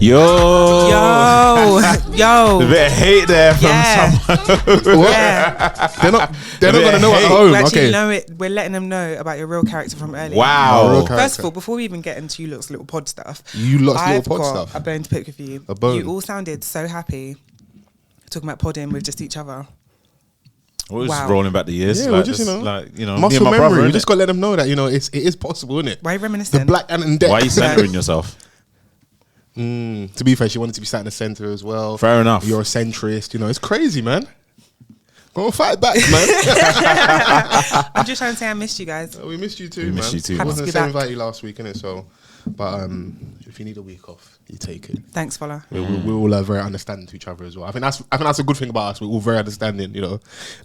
Yo, A bit of hate there from someone. Yeah. They're not gonna know at home. Actually, Okay. we're letting them know about your real character from earlier. Wow. First of all, before we even get into you lot's little pod stuff, I've got stuff. a bone to pick with you. A bone. You all sounded so happy talking about podding with just each other. We're just rolling back the years. Yeah, like, just, me muscle and my memory. brother. You just got to let them know that, it is possible, isn't it? Why are you reminiscing? The black and death. Why are you centering yourself? To be fair, she wanted to be sat in the center as well. Fair enough. You're a centrist. It's crazy, man. Go and fight back, man. I'm just trying to say I missed you guys. We missed you too, We missed you too. It Happy wasn't to the be same back. invite you last week, innit? So, but if you need a week off, you take it. Thanks, Fola. We're all very understanding to each other as well. I think that's a good thing about us. We're all very understanding.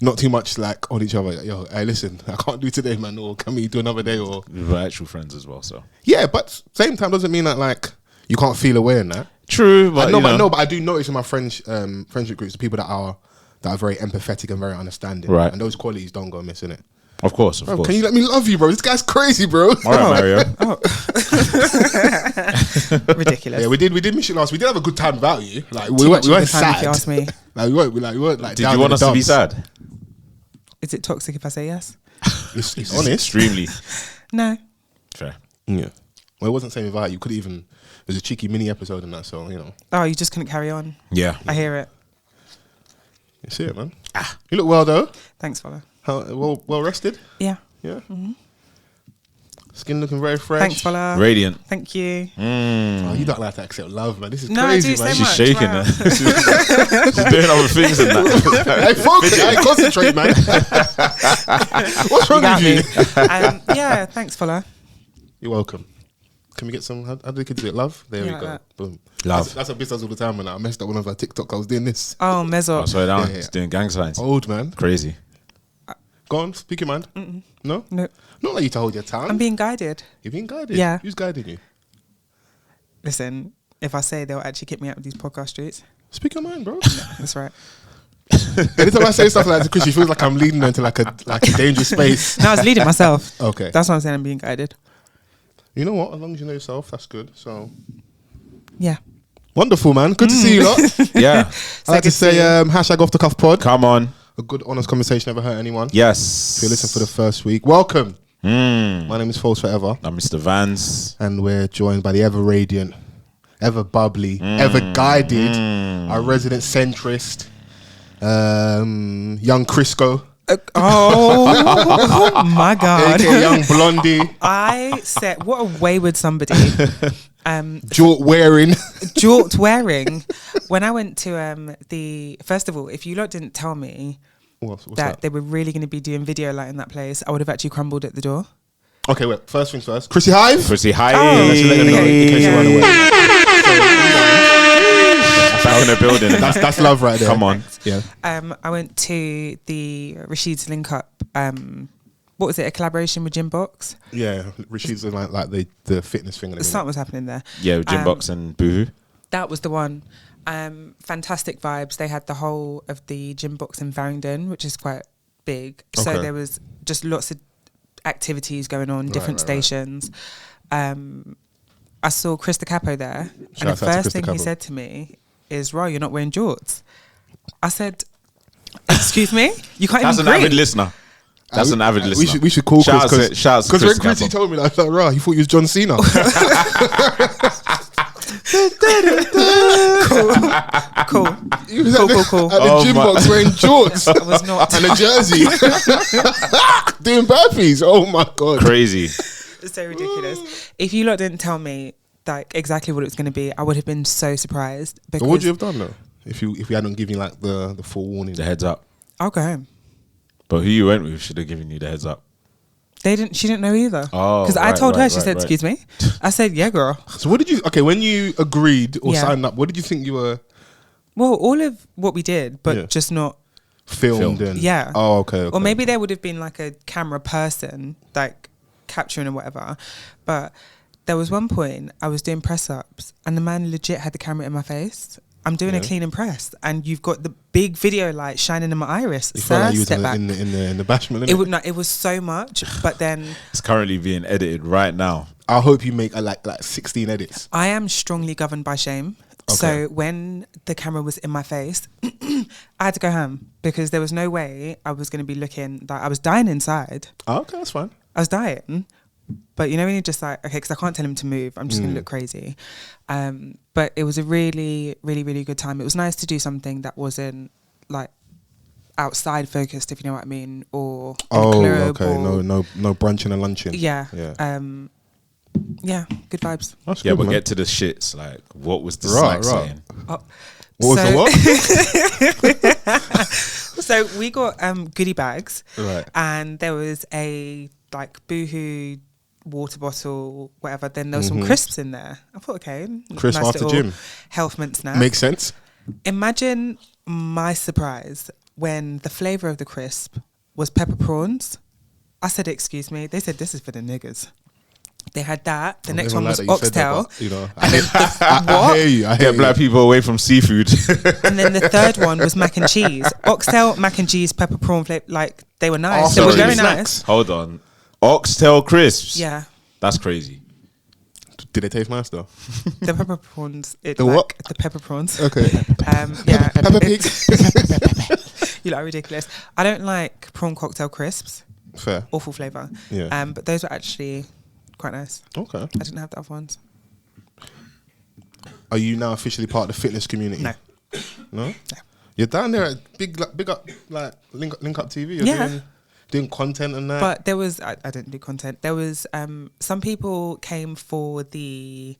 Not too much like on each other. Yo, hey, listen, I can't do today, man. Or can we do another day? Or We're actual friends as well, so. yeah, but same time doesn't mean that like you can't feel away in that. True, but But I do notice in my friendship groups the people that are very empathetic and very understanding. Right. And those qualities don't go missing it. Of course. Bro, can you let me love you, bro? This guy's crazy, bro. All right, Mario. Ridiculous. Yeah, we did miss you last. We did have a good time without you. Like Too we much weren't of the time, sad. if you ask me. Like we weren't like. Did down you in want the us to be dumps. sad? Is it toxic if I say yes? It's honest. Extremely. No. Fair. Yeah. Well, it wasn't saying without you. Could even. There's a cheeky mini episode in that, so Oh, you just couldn't carry on. Yeah. I hear it. You see it, man. You look well though. Thanks, Fola. Well rested. Yeah. Yeah. Skin looking very fresh. Thanks, Fola. Radiant. Thank you. Oh, you don't like to accept love, man. This is No, I crazy, do so man. much. She's shaking. Wow. She's doing other things than that. Hey, focus. Hey, concentrate, man. What's wrong with you? Yeah, thanks, Fola. You're welcome. Can we get some? How do the kids do it? Love. There Yeah, we like go. that. Boom. Love. That's what Biss does all the time. And I messed up one of our TikTok. I was doing this. Oh, Mezzo. Oh, sorry, down. Yeah. He's doing gang signs. Old man. Crazy. Go on. Speak your mind. No. No, Not like you to hold your tongue. I'm being guided. You're being guided. Yeah. Who's guiding you? Listen, if I say they'll actually kick me out of these podcast streets, Speak your mind, bro. that's right. Anytime I say stuff like that to Chris, she feels like I'm leading her into like a dangerous space. No, I was leading myself. Okay. That's what I'm saying. I'm being guided. You know what? As long as you know yourself, that's good. So Yeah. wonderful, man. Good to see you lot. Yeah. I like to say hashtag off the cuff pod. Come on. A good honest conversation never hurt anyone. Yes. If you listen for the first week, welcome. My name is Fols Forever, I'm Mr. Vans. and we're joined by the ever radiant, ever bubbly, ever guided, our resident centrist, young Crisco, Oh my God. aka young Blondie, I said, what a wayward somebody. jort wearing. Jort wearing. When I went to first of all, if you lot didn't tell me What's that they were really going to be doing video light in that place, I would have actually crumbled at the door. Okay, wait. First things first. Chrissy Hive. Chrissy, hi. Let's let them know in case you run away. Back in the building. That's love right there. Come on. Yeah. I went to the RashidsLinkUp. What was it? A collaboration with Gymbox. Yeah. Rashid's like the fitness thing. Something was happening there. Yeah, with Gymbox and Boohoo. That was the one. Fantastic vibes. They had the whole of the Gymbox in Farringdon, which is quite big. So Okay. there was just lots of activities going on, different right. stations. I saw Chris the Capo there, Shout and out the to first Chris the thing he Capo. said to me is, "Ro, you're not wearing jorts." I said, "Excuse me, you can't That's even an avid breathe." listener. That's an avid listener. We should call Shout out Chris to- shout out to because Chris when Chrissy Capo. told me that, I was like, "Rah, he thought he was John Cena." Cool. He was Cool. at the gym box wearing jorts I was not. and a jersey, doing burpees. Oh my god! Crazy. It's so ridiculous. If you lot didn't tell me like exactly what it was going to be, I would have been so surprised. So Because what would you have done though if we hadn't given you like the full warning? The heads up. I'll go home. But who you went with should have given you the heads up. She didn't know either. Oh, because I right, told her. right, She right, said, right. "Excuse me." I said, "Yeah, girl." So what did you? Okay, when you agreed or Yeah. signed up, what did you think you were Well, all of what we did, but Yeah. just not. filmed in? Yeah. Oh, okay. Or maybe there would have been like a camera person, like capturing or whatever. But there was one point I was doing press ups, and the man legit had the camera in my face. I'm doing a clean and press, and you've got the big video light shining in my iris. You Sir, felt like you was step back. in the bashment. It would not. It was so much, but then It's currently being edited right now. I hope you make like 16 edits. I am strongly governed by shame. So when the camera was in my face, I had to go ham because there was no way I was going to be looking like I was dying inside. Oh, okay, that's fine. I was dying. But you know when you're just like, okay, because I can't tell him to move. I'm just going to look crazy. But it was a really, really, really good time. It was nice to do something that wasn't like outside focused, if you know what I mean, or club. Okay, no brunching and lunching. Yeah. Yeah, good vibes. That's good, we'll man. get to the shits. Like, what was the snack saying? What was the what? So we got goodie bags, Right. and there was a like Boohoo water bottle, whatever. Then there was some crisps in there. I thought, okay, Crisp nice after little gym. health mint snack. Makes sense. Imagine my surprise when the flavour of the crisp was pepper prawns. I said, excuse me. They said, this is for the niggas. They had that. The next one was oxtail. You know, And then I hear you. I hear Get black people away from seafood. And then the third one was mac and cheese. Oxtail, mac and cheese, pepper prawn flavor. Like, they were nice. Oh, They were sorry. very Snacks. nice. Hold on. Oxtail crisps. Yeah. That's crazy. Did they taste nice though? The pepper prawns. The what? The pepper prawns. Okay. Yeah. Peppa Pig. You look ridiculous. I don't like prawn cocktail crisps. Fair. Awful flavour. Yeah. But those were actually quite nice. Okay. I didn't have the other ones. Are you now officially part of the fitness community? No. No? No. You're down there at big up like link up TV. You're doing content and that. But there was I didn't do content. There was some people came for the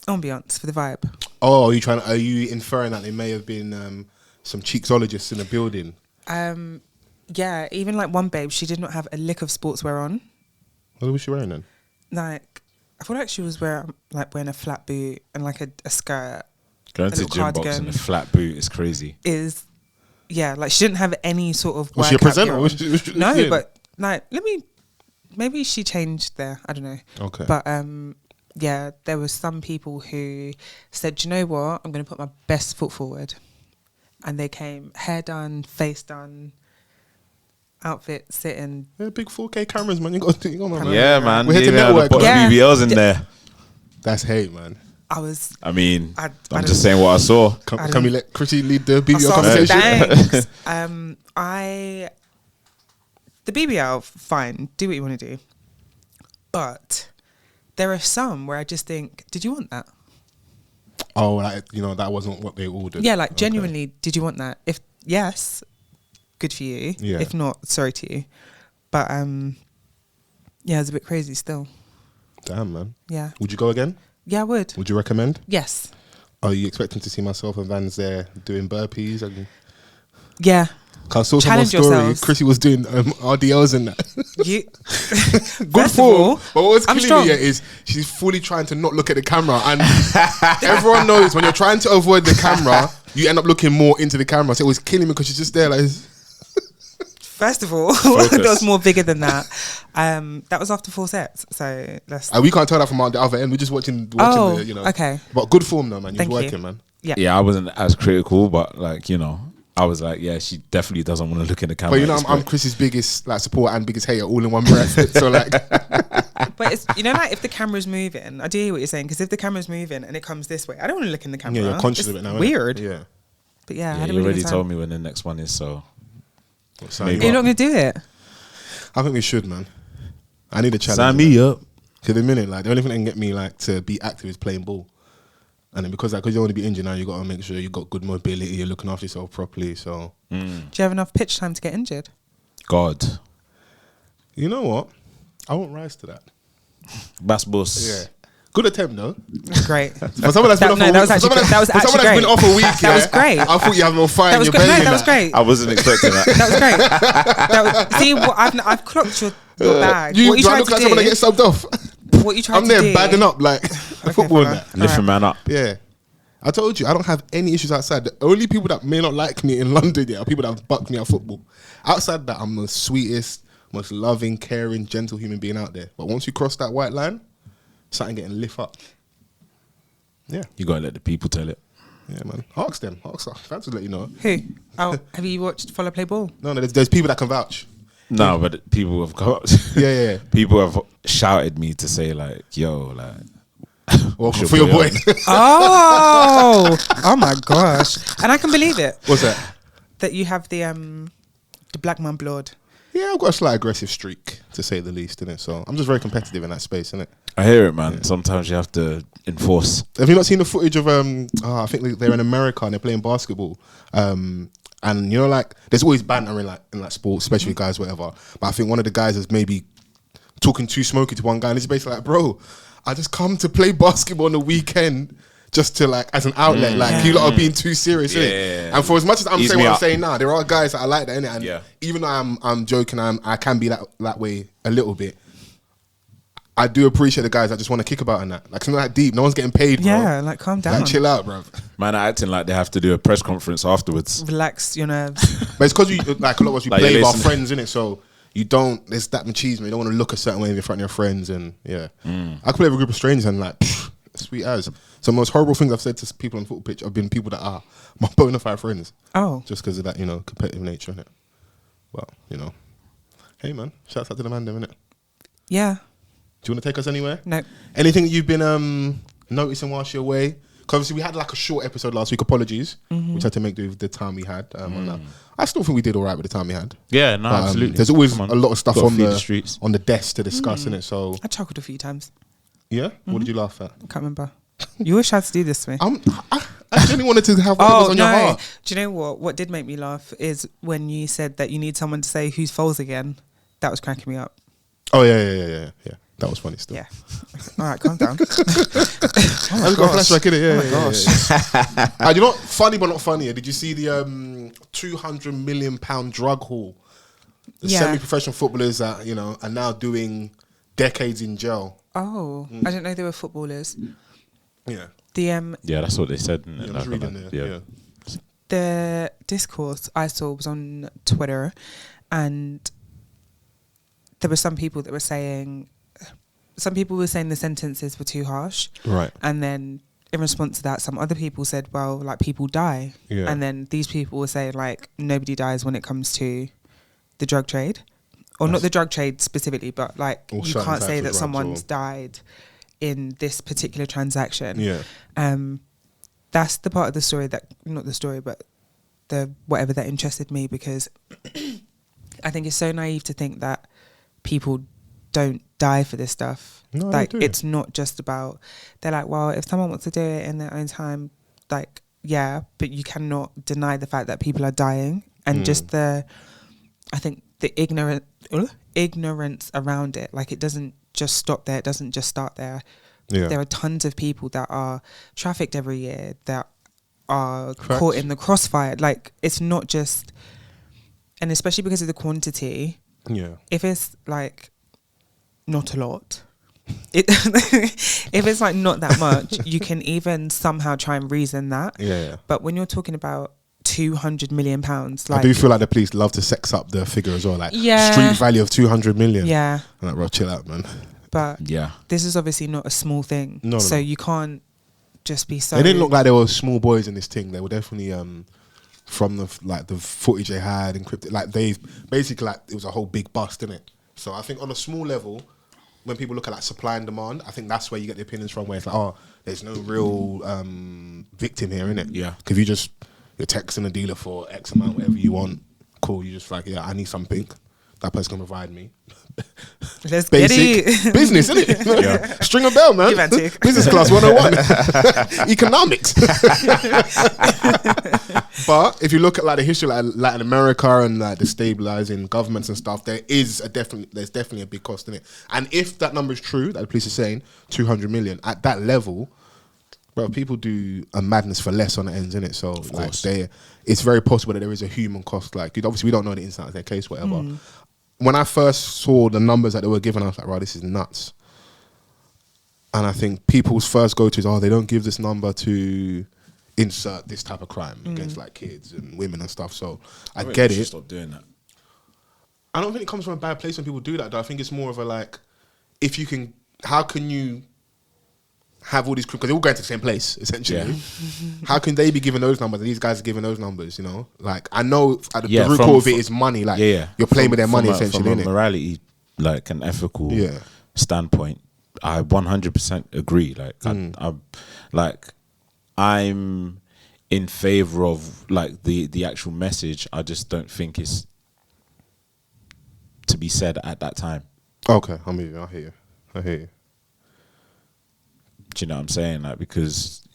ambiance, for the vibe. Oh, are you inferring that there may have been some cheeksologists in the building? Yeah, even like one babe, she did not have a lick of sportswear on. What was she wearing then? Like, I feel like she was wearing a flat boot and like a skirt. Going to the gym box in a flat boot is crazy. Like she didn't have any sort of Was she a presenter? No, but like, maybe she changed there. I don't know. Okay. But yeah, there was some people who said, "Do you know what? I'm going to put my best foot forward." And they came hair done, face done, outfit sitting. Yeah, big 4K cameras, man. You got man. Yeah, man. We're here to Even had a network. pot of BBLs in there. That's hate, man. I mean, I'm just saying what I saw. Can we let Chrissy lead the BBL I saw conversation? some thanks. The BBL, fine, do what you want to do. But there are some where I just think, did you want that? Oh, like, that wasn't what they ordered. Yeah, like genuinely, did you want that? If yes, good for you. Yeah. If not, sorry to you. But yeah, it's a bit crazy still. Damn, man. Yeah. Would you go again? Yeah, I would. Would you recommend? Yes. Are you expecting to see myself and Vans there doing burpees? Yeah. Cause I saw Challenge someone's story. yourselves. Chrissy was doing RDLs and that. You Good form. But what's I'm killing strong. me is she's fully trying to not look at the camera, and everyone knows when you're trying to avoid the camera, you end up looking more into the camera. So it was killing me because she's just there like. First of all, that was more bigger than that. That was after 4 sets, so let's. We can't tell that from the other end. We're just watching the, okay. But good form though, man. You're Thank working, you. man. Yeah, I wasn't as critical, but like, I was like, yeah, she definitely doesn't want to look in the camera. But I'm Chrissy's biggest supporter and biggest hater all in one breath. So like, but it's like if the camera's moving, I do hear what you're saying, because if the camera's moving and it comes this way, I don't want to look in the camera. yeah, you're conscious of it now. innit? Weird. Yeah. But yeah, I Yeah, had a you really already good told time. me when the next one is, so Sign Are you not going to do it? I think we should, man. I need a challenge. sign me up. To the minute, like the only thing that can get me like to be active is playing ball, and then because you don't want to be injured now, you got to make sure you got good mobility, you're looking after yourself properly. So, Do you have enough pitch time to get injured? God. you know what? I won't rise to that. Bass boss. Yeah, good attempt though. Great. For someone that's been off a week, that was actually great. That was for someone actually that's been off a week, That was great. I thought you had more fire That in was your great. belly. No, than that was great. I wasn't expecting that. That was great. See, I've clocked your bag. You, What you do I tried look to like someone that do? gets subbed off? What you tried I'm to there do? bagging up like the football and fella. that. Lift a man up. Yeah. I told you, I don't have any issues outside. The only people that may not like me in London are people that have bucked me at football. Outside that, I'm the sweetest, most loving, caring, gentle human being out there. But once you cross that white line, something getting lift up. Yeah. You gotta let the people tell it. Yeah, man. Ask them. Ask us. Fans will let you know. Who? Oh, have you watched Follow Play Ball? No, there's people that can vouch. No, but people have got Yeah. people have shouted me to say like, yo, like Well, for your boy. Oh my gosh! And I can believe it. What's that? That you have the black man blood. Yeah, I've got a slight aggressive streak, to say the least, innit? So I'm just very competitive in that space, innit? I hear it, man. Yeah. Sometimes you have to enforce. Have you not seen the footage of I think they're in America and they're playing basketball. And you know, like there's always banter in like sports, especially guys, whatever. But I think one of the guys is maybe talking too smoky to one guy, and he's basically like, "Bro, I just come to play basketball on the weekend." Just to like as an outlet, you lot are being too serious, innit? And for as much as I'm saying what I'm saying now, there are guys that I like that, innit? And even though I'm joking, I can be that way a little bit. I do appreciate the guys that just want to kick about in that. Like it's not that deep. No one's getting paid, bro. Yeah, like calm down. Like chill out, bro. Man are acting like they have to do a press conference afterwards. Relax your nerves. But it's because you like a lot of us we play with our friends, innit? So you don't. There's that machismo. You don't want to look a certain way in front of your friends, and I could play with a group of strangers and like. Sweet as. So the most horrible things I've said to people on the football pitch have been people that are my bona fide friends. Oh. Just because of that, competitive nature, innit? Well, Hey, man. Shouts out to the man, innit? Yeah. Do you want to take us anywhere? No. Anything that you've been noticing whilst you're away? Because obviously we had like a short episode last week, apologies, which had to make do with the time we had. I still think we did all right with the time we had. Yeah, no, absolutely. There's always a lot of stuff on the desk to discuss, innit? So I chuckled a few times. Yeah? What did you laugh at? I can't remember. You always tried to do this to me. I genuinely wanted to have what was on your heart. Do you know what? What did make me laugh is when you said that you need someone to say who's Fols again. That was cracking me up. Oh, yeah. That was funny still. Yeah. All right, calm down. I just got a flashback in it. Yeah, oh my gosh. You know what? Funny but not funnier. Did you see the £200 million drug haul? The semi-professional footballers that, are now doing decades in jail. Oh, I didn't know they were footballers. Yeah. Yeah, that's what they said. The discourse I saw was on Twitter, and there were some people were saying the sentences were too harsh. Right. And then in response to that, some other people said, well, like people die. Yeah. And then these people were saying like nobody dies when it comes to the drug trade. Or not the drug trade specifically, but like you can't say that someone's died in this particular transaction. Yeah. That's the part of the story that, not the story, but the whatever that interested me, because I think it's so naive to think that people don't die for this stuff. No, like it's not just about, they're like, well, if someone wants to do it in their own time, like, yeah, but you cannot deny the fact that people are dying. And just I think the ignorance around it, like it doesn't just stop there, it doesn't just start there. Yeah. There are tons of people that are trafficked every year that are caught in the crossfire. Like it's not just, and especially because of the quantity. Yeah. If it's like not a lot, if it's like not that much, you can even somehow try and reason that. Yeah. But when you're talking about £200 million, like I do feel like the police love to sex up the figure as well, like street value of 200 million. Yeah. I'm like, bro, chill out, man. But this is obviously not a small thing. No. You can't just be so. They didn't look like they were small boys in this thing. They were definitely from the footage they had encrypted. Like they basically like it was a whole big bust, innit? So I think on a small level, when people look at like supply and demand, I think that's where you get the opinions from. Where it's like, oh, there's no real victim here, innit? Yeah. Because you're texting a dealer for X amount, whatever you want. Cool. You just like, yeah, I need something. That person can provide me. Let's basic get it. Business, isn't it? Yeah. String a bell, man. Business class 101. Economics. But if you look at like the history of like, Latin America and like the stabilizing governments and stuff, there's definitely a big cost in it. And if that number is true, that the police are saying 200 million at that level, bro, people do a madness for less on the ends, innit? So like it's very possible that there is a human cost. Like obviously we don't know the inside of their case, whatever. When I first saw the numbers that they were giving, I was like, right, this is nuts. And I think people's first go-to is, they don't give this number to insert this type of crime against like kids and women and stuff. So I get it. Stop doing that. I don't think it comes from a bad place when people do that, though. I think it's more of a like, how can you have all these, because they're all going to the same place, essentially. Yeah. How can they be giving those numbers and these guys are giving those numbers, Like, I know the root core of it is money. Like, you're playing with their money, essentially, from a morality, like an ethical standpoint, 100% agree. I'm in favor of like the actual message. I just don't think it's to be said at that time. Okay, I mean, I hear you. Do you know what I'm saying? Like, because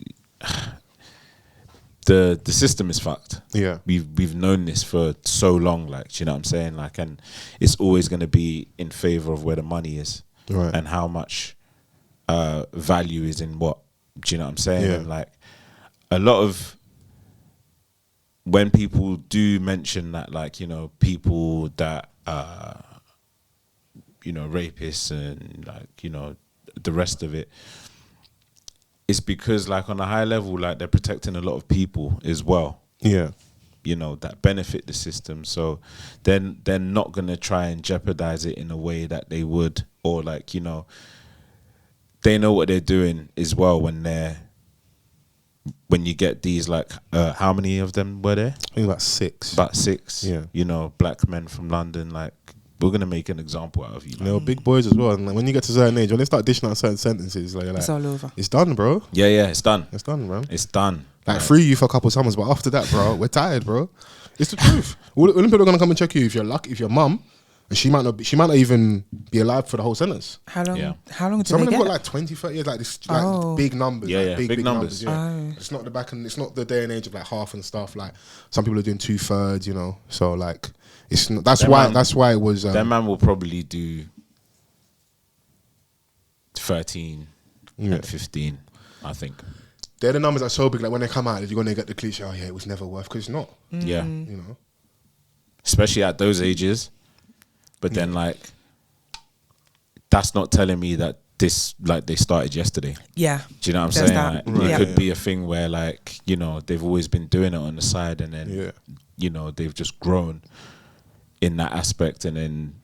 the system is fucked. Yeah, we've known this for so long. Like, do you know what I'm saying? Like, and it's always going to be in favor of where the money is, right, and how much value is in what. Do you know what I'm saying? Yeah. And like, a lot of when people do mention that, like, you know, people that you know, rapists and like, you know, the rest of it, it's because like on a high level, like they're protecting a lot of people as well. Yeah, you know, that benefit the system. So then they're not gonna try and jeopardize it in a way that they would, or like, you know, they know what they're doing as well when you get these like how many of them were there? I think about 6. About 6. Yeah, you know, black men from London. Like, we're gonna make an example out of you. They were big boys as well. And like, when you get to a certain age, when they start dishing out certain sentences, like It's all over. it's done, bro. Yeah, it's done. It's done, man. It's done. Like, free you for a couple of summers, but after that, bro, we're tired, bro. It's the truth. All the people are gonna come and check you if you're lucky. If your mum, and she might not even be alive for the whole sentence. How long? Yeah. How long do Some they of them get? got like 20, 30 years, like this, like big numbers. Yeah, like yeah, big numbers. Yeah. Oh. It's not it's not the day and age of like half and stuff. Like, some people are doing 2/3, you know. So like, it's not, that's why it was. That man will probably do 13 and 15, I think. They're the numbers that are so big. Like, when they come out, you're gonna get the cliche. Oh yeah, it was never worth, because it's not. Yeah, You know. especially at those ages. But then, like, that's not telling me that this, like, they started yesterday. Yeah. Do you know what I'm There's saying? that. Like, Yeah. it could be a thing where, like, you know, they've always been doing it on the side, and then, you know, they've just grown in that aspect, and then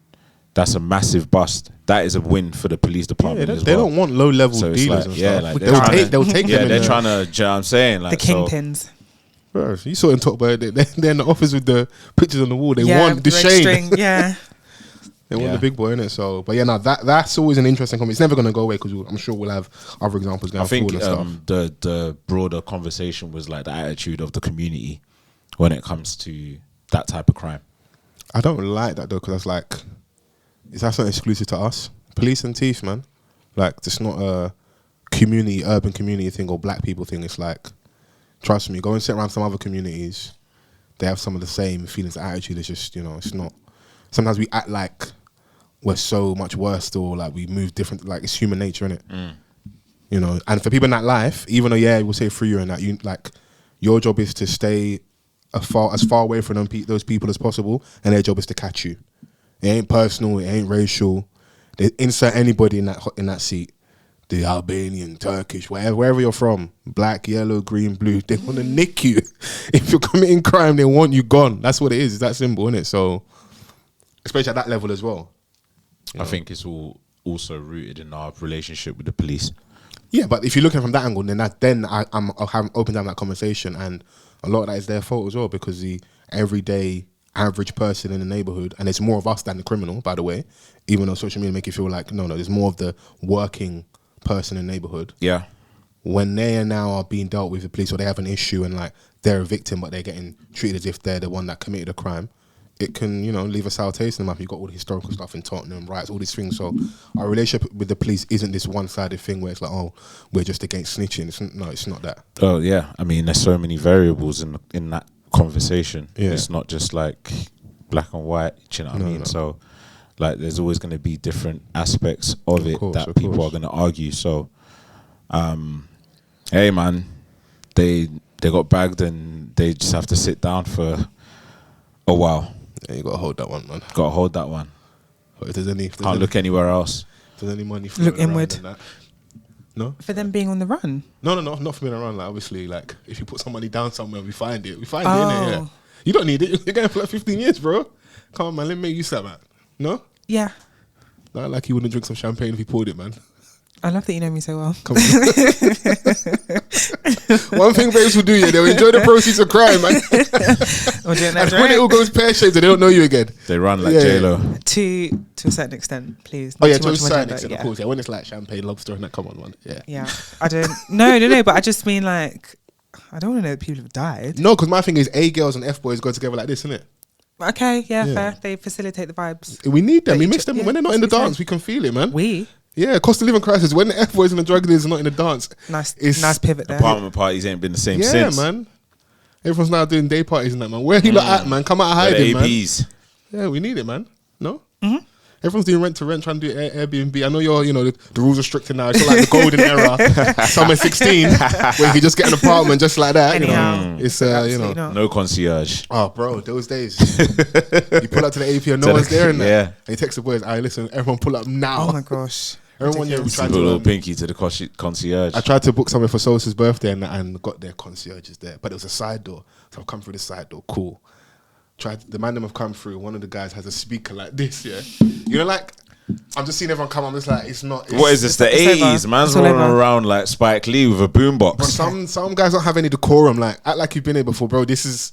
that's a massive bust. That is a win for the police department as They well. don't want low level So it's dealers like, and yeah, stuff. like, They'll take yeah, them. they're trying to, do you know what I'm saying? Like, The kingpins. Bro, you saw him talk about it. They're in the office with the pictures on the wall. They want the the red Shane. string, yeah. They want the big boy in it. So, but yeah, no, that's always an interesting comment. It's never going to go away, because I'm sure we'll have other examples going I think forward and stuff. the broader conversation was like the attitude of the community when it comes to that type of crime. I don't like that though, because that's not exclusive to us. Police and thief, man. Like, it's not a urban community thing or black people thing. It's like, trust me, go and sit around some other communities. They have some of the same feelings and attitude. It's just, you know, it's not. Sometimes we act like we're so much worse, or like we move different. Like, it's human nature, innit? You know, and for people in that life, even though we'll say free you and that, you like, your job is to stay as far away from those people as possible, and their job is to catch you. It ain't personal. It ain't racial. They insert anybody in that seat. The Albanian, Turkish, wherever you're from, black, yellow, green, blue, they want to nick you. If you're committing crime, they want you gone. That's what it is. It's that simple, isn't it? So, especially at that level as well. I think it's all also rooted in our relationship with the police. Yeah, but if you look at it from that angle, then I'm open down that conversation, and a lot of that is their fault as well, because the everyday average person in the neighborhood, and there's more of us than the criminal, by the way, even though social media make you feel like no, there's more of the working person in the neighborhood. Yeah. When they are being dealt with the police, or they have an issue and like they're a victim, but they're getting treated as if they're the one that committed a crime, it can, you know, leave a sour taste in the mouth. You've got all the historical stuff in Tottenham, riots, all these things. So our relationship with the police isn't this one-sided thing where it's like, oh, we're just against snitching. It's not that. Oh yeah, I mean, there's so many variables in that conversation. Yeah. It's not just like black and white. Do you know what I mean? No. So, like, there's always going to be different aspects of it course, that of people course. are going to argue. So, hey man, they got bagged and they just have to sit down for a while. Yeah, you got to hold that one, man. Got to hold that one. If there's any, Can't look anywhere else. If there's any money, Look floating around inward. and that. No, For them being on the run. no, not for being around. Like, obviously, like if you put some money down somewhere, we find it. We find it, innit? Yeah. You don't need it. You're going for like 15 years, bro. Come on, man. Let me make use of that, man. No, Yeah. not like you wouldn't drink some champagne if you poured it, man. I love that you know me so well. Come on. One thing babes will do, yeah, they'll enjoy the proceeds of crime, man. Or doing And that when it all goes pear-shaped, they don't know you again. They run like Yeah. J-Lo. to a certain extent, please. Oh Not yeah, too to a much on my certain gender, extent, yeah. of course. Yeah, when it's like champagne, lobster, and that, come on, man. Yeah. Yeah, I don't. No. But I just mean like, I don't want to know that people have died. No, because my thing is, A girls and F boys go together like this, isn't it? Okay, yeah, Yeah. fair. They facilitate the vibes. We need them. But We each- mix them. yeah, When they're not in the that's what dance, we can feel it, man. We Yeah, cost of living crisis. When the F boys and the drug dealers are not in the dance, nice It's pivot there. Apartment parties ain't been the same yeah, since. man. Everyone's now doing day parties and that, man. Where you lot at, man? Come out of Where hiding, the man. ABs. Yeah, we need it, man. No? Mm-hmm. Everyone's doing rent to rent, trying to do Airbnb. I know the rules are stricter now. It's like the golden era, summer 16, where you can just get an apartment just like that. Anyhow. It's Absolutely not. No concierge. Oh, bro, those days. You pull up to the AP and no one's there, and yeah. and you text the boys, "Alright, listen, everyone pull up now." Oh my gosh. Everyone, yeah, we Ridiculous. tried Put a little to. pinky to the concierge. I tried to book somewhere for Sosa's birthday and got their concierges there, but it was a side door, so I've come through the side door. Cool. The man them have come through. One of the guys has a speaker like this, yeah. Like I'm just seeing everyone come. I'm just like, it's not. What is this? The it's over. 80s? Man's It's all running over. around like Spike Lee with a But boombox. some guys don't have any decorum. Like, act like you've been here before, bro. This is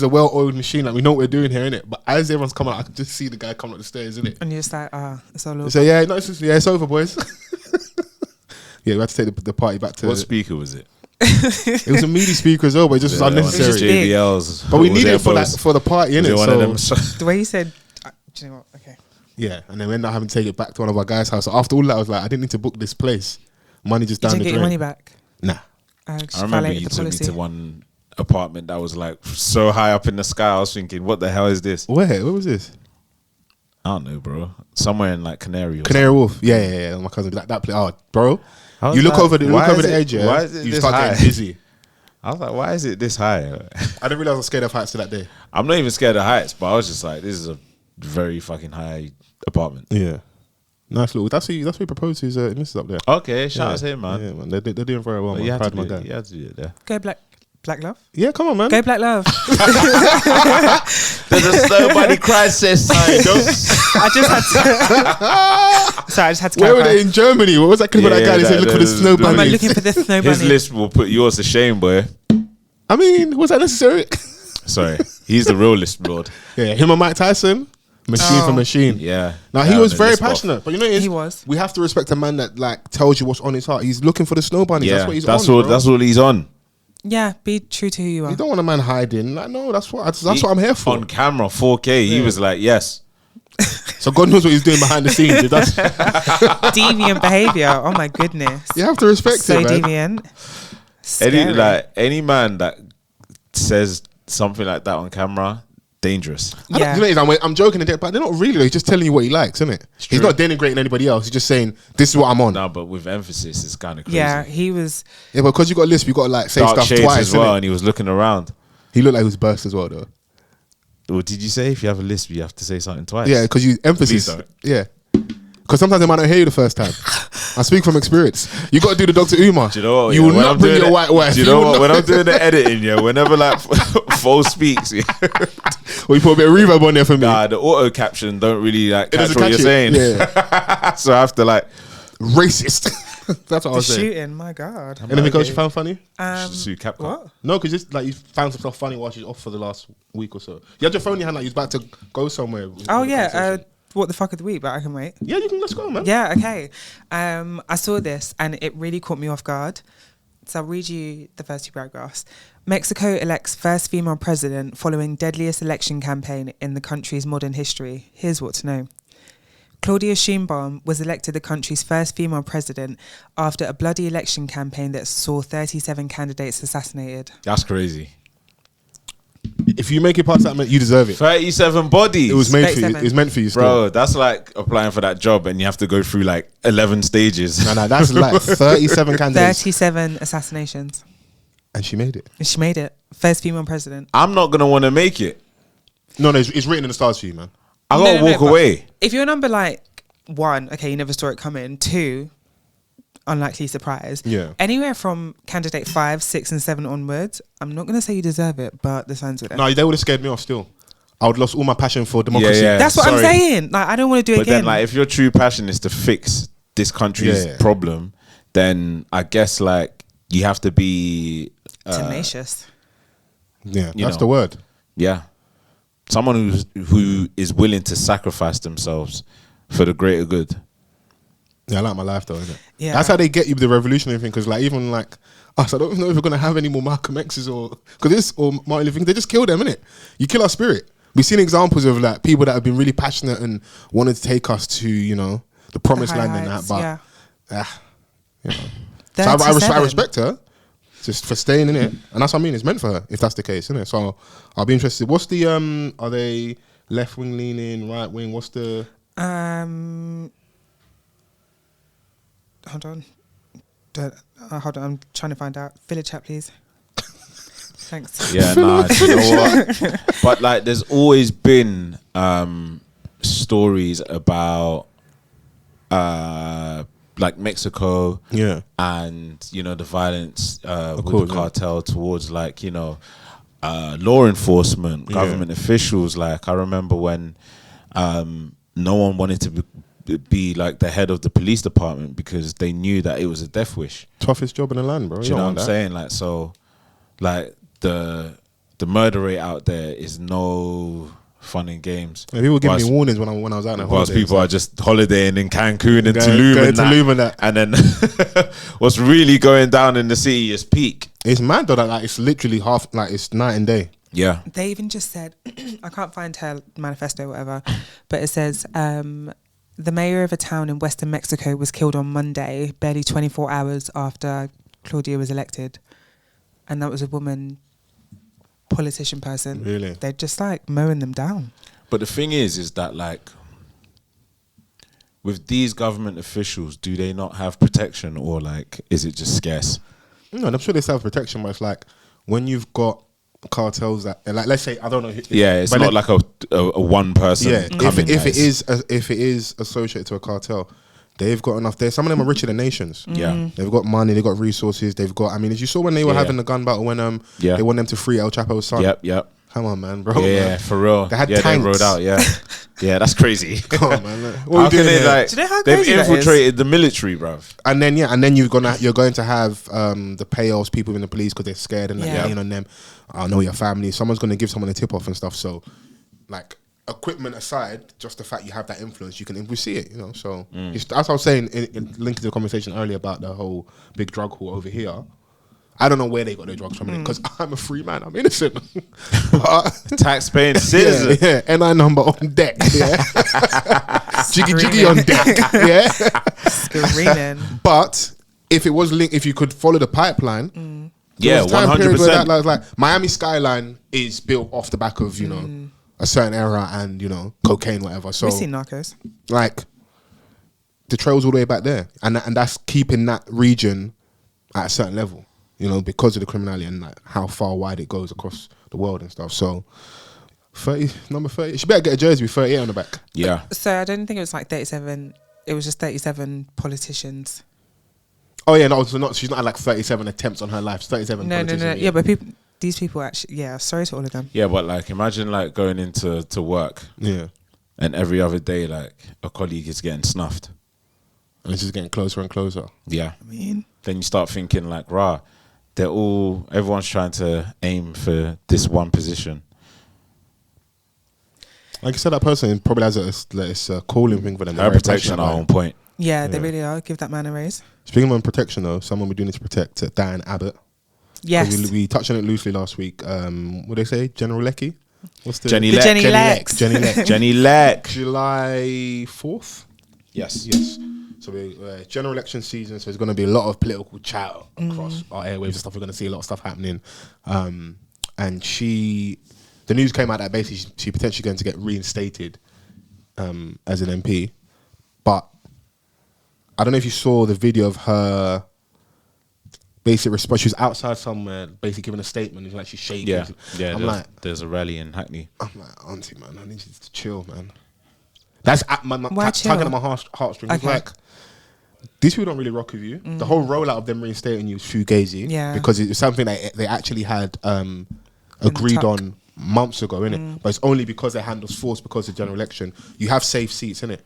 a well-oiled machine. Like, we know what we're doing here, innit? But as everyone's coming out, I can just see the guy coming up the stairs, innit? And you're just like, it's all over. So yeah, no, it's over, boys. Yeah, we had to take the party back to. What speaker was it? It was a meaty speaker as well, but it just was unnecessary. It was just big. JBLs. But we Was need it it for both? for the party, Was innit? it one So, of them? The way you said, do you know what? Okay. yeah, and then we ended up having to take it back to one of our guys' house. So after all that, I was like, I didn't need to book this place. Money just You down didn't the get your money drain. back. Nah. Just I remember violated you the took me policy. to one apartment that was like so high up in the sky. I was thinking, what the hell is this? Where was this? I don't know, bro. Somewhere in like Canary. Or Canary Wharf. Yeah. My cousin, that place. Oh, bro. I was You look like, over the why is edge, yeah. Why is it You this start high? getting dizzy. I was like, why is it this high? I didn't realize I was scared of heights till that day. I'm not even scared of heights, but I was just like, this is a very fucking high apartment. Yeah. Nice little. That's who proposed his missus up there. Okay, shout out to him, man. Yeah, man. They're doing very well, man. You had Proud to of my do guy. it. You had to do it there. Go Black Love. Yeah, come on, man. Go Black Love. There's a snowbody crisis. I just had to. Sorry, I just had to Where were clarify. they in Germany? What was that clip of that Yeah, guy? They said, "Look for the snow I'm like bunnies." looking for the snow His bunny. list will put yours to shame, boy. I mean, was that necessary? Sorry, he's the real list lord. Yeah, him and Mike Tyson, machine for machine. Yeah. Now he Yeah, was the very list off. passionate, but you know, He was. We have to respect a man that like tells you what's on his heart. He's looking for the snow bunnies. Yeah, That's what he's that's on. all. bro. That's all he's on. Yeah, be true to who you are. You don't want a man hiding. Like, no, that's what I'm here for. On camera, 4K. He was like, yes. So God knows what he's doing behind the scenes. That's, Deviant behavior. Oh my goodness. you have to respect So it, man. deviant. Any man that says something like that on camera, dangerous. I don't- Yeah. you know, what it is, I'm joking, but they're not really. He's just telling you what he likes, isn't it? He's true. not denigrating anybody else. He's just saying, "This is what I'm on." No, but with emphasis, it's kind of crazy. Yeah, he was. Yeah, but because you got a lisp, you got to like say Dark stuff shades twice. as well, innit? and he was looking around. He looked like he was burst as well, though. Or did you say if you have a lisp, you have to say something twice? Yeah, because you emphasis. Please don't. Yeah, because sometimes they might not hear you the first time. I speak from experience. You got to do the Dr. Umar. Do you know what? You yeah, will when not I'm bring doing your it- white wife. Do you know what? When I'm doing the editing, yeah, whenever like Fols speaks, yeah, Well, you put a bit of reverb on there for me. nah, the auto caption don't really like It catch doesn't what you're catch saying. it. Yeah. So I have to like Racist. That's what I The was saying. shooting, my God. Anything else you found funny? sue Capcom. What? No, because just like you found some stuff funny while she's off for the last week or so. You had your phone in your hand like you was about to go somewhere. with Oh the yeah. conversation. What the fuck of the week? But I can wait. Yeah, you can. Let's go, man. Yeah. Okay. I saw this and it really caught me off guard. So I'll read you the first two paragraphs. Mexico elects first female president following deadliest election campaign in the country's modern history. Here's what to know. Claudia Sheinbaum was elected the country's first female president after a bloody election campaign that saw 37 candidates assassinated. That's crazy. If you make it past that, man, you deserve it. 37 bodies. It was made for you. 37. It was meant for you, still. Bro, that's like applying for that job and you have to go through like 11 stages. No, that's like 37 candidates, 37 assassinations. and she made it. And she made it. First female president. I'm not gonna want to make it. No, it's written in the stars for you, man. I gotta walk but away. If you're number like 1, okay, you never saw it coming. 2, unlikely surprise. Yeah. Anywhere from candidate 5, 6, and 7 onwards, I'm not going to say you deserve it, but the signs were there. No, they would have scared me off still. I would have lost all my passion for democracy. Yeah. That's what I'm sorry. saying. Like, I don't want to do it But again. then, like, if your true passion is to fix this country's Yeah. problem, then I guess like you have to be Tenacious. Yeah, You that's know. the word. yeah. someone who is willing to sacrifice themselves for the greater good. Yeah, I like my life though, isn't it? Yeah. That's how they get you with the revolutionary thing. Because like even like us, I don't know if we're gonna have any more Malcolm X's or Martin Luther King. They just kill them, innit? You kill our spirit. We've seen examples of like people that have been really passionate and wanted to take us to, you know, the promised land and that. But you know. So I respect her just for staying in it, and that's what I mean. It's meant for her if that's the case, isn't it? So I'll be interested. What's the are they left wing leaning, right wing? What's the hold on, I'm trying to find out. Fill a chat, please. Thanks. Yeah, nah, do you know what? But like, there's always been stories about like Mexico, and you know the violence with the cartel towards like, you know, law enforcement, government officials. Like I remember when no one wanted to be like the head of the police department because they knew that it was a death wish. Toughest job in the land, bro. Do you know what I'm saying? Like, so like the murder rate out there is no fun and games. Yeah, people give me warnings when I was out on holidays. Whilst people are just holidaying in Cancun and Tulum and that. And then what's really going down in the city is peak. It's mad though that like it's literally half, like it's night and day. Yeah. They even just said, I can't find her manifesto or whatever, but it says the mayor of a town in western Mexico was killed on Monday, barely 24 hours after Claudia was elected. And that was a woman politician person. Really? They're just like mowing them down. But the thing is that like with these government officials, do they not have protection, or like is it just scarce? No, I'm sure they have protection, but it's like when you've got cartels that, like, let's say, I don't know. It's not like a one person. Yeah, if it is associated to a cartel, they've got enough there. Some of them are richer than nations. Yeah, they've got money, they've got resources, they've got. I mean, as you saw when they were having the gun battle, when they want them to free El Chapo's son. Yep. Come on, man, bro. Yeah, for real. They had tanks. They rode out. Yeah, that's crazy. Come on, man. How can they like? Do you know how crazy they've infiltrated the military, bruv? And then you're going to have the payoffs, people in the police because they're scared and like, on them. I know your family. Someone's going to give someone a tip off and stuff. So, like, equipment aside, just the fact you have that influence, we see it, you know. So as I was saying, in linked to the conversation earlier about the whole big drug haul over here. I don't know where they got their drugs from because I'm a free man. I'm innocent. Tax-paying citizen. Yeah. NI number on deck. Yeah. Jiggy on deck. Yeah. Screaming. But if it was linked, if you could follow the pipeline, 100%. Like Miami skyline is built off the back of a certain era and cocaine, whatever. So we've seen Narcos. Like the trail's all the way back there, and that's keeping that region at a certain level. Because of the criminality and like how far wide it goes across the world and stuff. So, number 30. She better get a jersey with 38 on the back. Yeah. So I don't think it was like 37. It was just 37 politicians. Oh yeah, no. So she's not had like 37 attempts on her life. It's 37. No. Yeah, but these people actually. Yeah, sorry to all of them. Yeah, but like imagine like going into work. Yeah. And every other day, like a colleague is getting snuffed. And it's just getting closer and closer. Yeah. I mean, then you start thinking like, rah. Everyone's trying to aim for this one position. Like I said, that person probably has a calling thing for them. Her protection are on point. Yeah, they really are. Give that man a raise. Speaking of protection, though, someone we do need to protect, DianeAbbott. Yes. We touched on it loosely last week. What they say? General Lecky? What's the Jenny Lex. Jenny Lex. July 4th? Yes. So general election season, so there's going to be a lot of political chat across our airwaves and stuff. We're going to see a lot of stuff happening. And the news came out that basically she's potentially going to get reinstated as an MP. But I don't know if you saw the video of her basic response. She was outside somewhere, basically giving a statement. It's like she's shaking. Yeah. I'm like, there's a rally in Hackney. I'm like, auntie, man, I need you to chill, man. That's tugging at my heartstrings. Okay. Like, these people don't really rock with you. The whole rollout of them reinstating you is fugazi. Yeah. Because it's something that they actually had agreed on months ago, innit? But it's only because their hand was forced because of the general election. You have safe seats, innit?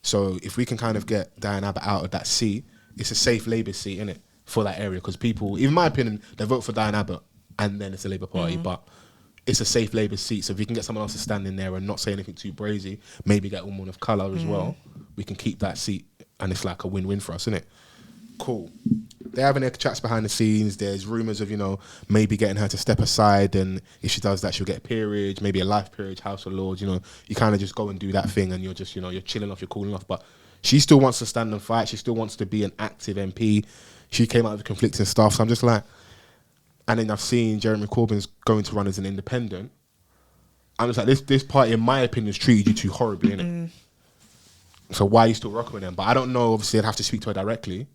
So if we can kind of get DianeAbbott out of that seat, it's a safe Labour seat, innit? For that area. Because people, in my opinion, they vote for DianeAbbott and then it's the Labour Party. But it's a safe Labour seat. So if you can get someone else to stand in there and not say anything too brazy, maybe get a woman of colour as well, we can keep that seat, and it's like a win-win for us, isn't it? Cool. They're having their chats behind the scenes. There's rumours of, maybe getting her to step aside, and if she does that, she'll get a peerage, maybe a life peerage, House of Lords. You kind of just go and do that thing, and you're just, you're chilling off, you're cooling off. But she still wants to stand and fight. She still wants to be an active MP. She came out of the conflicting stuff. So I'm just like, and then I've seen Jeremy Corbyn's going to run as an independent. I'm just like, this party, in my opinion, has treated you too horribly, innit? So why are you still rocking with them? But I don't know. Obviously, I'd have to speak to her directly.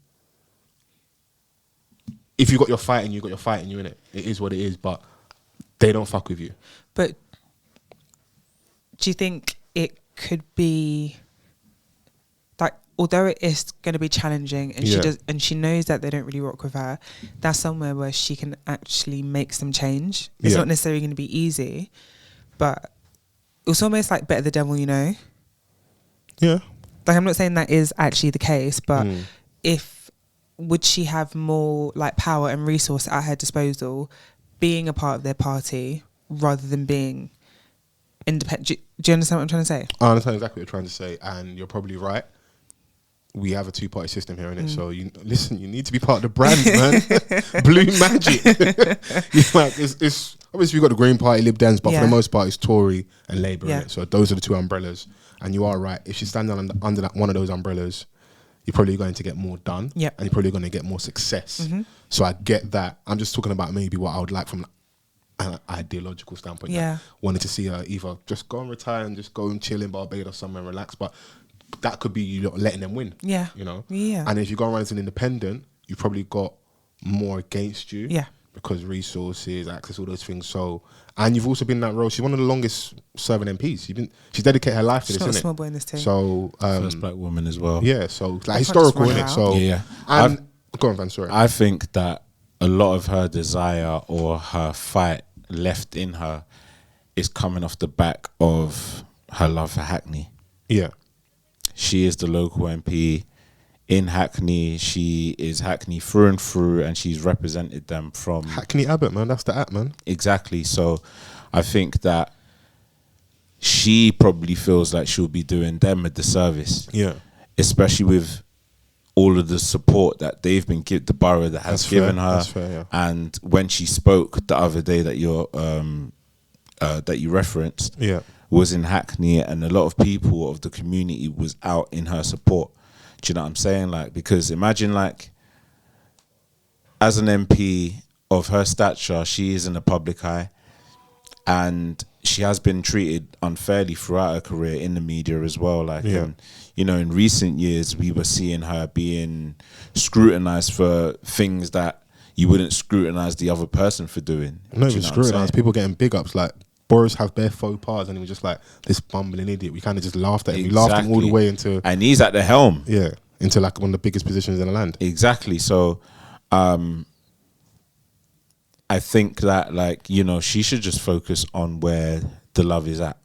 If you got your fight and you innit? It is what it is, but they don't fuck with you. But do you think it could be like, although it is going to be challenging, and she knows that they don't really rock with her, that's somewhere where she can actually make some change. It's not necessarily going to be easy, but it's almost like better the devil you know. Yeah. Like, I'm not saying that is actually the case, but would she have more like power and resource at her disposal being a part of their party rather than being independent? Do you understand what I'm trying to say? I understand exactly what you're trying to say, and you're probably right. We have a two-party system here, innit? So you need to be part of the brand, man. Blue magic. It's obviously we've got the Green Party, Lib Dems, but for the most part it's Tory and Labour, innit? So those are the two umbrellas. And you are right. If she's standing under one of those umbrellas, you're probably going to get more done. And you're probably going to get more success. So I get that. I'm just talking about maybe what I would like from an ideological standpoint. Wanted to see her either just go and retire and just go and chill in Barbados somewhere and relax. But that could be you letting them win. And if you go around as an independent, you probably got more against you. Because resources, access, all those things. So, and you've also been in that role. She's one of the longest serving MPs. She's dedicated her life to this, She's not isn't a small it? boy in this team. So, first black woman as well. Yeah, so like historical, isn't it? So and go on, Van. Sorry. I think that a lot of her desire or her fight left in her is coming off the back of her love for Hackney. She is the local MP in Hackney. She is Hackney through and through, and she's represented them from Hackney Abbott, man. That's the app, man. Exactly. So I think that she probably feels like she'll be doing them a disservice. Especially with all of the support that they've been the borough that has given her. That's fair, And when she spoke the other day that you referenced, was in Hackney, and a lot of people of the community was out in her support. Do you know what I'm saying? Like, because imagine, like, as an MP of her stature, she is in the public eye, and she has been treated unfairly throughout her career in the media as well. Like, and, in recent years, we were seeing her being scrutinized for things that you wouldn't scrutinize the other person for doing. Not even scrutinized. People getting big ups, like Boris have bare faux pas, and he was just like this bumbling idiot. We kind of just laughed at him. We laughed him all the way into, and he's at the helm. Into like one of the biggest positions in the land. Exactly. So, I think that, like, she should just focus on where the love is at.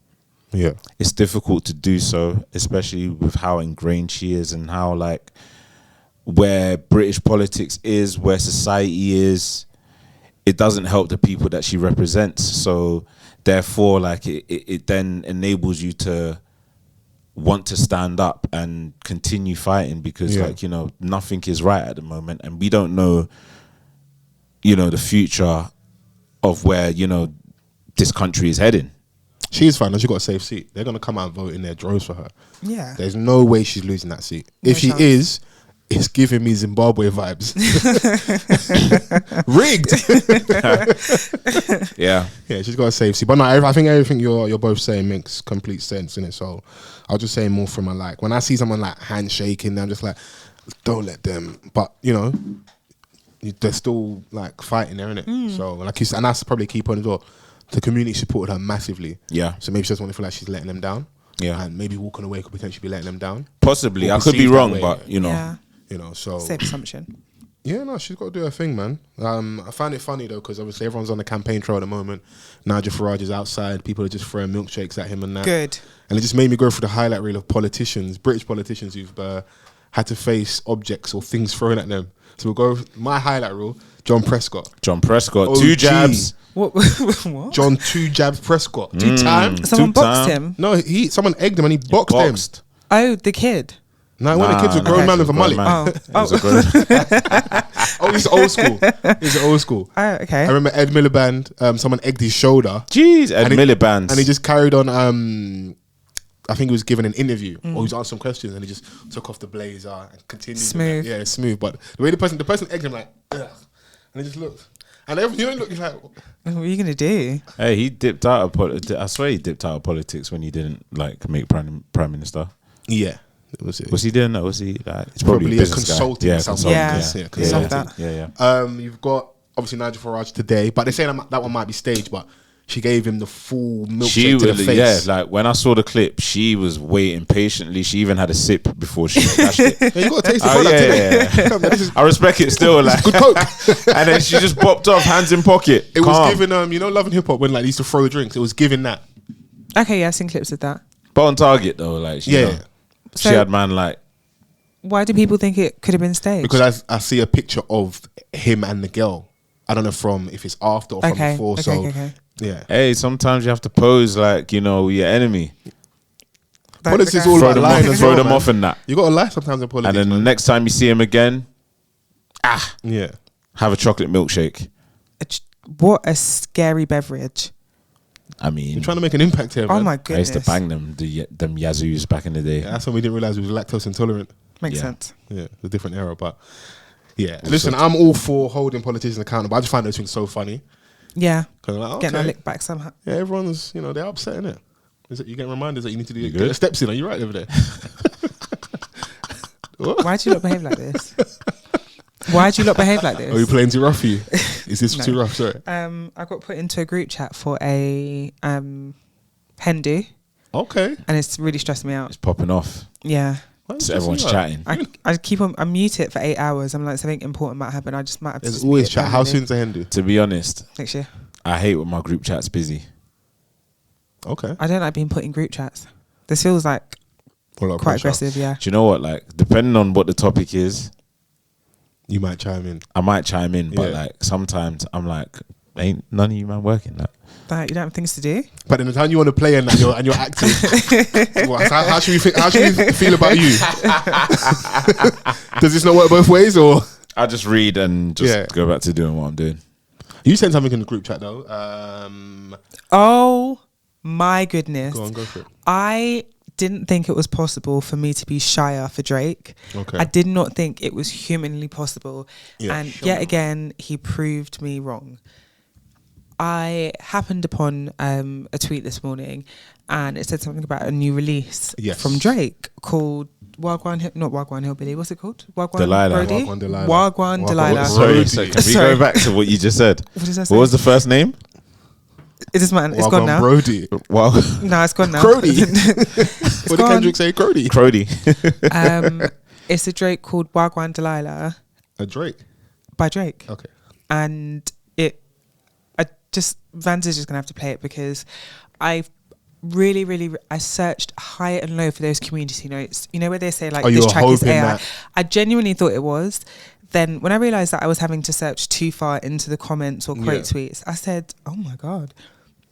It's difficult to do so, especially with how ingrained she is and how, like, where British politics is, where society is. It doesn't help the people that she represents. So therefore, like, it then enables you to want to stand up and continue fighting, because like, nothing is right at the moment, and we don't know, the future of where, this country is heading. She's fine. She's got a safe seat. They're going to come out and vote in their droves for her. There's no way she's losing that seat. If she is, it's giving me Zimbabwe vibes. Rigged. Yeah, she's got a safe seat. But no, I think everything you're both saying makes complete sense in it. So I'll just say more from like, when I see someone like handshaking, I'm just like, don't let them. But they're still like fighting there, innit? So like you said, and that's probably a key point as well. The community supported her massively. So maybe she doesn't want to feel like she's letting them down. And maybe walking away could potentially be letting them down. Possibly. I could be wrong, but so safe assumption. Yeah, no, she's got to do her thing, man. I find it funny though, because obviously everyone's on the campaign trail at the moment. Nigel Farage is outside. People are just throwing milkshakes at him and that. Good. And it just made me go through the highlight reel of politicians, British politicians who've had to face objects or things thrown at them. So we'll go my highlight reel. John Prescott. OG. 2 jabs. What? What? John 2 jabs Prescott. 2 times. Someone boxed him. No, someone egged him and he boxed him. Oh, the kid. No, one of the kids was a grown man with a mullet. He's old school. He's old school. Oh, okay. I remember Ed Miliband. Someone egged his shoulder. Jeez, Ed Miliband. And he just carried on. I think he was given an interview or he was answering some questions and he just took off the blazer and continued. Smooth. Yeah, smooth. But the way the person egged him like, ugh, and he just looked. And you don't look like. What are you gonna do? Hey, he dipped out of politics. I swear he dipped out of politics when he didn't like make prime minister. Yeah. Was he doing that? Was he like? It's probably a consultant. Yeah. Yeah. You've got obviously Nigel Farage today, but they say that one might be staged. But she gave him the full milkshake to the face. Yeah, like when I saw the clip, she was waiting patiently. She even had a sip before she dashed it. Yeah, you got to taste the product. Yeah. I respect it still. Like good coke. And then she just popped off, hands in pocket. It was giving Love and Hip Hop when like they used to throw drinks. It was giving that. Okay, yeah, I've seen clips of that. But on target though, like she had man like. Why do people think it could have been staged? Because I see a picture of him and the girl. I don't know if it's after or from before. Okay. Yeah. Hey, sometimes you have to pose like your enemy. Politics is all about lying as well, throw them off and that. You got to lie sometimes in politics. And then the next time you see him again, have a chocolate milkshake. What a scary beverage. I mean, you're trying to make an impact here, man. Oh my goodness. I used to bang them Yazoos back in the day. Yeah, that's when we didn't realize we was lactose intolerant. Makes sense. Yeah, it's a different era, but listen, I'm all for holding politicians accountable. I just find those things so funny. Yeah. Like, getting a lick back somehow. Yeah, everyone's, they're upset, innit? You get reminders that you need to get the steps in. Are you right over there? Why do you not behave like this? Why do you not behave like this? Are you playing too rough for you? Is this too rough? Sorry. I got put into a group chat for a hen do. Okay. And it's really stressed me out. It's popping off. Yeah. So everyone's chatting. I mute it for 8 hours. I'm like, something important might happen. I just might have to. There's always chat. How soon's the hen do? To be honest, next year. I hate when my group chat's busy. Okay. I don't like being put in group chats. This feels like quite aggressive. Yeah. Do you know what? Like, depending on what the topic is, you might chime in. I might chime in, but like sometimes I'm like, ain't none of you man working that. Like, you don't have things to do. But in the time you want to play and you're active, how should we think? How should we feel about you? Does this not work both ways, or I just read and just go back to doing what I'm doing? You sent something in the group chat though. Oh my goodness! Go for it. I didn't think it was possible for me to be shyer for Drake. Okay. I did not think it was humanly possible, and yet again, he proved me wrong. I happened upon a tweet this morning, and it said something about a new release from Drake called not Wagwan Hillbilly. What's it called? Wagwan Delilah. Brody? Wagwan Delilah. Sorry, can we go back to what you just said? What did I say? What was the first name? It doesn't matter. It's gone now. Brody. No, it's gone now. Crody. What did Kendrick say? Crody. It's a Drake called Wagwan Delilah. A Drake? By Drake. Okay. And Vans is just going to have to play it because I searched high and low for those community notes. You know where they say like this track is AI. I genuinely thought it was. Then when I realised that I was having to search too far into the comments or quote tweets, I said, oh my God,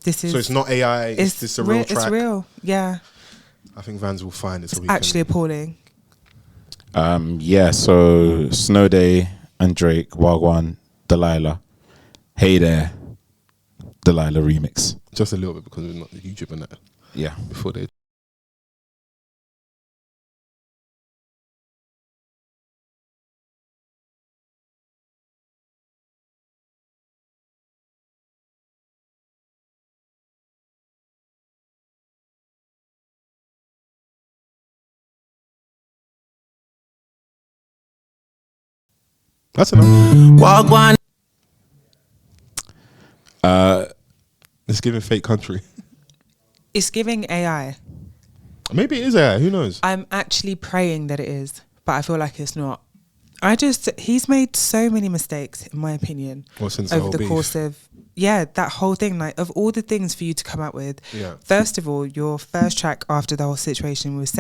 this is... So it's not AI, it's a real track? It's real, yeah. I think Vans will find it. It's actually appalling. So Snow Day and Drake, Wagwan, Delilah, Hey There, Delilah remix. Just a little bit because we're not YouTube and that. Yeah. Before they... That's enough. Wagwan. It's giving fake country. It's giving AI. Maybe it is AI. Who knows? I'm actually praying that it is, but I feel like it's not. He's made so many mistakes, in my opinion, over the course of that whole thing. Like, of all the things for you to come out with, first of all, your first track after the whole situation was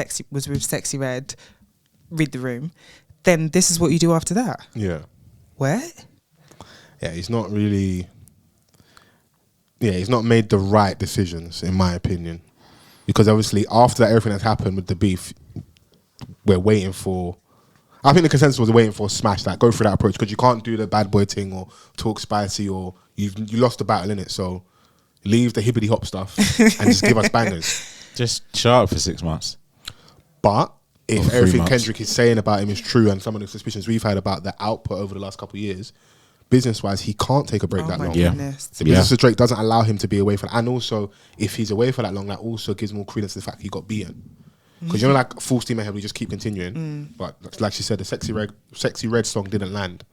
with Sexy Red, Read the Room. Then this is what you do after that. Yeah. What? Yeah, he's not really. Yeah, he's not made the right decisions, in my opinion. Because obviously, after that, everything that's happened with the beef, we're waiting for. I think the consensus was waiting for Smash, like go through that approach, because you can't do the bad boy thing or talk spicy, or you lost the battle in it. So leave the hibbity hop stuff and just give us bangers. Just shut up for 6 months. But if 3 everything months. Kendrick is saying about him is true, and some of the suspicions we've had about the output over the last couple of years, business-wise, he can't take a break that long. Goodness. The business of Drake doesn't allow him to be away for that. And also, if he's away for that long, that also gives more credence to the fact he got beaten. Because you know, like full steam ahead, we just keep continuing. But like she said, the sexy red song didn't land.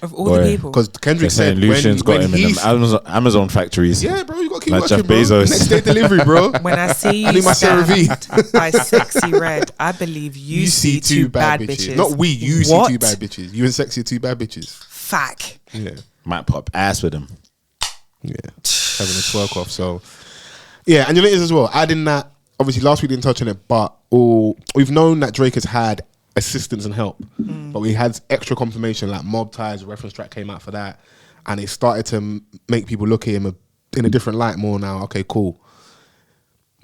Of all the people, because Kendrick said Lucian's got him in them Amazon factories. Yeah, bro, you got to keep like working, Jeff bro. Bezos. Next day delivery, bro. when I see I need you my Sarah V. stabbed by Sexy Red, I believe you see two bad bitches. Not we, you What? see two bad bitches. You and Sexy are two bad bitches. Fuck. Yeah. Might pop ass with him. Yeah. Having a twerk off. So, yeah, and you know it is as well. Adding that, obviously last week we didn't touch on it, but we've known that Drake has had assistance and help, but we had extra confirmation, like Mob Ties, a reference track came out for that, and it started to make people look at him in a different light more now. Okay, cool.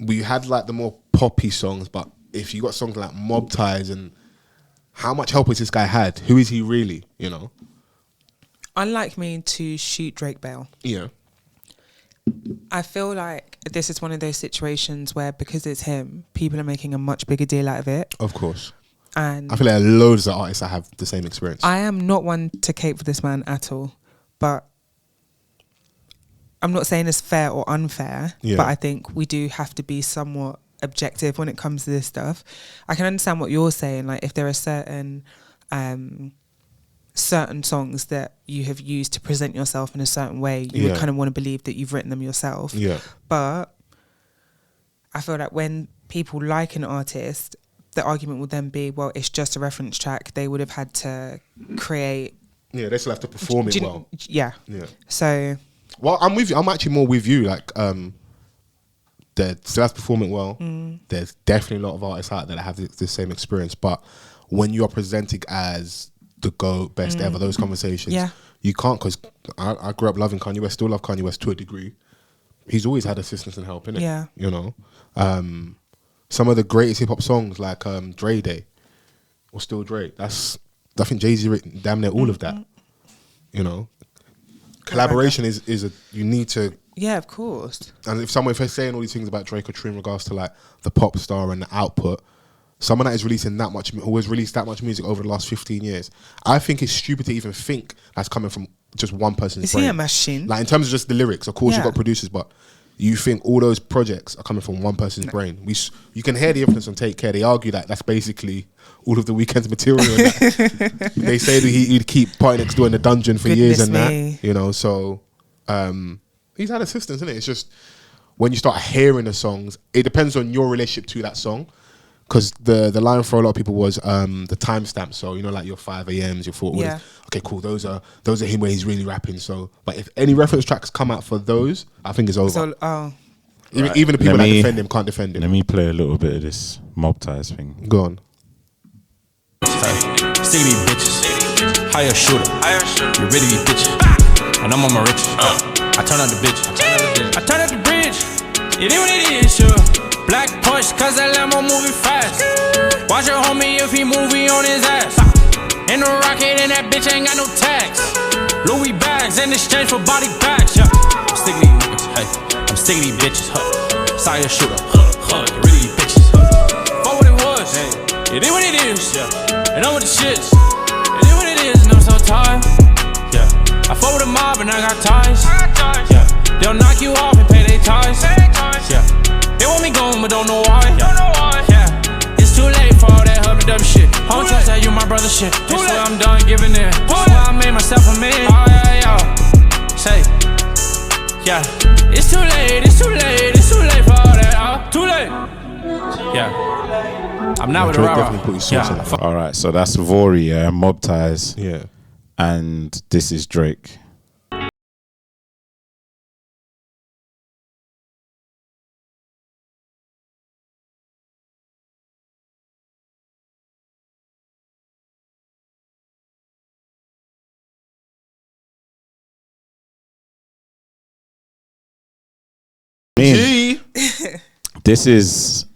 We had like the more poppy songs, but if you got songs like Mob Ties, and how much help has this guy had? Who is he really, you know? Unlike me to shoot Drake bail. Yeah. I feel like this is one of those situations where, because it's him, people are making a much bigger deal out of it. Of course. And I feel like loads of artists that have the same experience. I am not one to cape for this man at all, but I'm not saying it's fair or unfair, but I think we do have to be somewhat objective when it comes to this stuff. I can understand what you're saying, like if there are certain songs that you have used to present yourself in a certain way, you would kind of want to believe that you've written them yourself. Yeah. But I feel like when people like an artist, the argument would then be, well, it's just a reference track. They would have had to create. Yeah, they still have to perform it well. Yeah. Yeah. So. Well, I'm with you. I'm actually more with you. Like, they still have to perform it well. There's definitely a lot of artists out there that have the same experience. But when you're presenting as the GOAT, best ever, those conversations, you can't, because I grew up loving Kanye West, still love Kanye West to a degree. He's always had assistance and help, innit? Yeah. You know? Some of the greatest hip hop songs, like Dre Day, or Still Dre, I think Jay-Z written damn near all of that. You know? Collaboration is you need to. Yeah, of course. And if they're saying all these things about Drake are true in regards to like the pop star and the output, someone that is releasing that much, who has released that much music over the last 15 years, I think it's stupid to even think that's coming from just one person's brain. Is he a machine? Like in terms of just the lyrics, of course you've got producers, but you think all those projects are coming from one person's brain. You can hear the influence on Take Care. They argue that that's basically all of the Weeknd's material. And that. They say that he'd keep Party Next Door in the dungeon for years and that. You know, so he's had assistance, isn't it? It's just when you start hearing the songs, it depends on your relationship to that song. Because the line for a lot of people was the timestamp. So, you know, like your 5 a.m.s, your 4 orders. Okay, cool. Those are him where he's really rapping. So, but if any reference tracks come out for those, I think it's over. So, even the people that defend him can't defend him. Let me play a little bit of this Mob Ties thing. Go on. Stick these bitches. Hire a shooter. You really be bitches. And I'm on my riches. I turn out the bitch. I turn out the bridge. It is what it is, sure. Black Porsche, cause that Lambo moving fast. Watch your homie if he movie on his ass. In the rocket and that bitch ain't got no tax. Louis bags in exchange for body bags, yeah. I'm sick of these niggas, hey. I'm sick of these bitches, huh. Sire shooter, huh. Really these bitches, huh. Fuck what it was, hey. It is what it is, yeah. And I'm with the shits. It is what it is, and I'm so tired, yeah. I fuck with a mob and I got ties, yeah. They'll knock you off and pay their ties, yeah. They want me gone, but don't know why. Yeah, it's too late for all that hubby-dubby shit. Home trying to tell you my brother shit. This why I'm done giving in. This why I made myself a man. Oh, yeah. Say, yeah. It's too late, it's too late, it's too late for all that. Too late. Yeah. I'm not with a rah-rah. Yeah. All right, so that's Vori, Mob Ties. Yeah. And this is Drake. G. This is.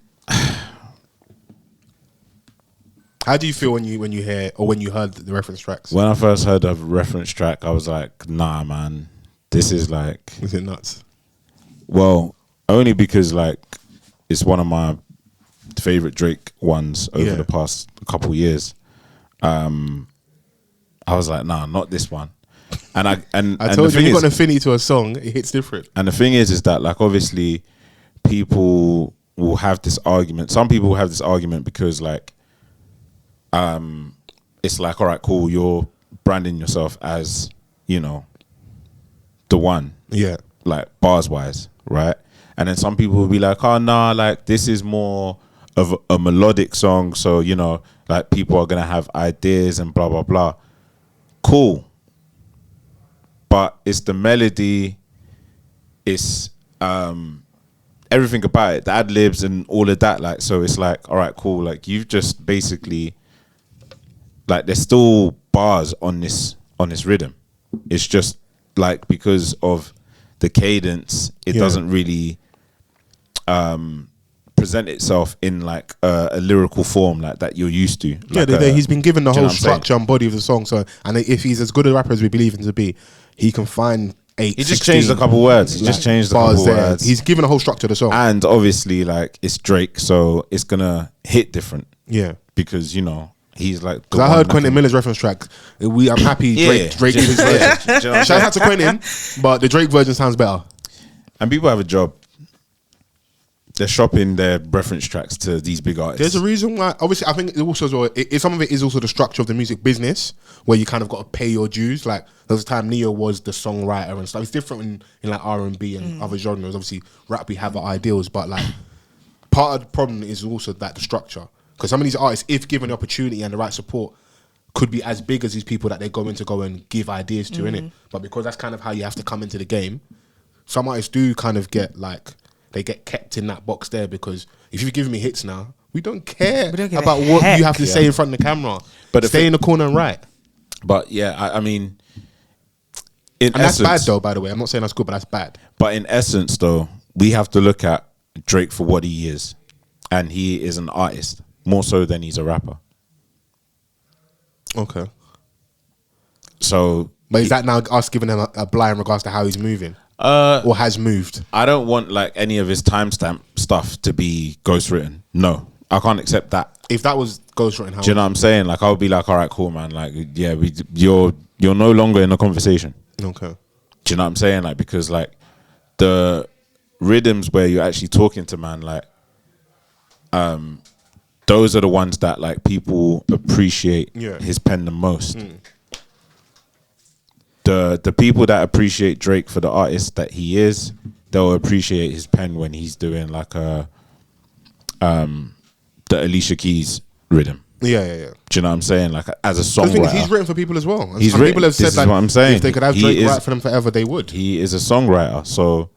How do you feel when you hear or when you heard the reference tracks? When I first heard the reference track, I was like, nah, man, this is like. Is it nuts? Well, only because like it's one of my favorite Drake ones over the past couple years. I was like, nah, not this one. And I told you, when you got an affinity to a song, it hits different. And the thing is that like obviously people will have this argument. Some people will have this argument because like it's like, all right, cool, you're branding yourself as, you know, the one. Yeah. Like bars wise, right? And then some people will be like, oh nah, like this is more of a melodic song, so you know, like people are gonna have ideas and blah blah blah. Cool. But it's the melody, it's everything about it, the ad libs and all of that. Like, so it's like, all right, cool. Like you've just basically, like, there's still bars on this rhythm. It's just like because of the cadence, it doesn't really present itself in like a lyrical form like that you're used to. Like he's been given the whole structure and body of the song. So, and if he's as good a rapper as we believe him to be, he can find 8. He just changed a couple words. He just changed a couple words. He's given a whole structure to the song. And obviously, like, it's Drake, so it's gonna hit different. Yeah, because you know he's like. Because I heard Quentin Miller's reference track. I'm happy Drake did his version. Shout out to Quentin, but the Drake version sounds better. And people have a job. They're shopping their reference tracks to these big artists. There's a reason why. Obviously, I think it also as well. Some of it is also the structure of the music business, where you kind of got to pay your dues. Like there was a time Neo was the songwriter and stuff. It's different in like R&B and other genres. Obviously, rap we have our ideals, but like part of the problem is also that the structure. Because some of these artists, if given the opportunity and the right support, could be as big as these people that they go and give ideas to, innit? But because that's kind of how you have to come into the game, some artists do kind of get like. They get kept in that box there because if you've given me hits now, we don't care about what you have to say in front of the camera. But stay in the corner and write. But yeah, I mean, and that's bad though, by the way. I'm not saying that's good, but that's bad. But in essence though, we have to look at Drake for what he is. And he is an artist, more so than he's a rapper. Okay. So... But is that now us giving him a blind in regards to how he's moving? Or has moved? I don't want like any of his timestamp stuff to be ghostwritten. No, I can't accept that. If that was ghostwritten, how? Do you know what I'm saying? Like I would be like, all right, cool, man. Like, yeah, you're no longer in a conversation. Okay. Do you know what I'm saying? Like because like the rhythms where you're actually talking to man, like, those are the ones that like people appreciate his pen the most. The people that appreciate Drake for the artist that he is, they'll appreciate his pen when he's doing like the Alicia Keys rhythm. Yeah. Do you know what I'm saying? Like as a songwriter, he's written for people as well. And he's written. People have said that what I'm saying. If they could have Drake write for them forever, they would. He is a songwriter, so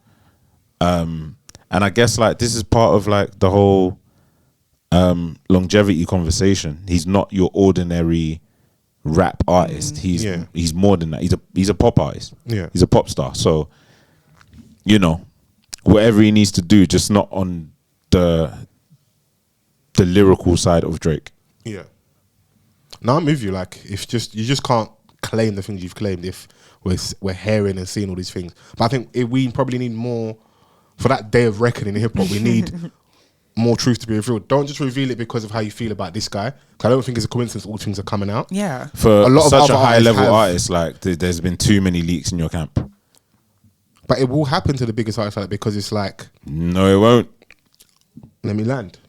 and I guess like this is part of like the whole longevity conversation. He's not your ordinary rap artist. He's more than that. He's a pop artist. Yeah. He's a pop star. So, you know, whatever he needs to do, just not on the lyrical side of Drake. Yeah. Now I'm with you. Like, you just can't claim the things you've claimed if we're hearing and seeing all these things. But I think we probably need more for that day of reckoning in hip hop. We need more truth to be revealed. Don't just reveal it because of how you feel about this guy. Because I don't think it's a coincidence all things are coming out. Yeah. For a lot of such a high level artist, like there's been too many leaks in your camp. But it will happen to the biggest artists like that because it's like, no, it won't. Let me land.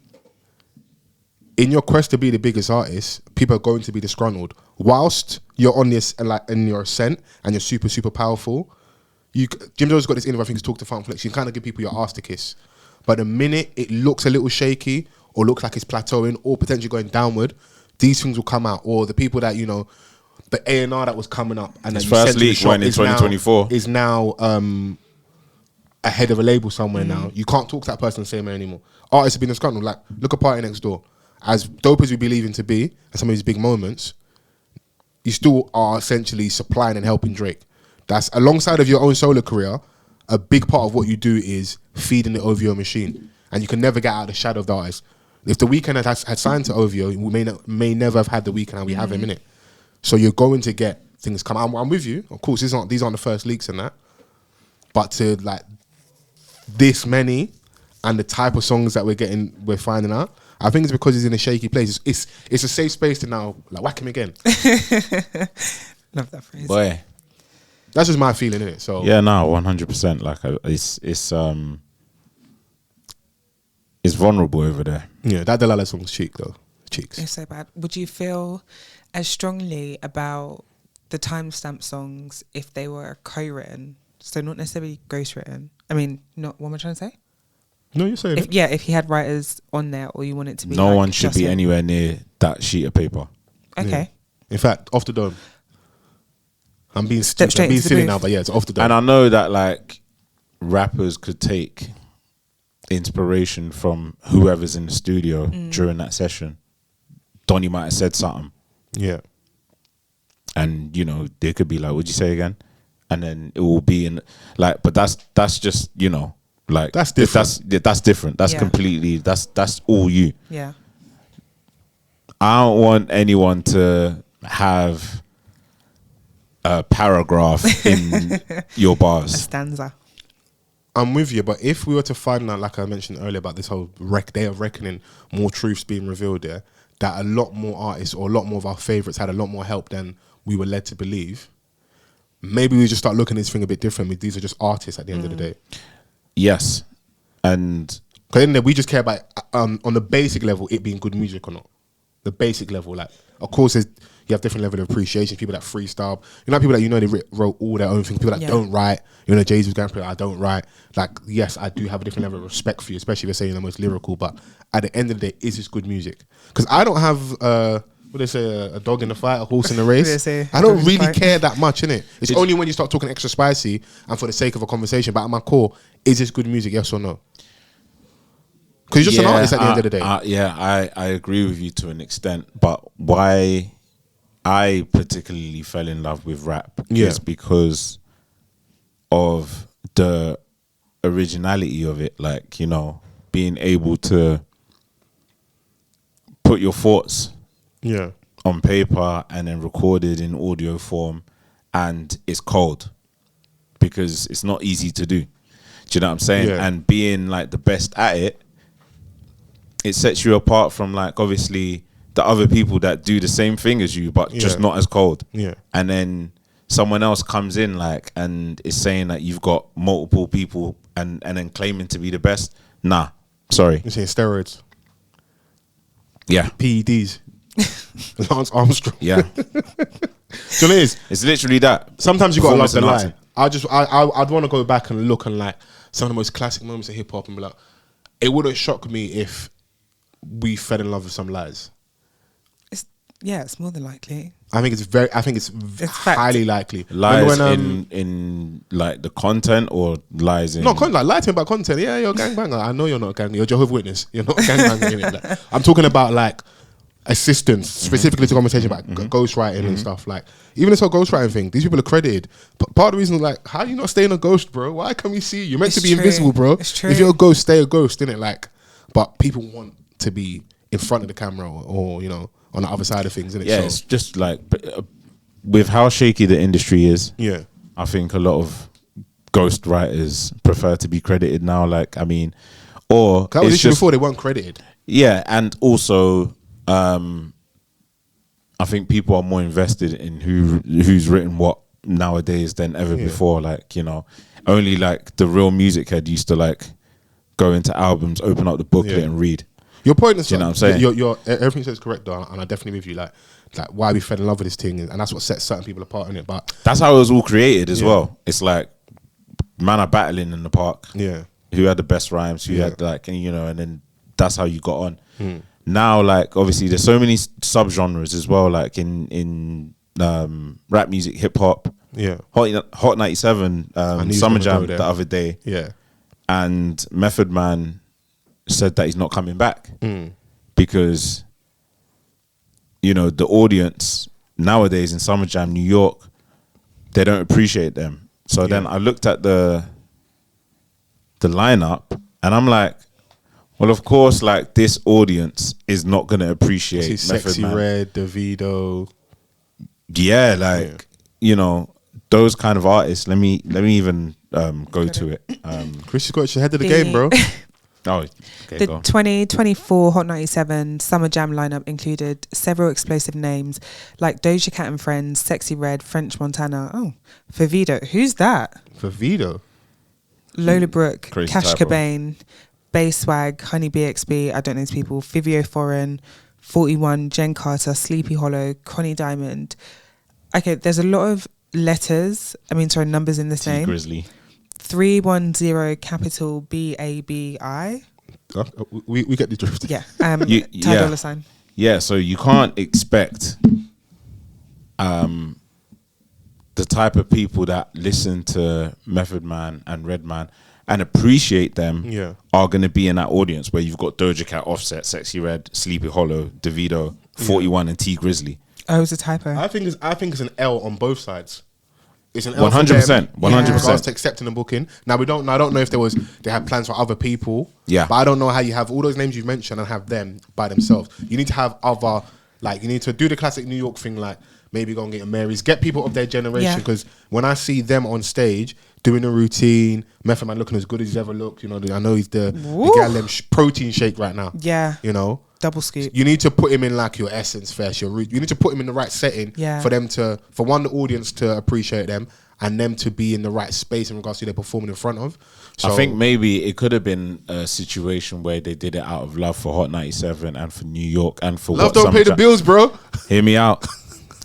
In your quest to be the biggest artist, people are going to be disgruntled. Whilst you're on this and like in your ascent and you're super, super powerful, Jim Jones got this interview, I think he's talked to Funk Flex. You kind of give people your ass to kiss. But the minute it looks a little shaky or looks like it's plateauing or potentially going downward, these things will come out. Or the people that, you know, the A&R that was coming up and his first leak went in 2024 is now ahead of a label somewhere now. You can't talk to that person the same way anymore. Artists have been disgruntled. Like, look at Party Next Door. As dope as we believe him to be, and some of these big moments, you still are essentially supplying and helping Drake. That's alongside of your own solo career. a big part of what you do is feeding the OVO machine, and you can never get out of the shadow of the artist. If the Weeknd had signed to OVO, we may never have had the Weeknd and we have him in it. So you're going to get things come. I'm with you. Of course, these aren't the first leaks and that, but to like this many and the type of songs that we're finding out, I think it's because he's in a shaky place. It's a safe space to now like whack him again. Love that phrase. Boy, that's just my feeling, innit? So yeah, no, 100%. Like it's vulnerable over there. Yeah, that Delilah song's cheeks. It's so bad. Would you feel as strongly about the timestamp songs if they were co-written? So not necessarily ghostwritten. I mean, not what am I trying to say? No, you're saying it. Yeah, if he had writers on there, or you want it to be. No one should be anywhere near that sheet of paper. Okay. Yeah. In fact, off the dome. I'm being stupid. I'm being silly now, but yeah, it's off the dome. And I know that like rappers could take inspiration from whoever's in the studio during that session. Donnie might have said something. Yeah. And you know, they could be like, what'd you say again? And then it will be in like, but that's just, you know, like that's different. That's different. That's completely that's all you. Yeah. I don't want anyone to have a paragraph in your bars. A stanza. I'm with you, but if we were to find out, like I mentioned earlier, about this whole day of reckoning, more truths being revealed there, that a lot more artists or a lot more of our favourites had a lot more help than we were led to believe, maybe we just start looking at this thing a bit differently. These are just artists at the end of the day. Yes. And because we just care about, on the basic level, it being good music or not. The basic level, like, of course, you have different level of appreciation. People that freestyle, people that they wrote all their own things. People that don't write. Jay-Z's going to I don't write. Like, yes, I do have a different level of respect for you, especially if you're saying the most lyrical. But at the end of the day, is this good music? Because I don't have what they say, a dog in the fight, a horse in the race. I don't really care that much, innit? It's only when you start talking extra spicy and for the sake of a conversation. But at my core, is this good music? Yes or no? Because you're just an artist at the end of the day. I agree with you to an extent, but why I particularly fell in love with rap is because of the originality of it. Like, being able to put your thoughts on paper and then recorded in audio form, and it's cold because it's not easy to do. Do you know what I'm saying? Yeah. And being like the best at it, it sets you apart from like obviously the other people that do the same thing as you, but just not as cold. Yeah. And then someone else comes in like and is saying that you've got multiple people and then claiming to be the best. Nah, sorry. You're saying steroids. Yeah. PEDs. Lance Armstrong. Yeah. So it is. It's literally that. Sometimes you gotta love the Performance lie. I'd want to go back and look and like some of the most classic moments of hip hop and be like, it wouldn't shock me if we fell in love with some lies. It's more than likely. I think it's highly likely. Lies in like the content or lies in... No, like lie to me about content. Yeah, you're a gangbanger. I know you're not a gangbanger. You're a Jehovah's Witness. You're not a gangbanger. Like, I'm talking about like assistance, specifically to conversation about ghostwriting and stuff. Like, even this whole ghostwriting thing, these people are credited. Part of the reason, like, how are you not staying a ghost, bro? Why can't we see you? You're meant to be invisible, bro. It's true. If you're a ghost, stay a ghost, innit? Like, but people want to be in front of the camera or on the other side of things, innit? Yeah, it's just like with how shaky the industry is. Yeah, I think a lot of ghost writers prefer to be credited now. Like, I mean, or that was issue before they weren't credited. Yeah, and also, I think people are more invested in who's written what nowadays than ever before. Like, only like the real music head used to like go into albums, open up the booklet and read. Your point is, you know what I'm saying? Your everything says correct, though, and I definitely with you. Like why we fell in love with this thing, and that's what sets certain people apart in it. But that's how it was all created as well. It's like man are battling in the park. Yeah, who had the best rhymes? Who had like, and then that's how you got on. Now, like obviously, there's so many subgenres as well. Like in rap music, hip hop. Yeah, Hot 97, Summer Jam the other day. Yeah, and Method Man said that he's not coming back because the audience nowadays in Summer Jam New York, they don't appreciate them. So then I looked at the the lineup, and I'm like, well, of course, like this audience is not going to appreciate Method Sexy Man. Red, Davido. Yeah, like you know those kind of artists. Let me even go to it. Chris, you got your head of the game, bro. Oh, okay, the go on. 2024 Hot 97 Summer Jam lineup included several explosive names like Doja Cat and Friends, Sexy Red, French Montana. Oh, Favido. Who's that? Favido. Lola Brooke, Crazy Cash type, bro. Cobain, Bass Swag, Honey BXB. I don't know these people. Vivio Foreign, 41, Jen Carter, Sleepy Hollow, Connie Diamond. Okay, there's a lot of numbers in this name. Grizzly. 310 capital BABI. We get the drift. Yeah. $10 Yeah, so you can't expect the type of people that listen to Method Man and Redman and appreciate them are going to be in that audience where you've got Doja Cat, Offset, Sexy Red, Sleepy Hollow, Davido, 41 and T Grizzly. Oh, it's a typo. I think it's an L on both sides. It's an 100%. 100%. In regards to accepting and booking. Now I don't know if they had plans for other people. Yeah. But I don't know how you have all those names you've mentioned and have them by themselves. You need to have other, like you need to do the classic New York thing, like maybe go and get a Mary's, get people of their generation. Because when I see them on stage doing a routine, Method Man looking as good as he's ever looked, you know, I know he's the protein shake right now. Yeah. You know. Double scoop. You need to put him in like your Essence Fest, you need to put him in the right setting for them to, for one, the audience to appreciate them and them to be in the right space in regards to who they're performing in front of. So I think maybe it could have been a situation where they did it out of love for Hot 97 and for New York and for love what don't Summer pay the Jam, bills, bro. Hear me out.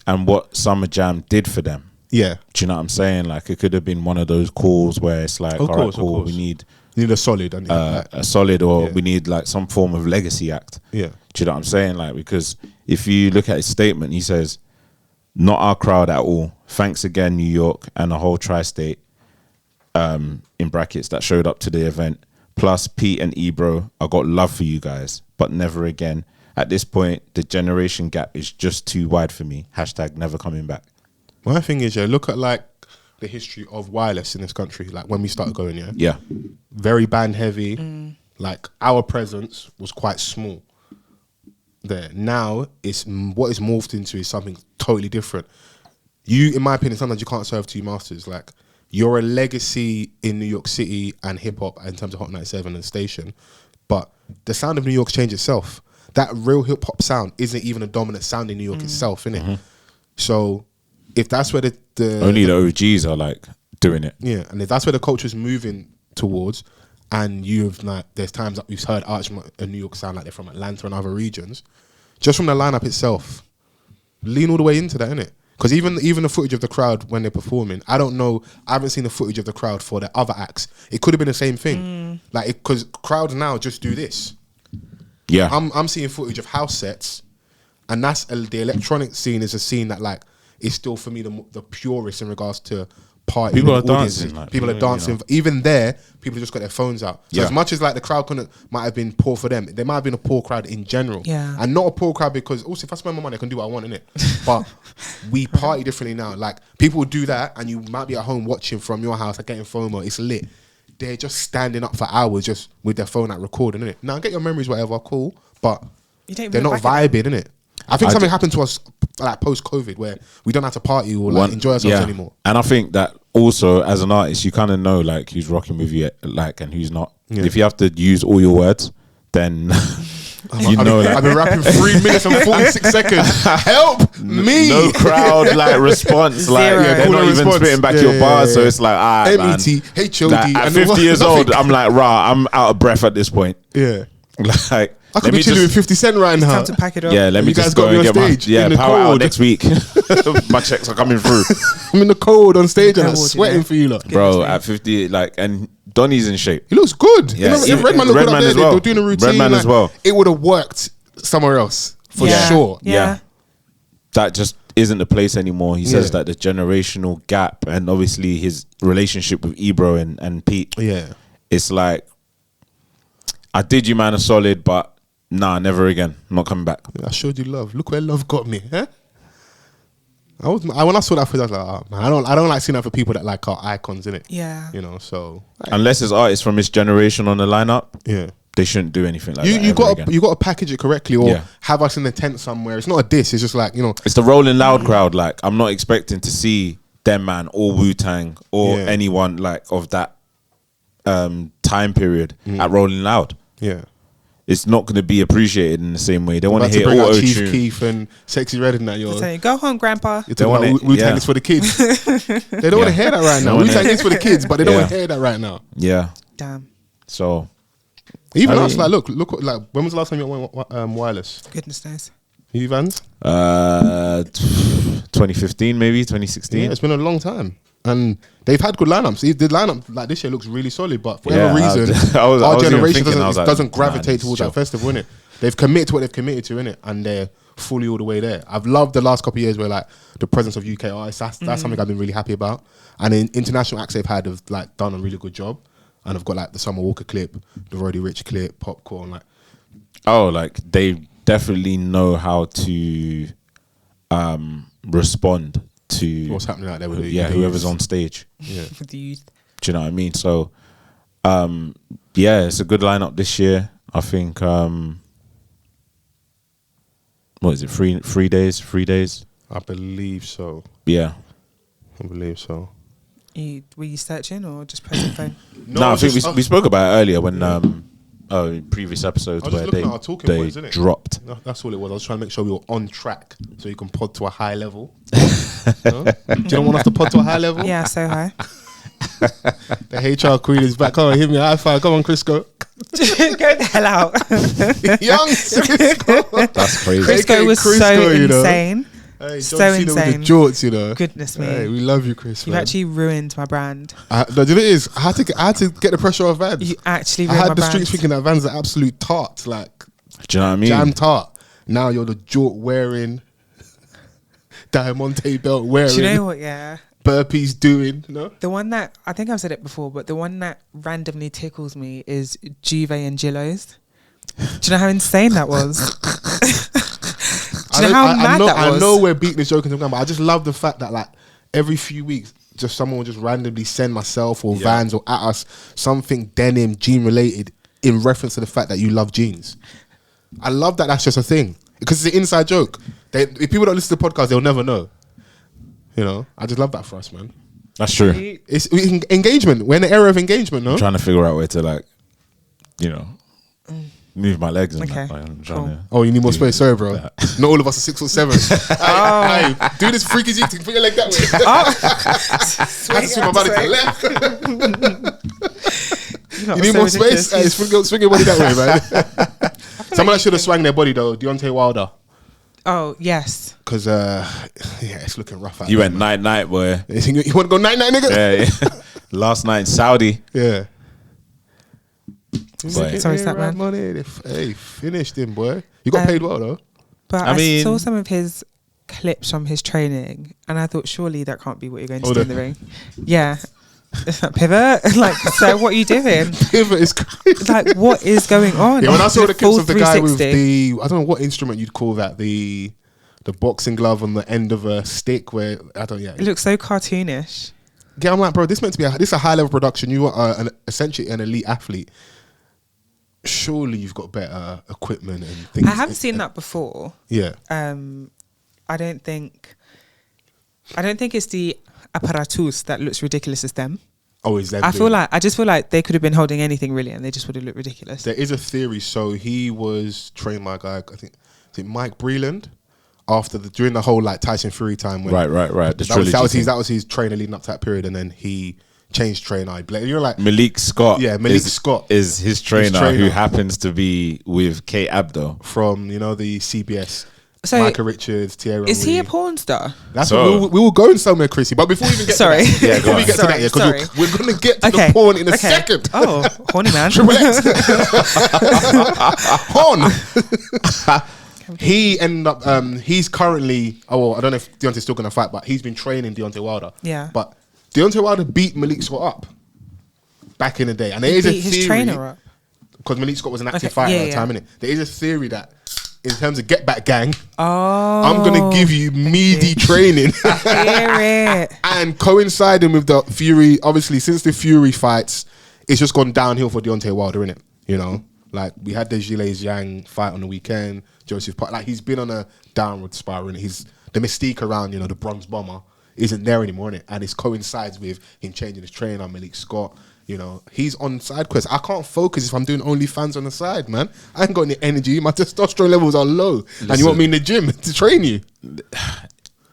And what Summer Jam did for them. Yeah. Do you know what I'm saying? Like it could have been one of those calls where it's like, all right, cool, we need You need a solid. a solid, or we need like some form of legacy act. Yeah. Do you know what I'm saying? Like, because if you look at his statement, he says, "Not our crowd at all. Thanks again, New York and the whole tri-state, in brackets, that showed up to the event. Plus Pete and Ebro, I got love for you guys, but never again. At this point, the generation gap is just too wide for me. # never coming back." My thing is, look at like the history of wireless in this country. Like when we started going, Yeah. very band heavy. Like our presence was quite small there. Now it's what it's morphed into is something totally different. You, in my opinion, sometimes you can't serve two masters. Like you're a legacy in New York City and hip hop in terms of Hot 97 and Station, but the sound of New York's changed itself. That real hip hop sound isn't even a dominant sound in New York itself, innit? So if that's where the only the OGs are like doing it. Yeah, and if that's where the culture's moving towards, and you've like, there's times that we've heard artists in New York sound like they're from Atlanta and other regions, just from the lineup itself, lean all the way into that, innit? Because even the footage of the crowd when they're performing, I don't know, I haven't seen the footage of the crowd for the other acts. It could have been the same thing, like because crowds now just do this. Yeah, I'm seeing footage of house sets, and that's the electronic scene is a scene that like is still for me the purest in regards to party. People are dancing. Like, people are dancing. You know. Even there, people just got their phones out. So as much as like the crowd might have been poor for them, there might have been a poor crowd in general. Yeah. And not a poor crowd because also if I spend my money, I can do what I want, innit? But we party differently now. Like people do that, and you might be at home watching from your house, like getting FOMO. It's lit. They're just standing up for hours just with their phone out recording, innit? Now get your memories, whatever, cool. But they're not vibing, innit? I think something happened to us like post-COVID where we don't have to party or like enjoy ourselves anymore. And I think that also as an artist, you kind of know like who's rocking with you, like, and who's not. Yeah. If you have to use all your words, then you know. I've been rapping 3 minutes and 46 seconds. Help me! No crowd like response. Like they're not even spitting back your bars, so it's like MET, HOD. Like, at 50 years old, I'm like, I'm out of breath at this point. Yeah. Like I could be chilling with 50 Cent right now. Time to pack it up. Yeah, let me just go and get my power out next week. My checks are coming through. I'm in the cold on stage and I'm sweating for you lot. Bro, at 50, like, and Donnie's in shape. He looks good. Yeah, if Redman looked good up there, they were doing a routine. Redman as well. It would have worked somewhere else for sure. Yeah. That just isn't the place anymore. He says that the generational gap and obviously his relationship with Ebro and Pete. Yeah. It's like, I did you, man, a solid, but nah, never again. I'm not coming back. I showed you love. Look where love got me. Huh? When I saw that footage, I was like, oh, man, I don't like seeing that for people that like are icons, innit? Yeah. You know, so unless it's artists from his generation on the lineup, yeah, they shouldn't do anything like that. You got to package it correctly, or have us in the tent somewhere. It's not a diss. It's just like, you know, it's the Rolling Loud crowd. Like, I'm not expecting to see them man or Wu-Tang or anyone like of that time period at Rolling Loud. Yeah. It's not going to be appreciated in the same way. They want to hear bring out auto-tune. Chief Keef and Sexy Red and that. Saying, go home, Grandpa. You're talking about Wu-Tang is for the kids. They don't want to hear that right now. Wu-Tang is for the kids, but they don't want to hear that right now. Yeah. Damn. So, even us, like, look, like, when was the last time you went wireless? Goodness knows. You Vans? 2015, maybe 2016. Yeah, it's been a long time. And they've had good lineups. The lineup like this year looks really solid, but for whatever reason, our generation doesn't gravitate towards that festival, innit? They've committed to what they've committed to, innit? And they're fully all the way there. I've loved the last couple of years where like the presence of UK artists. That's something I've been really happy about. And in international acts they've had have like done a really good job. And I've got like the Summer Walker clip, the Roddy Ricch clip, Popcorn, like. Oh, like they definitely know how to respond to what's happening out there with whoever's on stage. Yeah. For the youth. Do you know what I mean? So it's a good lineup this year. I think what is it, 3 days? I believe so. Yeah. I believe so. Were you searching or just pressing phone? No, I think we spoke about it earlier when previous episodes where they dropped. No, that's all it was. I was trying to make sure we were on track so you can pod to a high level. No? Do you don't want us to pod to a high level? Yeah, so high. The HR queen is back. Oh, give me a high five. Come on, Crisco. Go the hell out. Young Crisco. That's crazy. Crisco was so insane. Hey, so insane. With the jorts, you know. Goodness me. Hey, we love you, Chris. You've actually ruined my brand. No, you know it is. I had to get the pressure off Vans. You actually ruined my brand. I had the streets thinking that Vans are absolute tarts, like. Do you know what I mean? Jam tart. Now you're the jort wearing, Diamante belt wearing. Do you know what? Yeah. Burpees doing. No. The one that I think I've said it before, but the one that randomly tickles me is Zhilei and Zhilei's. Do you know how insane that was? Do you know how mad that was? I know we're beating this joke into the ground, but I just love the fact that like every few weeks, just someone will just randomly send myself or Vans or at us something denim, jean related in reference to the fact that you love jeans. I love that that's just a thing because it's an inside joke. If people don't listen to the podcast, they'll never know. You know, I just love that for us, man. That's true. It's engagement. We're in the era of engagement, no? I'm trying to figure out where to like, you know, move my legs and okay. that. Like, I'm trying to you need more space. Sorry, bro. Not all of us are 6'7". Hey, do this freaky thing. Put your leg that way. I have to swing my body to the left. You need more space. Hey, swing your body that way, man. Someone that should have swung their body though. DonaldTrump. Oh yes. Because it's looking rough out. You went night, boy. You want to go night, nigga? Yeah. Last night in Saudi. Yeah. Sorry, stop, man. Hey, finished him, boy. You got paid well though. But I saw some of his clips from his training, and I thought surely that can't be what you're going to do in the ring. Yeah. Pivot? Like, so what are you doing? Pivot is crazy. Like, what is going on? Yeah, when I saw the clips of the guy with the, I don't know what instrument you'd call that, the boxing glove on the end of a stick where, it looks so cartoonish. Yeah, I'm like, bro, this meant to be this is a high level production. You are essentially an elite athlete. Surely you've got better equipment and things. I have seen that before. Yeah. I don't think it's the apparatus that looks ridiculous as them. Oh, is that? I just feel like they could have been holding anything really, and they just would have looked ridiculous. There is a theory. So he was trained by a guy. I think Mike Breland. During the whole like Tyson Fury time. When right. That was his trainer leading up to that period, and then he changed trainer. You're like Malik Scott. Yeah, Malik Scott is his trainer, who happens to be with Kate Abdo from the CBS. So Micah Richards, Tierra. Is he a porn star? That's what we were going somewhere, Chrissy. But before we even get to that, before we get to that, because we're going to get to the porn in a second. Oh, horny man. Horn. He ended up. He's currently. I don't know if Deontay's still going to fight, but he's been training DonaldTrump. Yeah. But DonaldTrump beat Malik Scott up back in the day, and there is a theory. His trainer up because Malik Scott was an active fighter at the time, innit? There is a theory that in terms of get back gang, I'm going to give you meaty training. Hear it. And coinciding with the Fury, obviously, since the Fury fights, it's just gone downhill for Deontay Wilder, innit? You know? Like, we had the Zhilei Zhang fight on the weekend. Joseph Park. Like, he's been on a downward spiral, and the mystique around, you know, the bronze bomber isn't there anymore, innit? And it coincides with him changing his trainer, Malik Scott. You know, he's on side quest. I can't focus if I'm doing OnlyFans on the side, man. I ain't got any energy. My testosterone levels are low. Listen, and you want me in the gym to train you?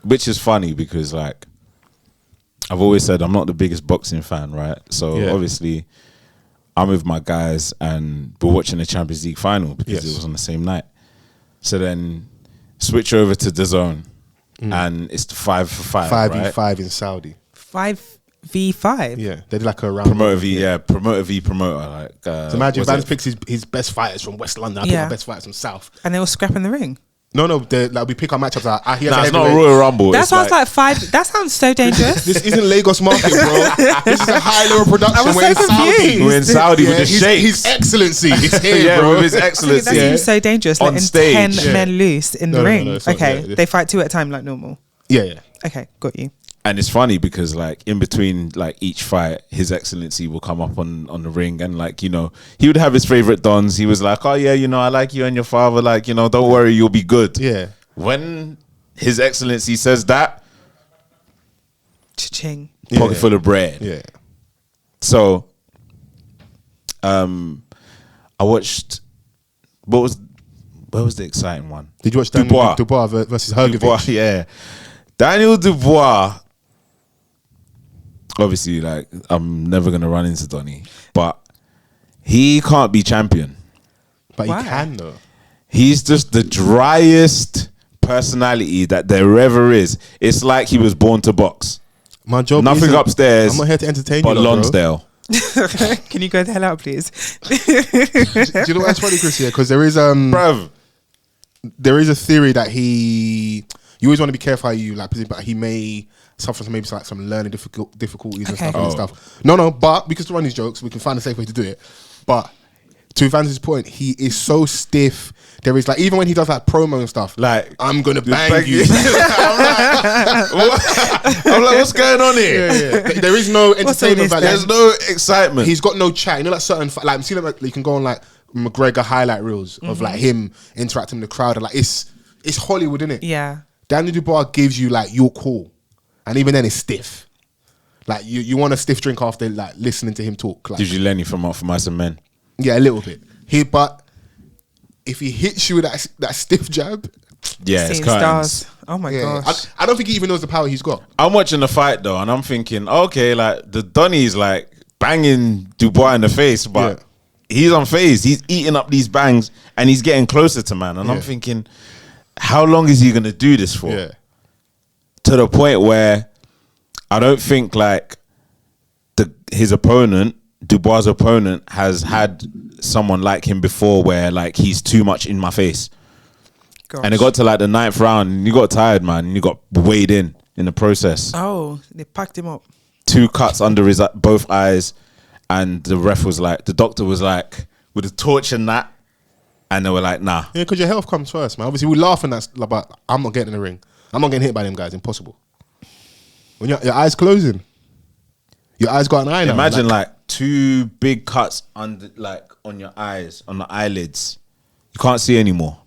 Which is funny because, like, I've always said I'm not the biggest boxing fan, right? So, obviously, I'm with my guys and we're watching the Champions League final because it was on the same night. So then switch over to DAZN and it's the 5 for 5, 5v5 in Saudi. 5v5? Yeah, they did like a round. Promoter v promoter. Like, so imagine Vans picks his best fighters from West London. I pick my best fighters from South. And they all scrap in the ring? No, like we pick our matchups. It's not a Royal Rumble. That sounds like 5. That sounds so dangerous. This isn't Lagos market, bro. This is a high level production. I was so confused. We're in Saudi with the Sheikh. His excellency is here, bro. With his excellency. That seems so dangerous. On letting stage. 10 men loose in the ring. No, okay, they fight 2 at a time like normal. Yeah. Okay, got you. And it's funny because, like, in between, like, each fight, His Excellency will come up on the ring and, like, you know, he would have his favorite dons. He was like, oh, yeah, you know, I like you and your father. Like, you know, don't worry, you'll be good. Yeah. When His Excellency says that, Cha-ching. pocket full of bread. Yeah. So, I watched, where was the exciting one? Did you watch Dubois versus Hergovic? Dubois, yeah. Daniel Dubois, obviously, like, I'm never going to run into Donny, but he can't be champion. But he can, though. He's just the driest personality that there ever is. It's like he was born to box. My job Nothing upstairs. I'm not here to entertain but you, Lonsdale. Can you go the hell out, please? Do you know what's funny, Chris? Yeah, because there is Bruv. There is a theory that you always want to be careful how you like, but he may suffer from maybe like some learning difficulties and stuff. No, but we can still run these jokes. We can find a safe way to do it. But to Vans' point, he is so stiff. There is like, even when he does like promo and stuff, like, I'm gonna bang you. I'm like, what's going on here? Yeah. There is no entertainment value. There's no excitement. He's got no chat. You know, like certain like I'm seeing like you can go on like McGregor highlight reels of like him interacting with the crowd. And, like, it's Hollywood, isn't it? Yeah. Daniel Dubois gives you like your call, and even then it's stiff. Like you want a stiff drink after like listening to him talk. Like, Did you Lenny from Mice and Men? Yeah, a little bit. But if he hits you with that stiff jab, it's stars. Oh my gosh! I don't think he even knows the power he's got. I'm watching the fight though, and I'm thinking, okay, like the Donny's like banging Dubois in the face, but he's unfazed. He's eating up these bangs, and he's getting closer to man. And I'm thinking, how long is he gonna do this for? Yeah. To the point where I don't think like his opponent, Dubois' opponent, has had someone like him before, where like he's too much in my face. Gosh. And it got to like the 9th round, and you got tired, man, and you got weighed in the process. Oh, they packed him up. 2 cuts under his both eyes, and the doctor was like, with a torch and that, and they were like, nah. Yeah, because your health comes first, man. Obviously, we laugh and that's like, I'm not getting in the ring. I'm not getting hit by them guys. Impossible. When your eyes closing, your eyes got an eye now. Imagine like 2 big cuts under, like on your eyes, on the eyelids. You can't see anymore.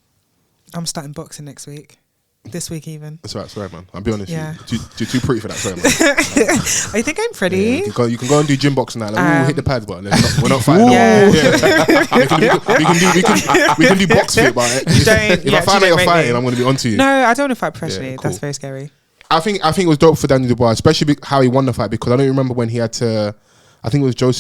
I'm starting boxing next week. This week even. That's right, sorry man. I'll be honest with you. You're too pretty for that, sorry man. I think I'm pretty. Yeah, you can go and do gym boxing now. Like, we'll hit the pads, but we're not fighting. We can do box fit, but if I find out you're fighting, I'm going to be onto you. No, I don't want to fight professionally. Cool. That's very scary. I think it was dope for Daniel Dubois, especially how he won the fight, because I don't remember when he had to. I think it was Joe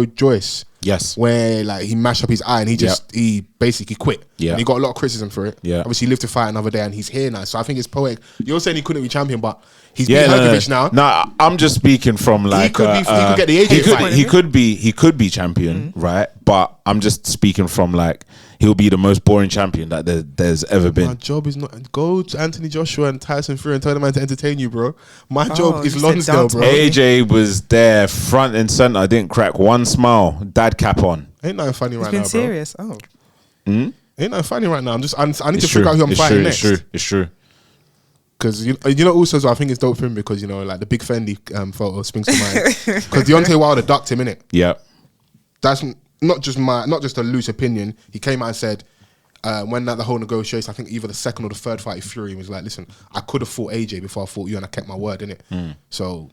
Joyce. Yes. Where like he mashed up his eye and he basically quit. Yeah. And he got a lot of criticism for it. Yeah. Obviously he lived to fight another day and he's here now. So I think it's poetic. You're saying he couldn't be champion, but he's beat Hergovic now. No, I'm just speaking from like he could get the AJ fight. He could be champion, right? But I'm just speaking from like he'll be the most boring champion that there's ever been. My job is not go to Anthony Joshua and Tyson Fury and tell them man to entertain you, bro. My job is Lonsdale, bro. AJ was there front and center, didn't crack one smile, dad cap on. Ain't nothing funny right now, bro. He's been serious. Oh. Ain't nothing funny right now. I need to figure out who I'm fighting next. It's true. Because you know also I think it's dope for him because you know like the big Fendi photo springs to mind because Deontay Wilder ducked him in it. Yeah, that's not just a loose opinion. He came out and said when the whole negotiation, I think either the second or the third fight, Fury was like, "Listen, I could have fought AJ before I fought you, and I kept my word in it. So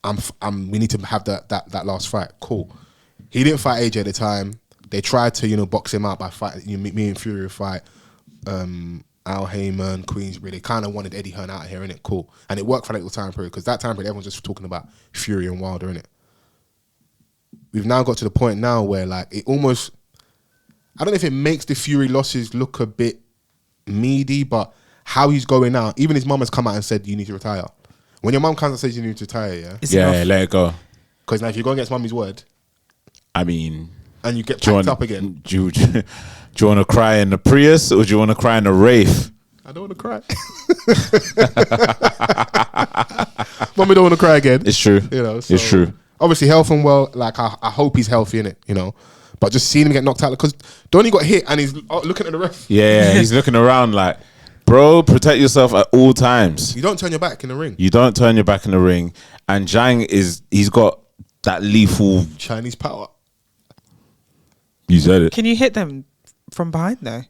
we need to have that last fight. Cool. He didn't fight AJ at the time. They tried to box him out by fighting me and Fury would fight. Al Heyman, Queensbury, they kind of wanted Eddie Hearn out of here, innit? Cool. And it worked for that little time period, because that time period, everyone's just talking about Fury and Wilder, innit? We've now got to the point now where, like, it almost... I don't know if it makes the Fury losses look a bit meaty, but how he's going out, even his mum has come out and said, you need to retire. When your mum comes and says you need to retire, yeah, let it go. Because now if you go against mummy's word... I mean... And you get packed up again. Do you want to cry in the Prius or do you want to cry in the Wraith? I don't want to cry. Mummy don't want to cry again. It's true. So it's true. Obviously, health and well. Like I hope he's healthy in it. But just seeing him get knocked out because Donnie got hit and he's looking at the ref. Yeah, he's looking around like, bro, protect yourself at all times. You don't turn your back in the ring. You don't turn your back in the ring. And Zhang he's got that lethal Chinese power. You said it. Can you hit them from behind though?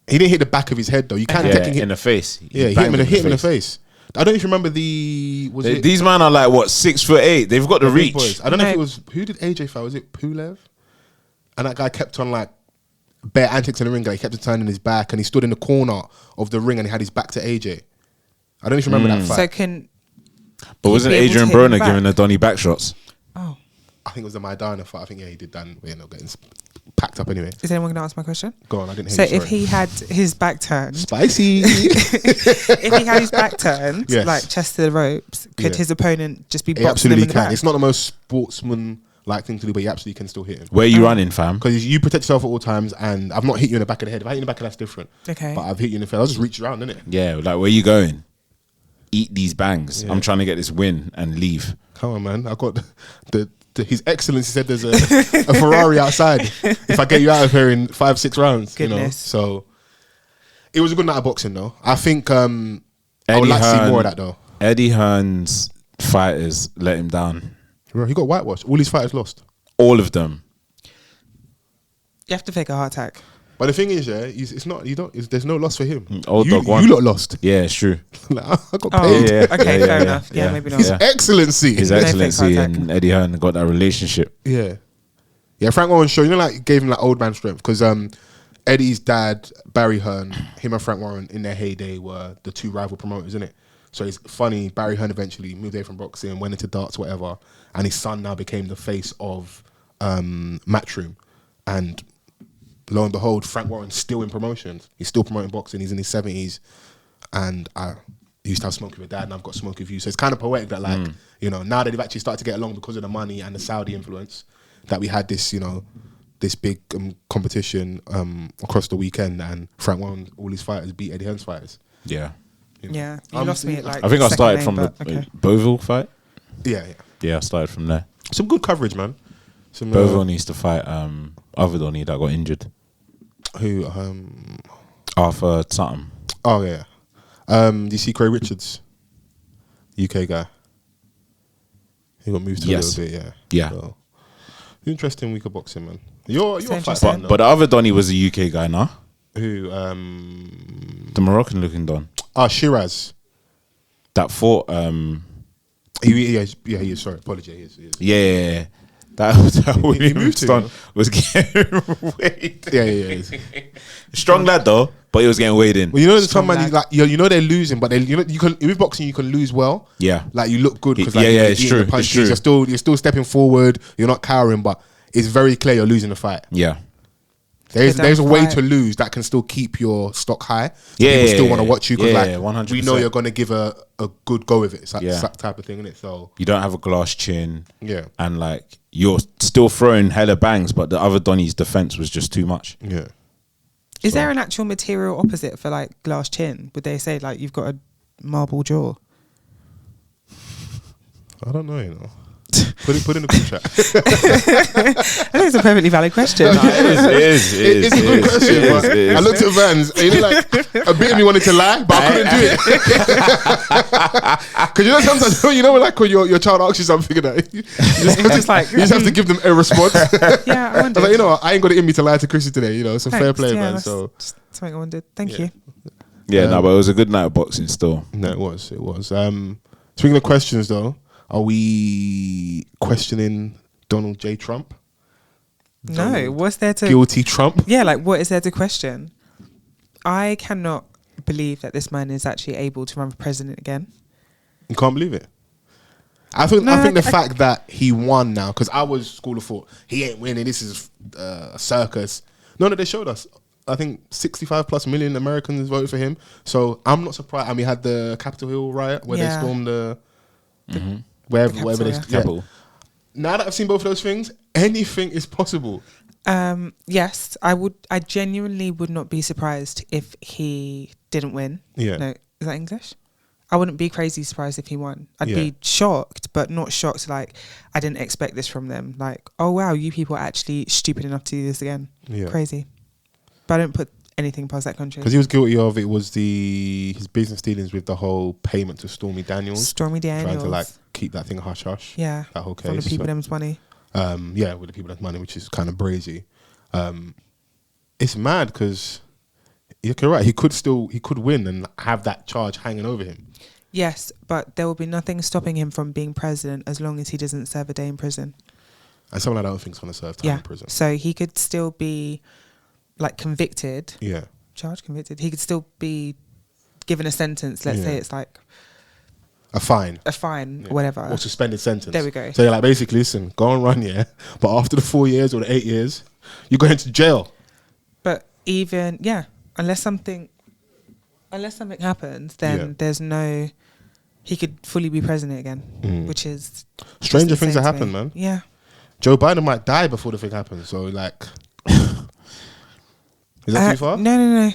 He didn't hit the back of his head though. You can't hit in the face. Yeah, hit him in the face. I don't even remember these men are like what 6'8". They've got the reach. Boys. I don't know if it was who did AJ fight. Was it Pulev? And that guy kept on like bare antics in the ring. He kept turning his back and he stood in the corner of the ring and he had his back to AJ. I don't even remember that fight. But wasn't Adrian Broner giving the Donnie back shots? Oh. I think it was the Maidana fight. I think he did that. We ended up getting packed up anyway. Is anyone going to answer my question? Go on, I didn't hear you. So if he had his back turned, spicy. If he had his back turned, like chest to the ropes, could his opponent just be boxing him in the back? It's not the most sportsman-like thing to do, but you absolutely can still hit him. Where are you running, fam? Because you protect yourself at all times, and I've not hit you in the back of the head. If I hit you in the back of the head, that's different. Okay. But I've hit you in the face. I'll just reach around, innit? Yeah, like where you going? Eat these bangs. Yeah. I'm trying to get this win and leave. Come on, man. I got His Excellency said there's a Ferrari outside if I get you out of here in 5-6 rounds. Goodness. So it was a good night of boxing though. I think I would like to see more of that though. Eddie Hearn's fighters let him down. Bro, he got whitewashed. All his fighters lost. All of them. You have to fake a heart attack. But the thing is, it's not. There's no loss for him. Old dog won. You lot lost. Yeah, it's true. Like, I got paid. Okay, fair enough. Yeah, maybe not. His Excellency. His Excellency and Eddie Hearn got that relationship. Yeah. Frank Warren show. Gave him like old man strength because Eddie's dad, Barry Hearn, him and Frank Warren in their heyday were the two rival promoters, isn't it? So it's funny. Barry Hearn eventually moved away from boxing, went into darts, whatever, and his son now became the face of Matchroom, and lo and behold, Frank Warren's still in promotions. He's still promoting boxing. He's in his 70s. And I used to have smoke with Dad and I've got smoke with you. So it's kind of poetic that now that they've actually started to get along because of the money and the Saudi influence, that we had this, this big competition across the weekend and Frank Warren, all his fighters beat Eddie Hearn's fighters. Yeah. Yeah. You lost me at like I think I started from the Beauville fight. Yeah. Yeah, I started from there. Some good coverage, man. Beauville needs to fight other Donnie that got injured. Who? Arthur something. Oh yeah. Do you see Craig Richards? UK guy. He got moved to a little bit, yeah. Yeah. So, interesting week of boxing, man. You're but the other Donnie was a UK guy, nah? Who? The Moroccan looking Don. Shiraz. That fought. He is. Sorry, apologies. He is. Yeah. That he moved to was getting weighed. Yeah. Strong lad though, but he was getting weighed in. Well, there's some man like they're losing, but you can with boxing you can lose well. Yeah, like you look good because it's true. It's true. You're still stepping forward. You're not cowering, but it's very clear you're losing the fight. Yeah. There's a way to lose that can still keep your stock high. So people still want to watch you because 100%. We know you're going to give a good go with it. It's like that type of thing, isn't it? So you don't have a glass chin. Yeah. And like you're still throwing hella bangs, but the other Donnie's defense was just too much. Yeah. Is there an actual material opposite for like glass chin? Would they say like you've got a marble jaw? I don't know, Put it in the group chat. I think it's a perfectly valid question. It is It's a good question. But I looked at Vans, and you know, like a bit of me wanted to lie, but I couldn't do it. Because you know sometimes like when your child asks you something, you just have to give them a response. Yeah, I wondered. I was like, I ain't got it in me to lie to Chrissy today. So fair play, man. So just something I wondered. Thank you. Yeah, but it was a good night of boxing still. No, it was. Speaking of questions, though, are we questioning Donald J. Trump? No, what's there to... Guilty Trump? Yeah, like, what is there to question? I cannot believe that this man is actually able to run for president again. You can't believe it? I think the fact that he won now, because I was school of thought, he ain't winning, this is a circus. No, they showed us. I think 65 plus million Americans voted for him. So I'm not surprised. And we had the Capitol Hill riot where they stormed wherever they... Capitol. Now that I've seen both of those things, anything is possible. Yes, I genuinely would not be surprised if he didn't win. Yeah. No, is that English? I wouldn't be crazy surprised if he won. I'd be shocked, but not shocked like I didn't expect this from them. Like, oh wow, you people are actually stupid enough to do this again. Yeah. Crazy. But I don't put anything past that country. Because he was guilty of his business dealings with the whole payment to Stormy Daniels. Trying to keep that thing hush hush. Yeah. That whole case. From the people them's money. With the people that's money, which is kind of brazy. It's mad because you're right. He could win and have that charge hanging over him. Yes, but there will be nothing stopping him from being president as long as he doesn't serve a day in prison. And someone I don't think is going to serve time in prison. So he could still be like convicted. Yeah. Charged, convicted. He could still be given a sentence. Let's say it's like a fine. Or whatever. Or suspended sentence. There we go. So you're like, basically, listen, go and run, but after the 4 years or the 8 years, you go into jail. But even, unless something happens, then there's no... He could fully be president again, which is... Stranger things that happen, man. Yeah. Joe Biden might die before the thing happens, so like... Is that too far? No.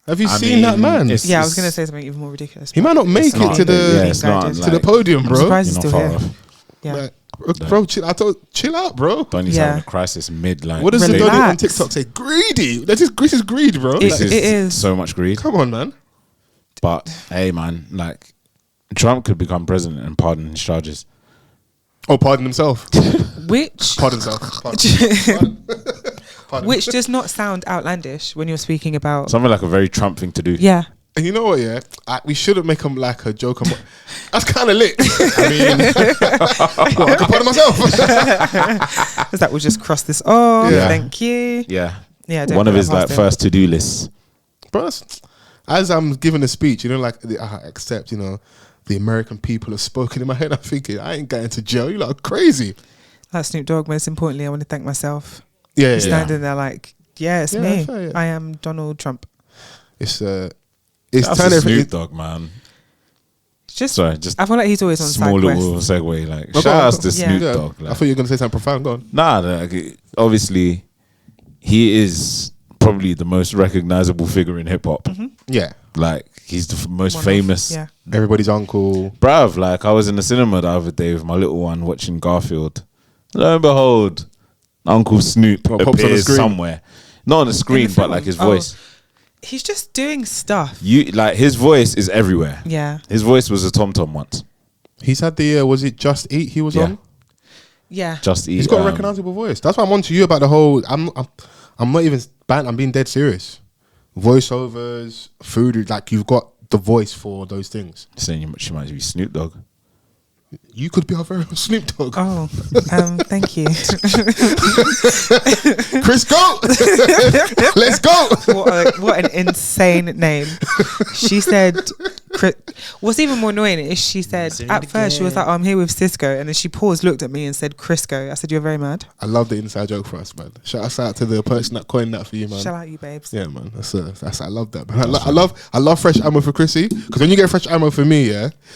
Have you seen that man? I was going to say something even more ridiculous. He might not make it to the podium, bro. I'm surprised he's still here. Yeah. Like, bro, chill out, bro. Donnie's having a crisis mid-line. What does the Donnie on TikTok say? Greedy. This is greed, bro. It is. So much greed. Come on, man. But, hey, man, like, Trump could become president and pardon his charges. Oh, pardon himself. Pardon himself. Pardon. Which does not sound outlandish when you're speaking about... Something like a very Trump thing to do. Yeah. And you know what, we shouldn't make him like a joke. That's kind of lit. I mean, I can pardon myself. Because that would just cross this off. Yeah. Thank you. Yeah. One of his like first to-do lists. Bro, as I'm giving a speech, like I accept, the American people have spoken. In my head, I'm thinking, I ain't going to jail. You lot are crazy. Like Snoop Dogg, most importantly, I want to thank myself. Yeah. Standing there like, it's me. Fair, I am Donald Trump. It's that's a Snoop Dogg, man. I feel like he's always on small little segue. Like, shout out to Snoop Dogg. Like. I thought you were going to say something profound. Go on. Nah, obviously, he is probably the most recognizable figure in hip hop. Mm-hmm. Yeah. Like, he's the most famous. Everybody's uncle. Bruv, like, I was in the cinema the other day with my little one watching Garfield. Lo and behold, Uncle Snoop appears somewhere. Not on the screen, but like his voice. He's just doing stuff. His voice is everywhere. Yeah. His voice was a tom-tom once. He's had the, was it Just Eat he was on? Yeah. Just Eat. He's got a recognizable voice. That's why I'm on to you about the whole, I'm not even, I'm being dead serious. Voiceovers, food, like you've got the voice for those things. Saying she might be Snoop Dogg. You could be our very own Snoop Dogg. Oh, thank you. Chris, go! Let's go! What an insane name. She said, what's even more annoying is she said, at first she was like, I'm here with Cisco. And then she paused, looked at me and said, Crisco. I said, you're very mad. I love the inside joke for us, man. Shout us out to the person that coined that for you, man. Shout out you, babes. Yeah, man. That's I love that, man. I love fresh ammo for Chrissy. Because when you get fresh ammo for me,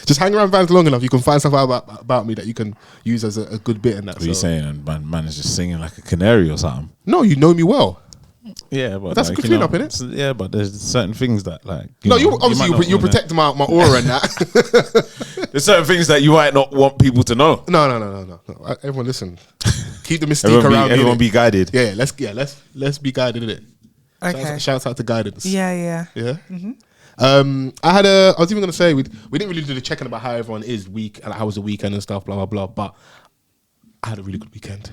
just hang around Vans long enough, you can find stuff out about me that you can use as a good bit in that. What are you saying? Man is just singing like a canary or something. No, you know me well. Yeah, but that's a good clean up, innit? Yeah, but there's certain things that like. You protect my aura and that. There's certain things that you might not want people to know. No. Everyone, listen. Keep the mystique around. Everyone be guided. Yeah, let's be guided in it. Okay. Shouts out to guidance. Yeah. Mm-hmm. I was even gonna say we didn't really do the checking about how everyone is week and how was the weekend and stuff, blah blah blah. But I had a really good weekend.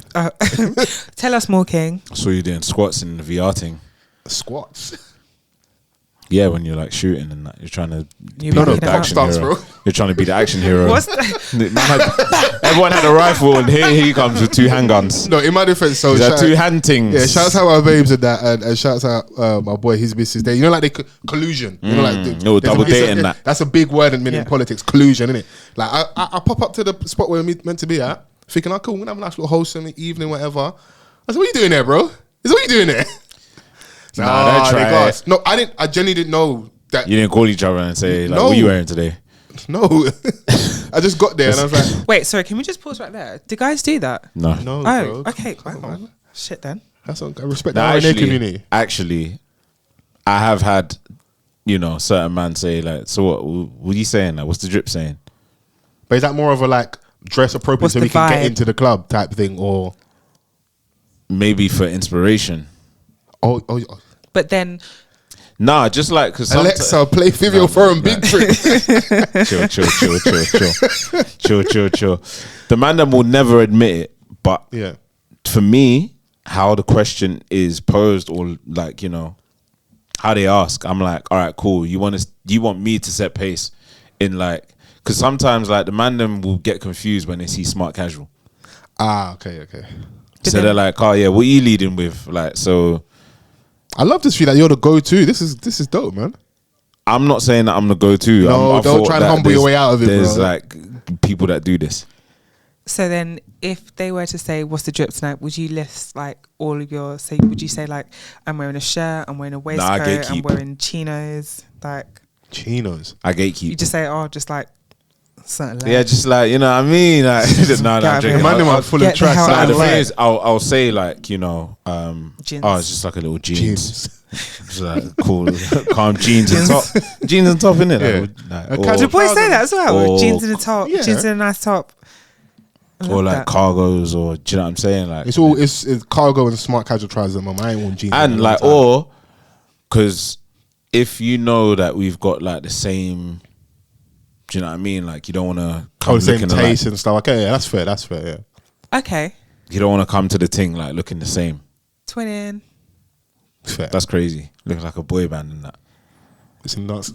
Tell us more, King. I saw you doing squats in the VR thing. Squats. Yeah, when you're like shooting and that, you're trying to be No, the action hero. bro. You're trying to be the action hero. What's that? Everyone had a rifle, and here he comes with two handguns. No, in my defense, so two hand things. Yeah, shouts out our babes and that, and shouts out my boy, his missus there. You know, like they collusion. You know, like double dating that. That's a big word in politics. Collusion, isn't it? Like I pop up to the spot where we're meant to be at, thinking, cool, we're gonna have a nice little wholesome evening, whatever. I said, what are you doing there, bro? What are you doing there? Nah, don't try it. No, I genuinely didn't know that. You didn't call each other and say, like, what are you wearing today? No. I just got there and I was like, wait, sorry, can we just pause right there? Do guys do that? No. No, Oh, bro. okay. Come Wow. on. Shit then. I respect Nah, the RNA community. Actually, I have had, certain man say, like, so what are you saying? Like, what's the drip saying? But is that more of a like dress appropriate What's so the we can get vibe? into the club type thing, or Maybe for inspiration. oh But then, Nah, just like, because Alexa, play Trivial Forum Big Trip. chill. The man that will never admit it, but Yeah. for me, how the question is posed, or like, how they ask, I'm like, all right, cool. You want me to set pace in like, because sometimes like the man them will get confused when they see smart casual. Okay. So they're like, oh yeah, what are you leading with? Like, so I love this feel like you're the go-to. This is dope, man. I'm not saying that I'm the go-to. No, I don't thought try and that humble your way out of it, There's bro. like people that do this. so then if they were to say, what's the drip tonight? Would you list like all of your, would you say like, I'm wearing a shirt, I'm wearing a waistcoat, gatekeep. I'm wearing chinos, like. Chinos. I gatekeep. You just say, just like something like. Yeah, just like, you know what I mean? Like, no, Get out of here. joking. Man, them are full Get of the trash. hell Nah, out the of thing here. is, I'll say like, Jeans. it's just like a little jeans. Jeans. Just like cool, calm jeans and top. Jeans and top, innit? Yeah. Like, A or, casual Do boys say that as well? Or- Jeans in the top, Yeah. jeans in a nice top. I love or like that. cargos, or do you know what I'm saying? Like, It's cargo and smart casual trousers, man. I ain't worn jeans. in a and long like, time. or because if you know that we've got like the same, do you know what I mean? Like, you don't want to come the same looking taste alike. and stuff. Okay, yeah, that's fair. Yeah, Okay. You don't want to come to the thing like looking the same. Twinning. fair. That's crazy. Looking like a boy band and that. It's nuts.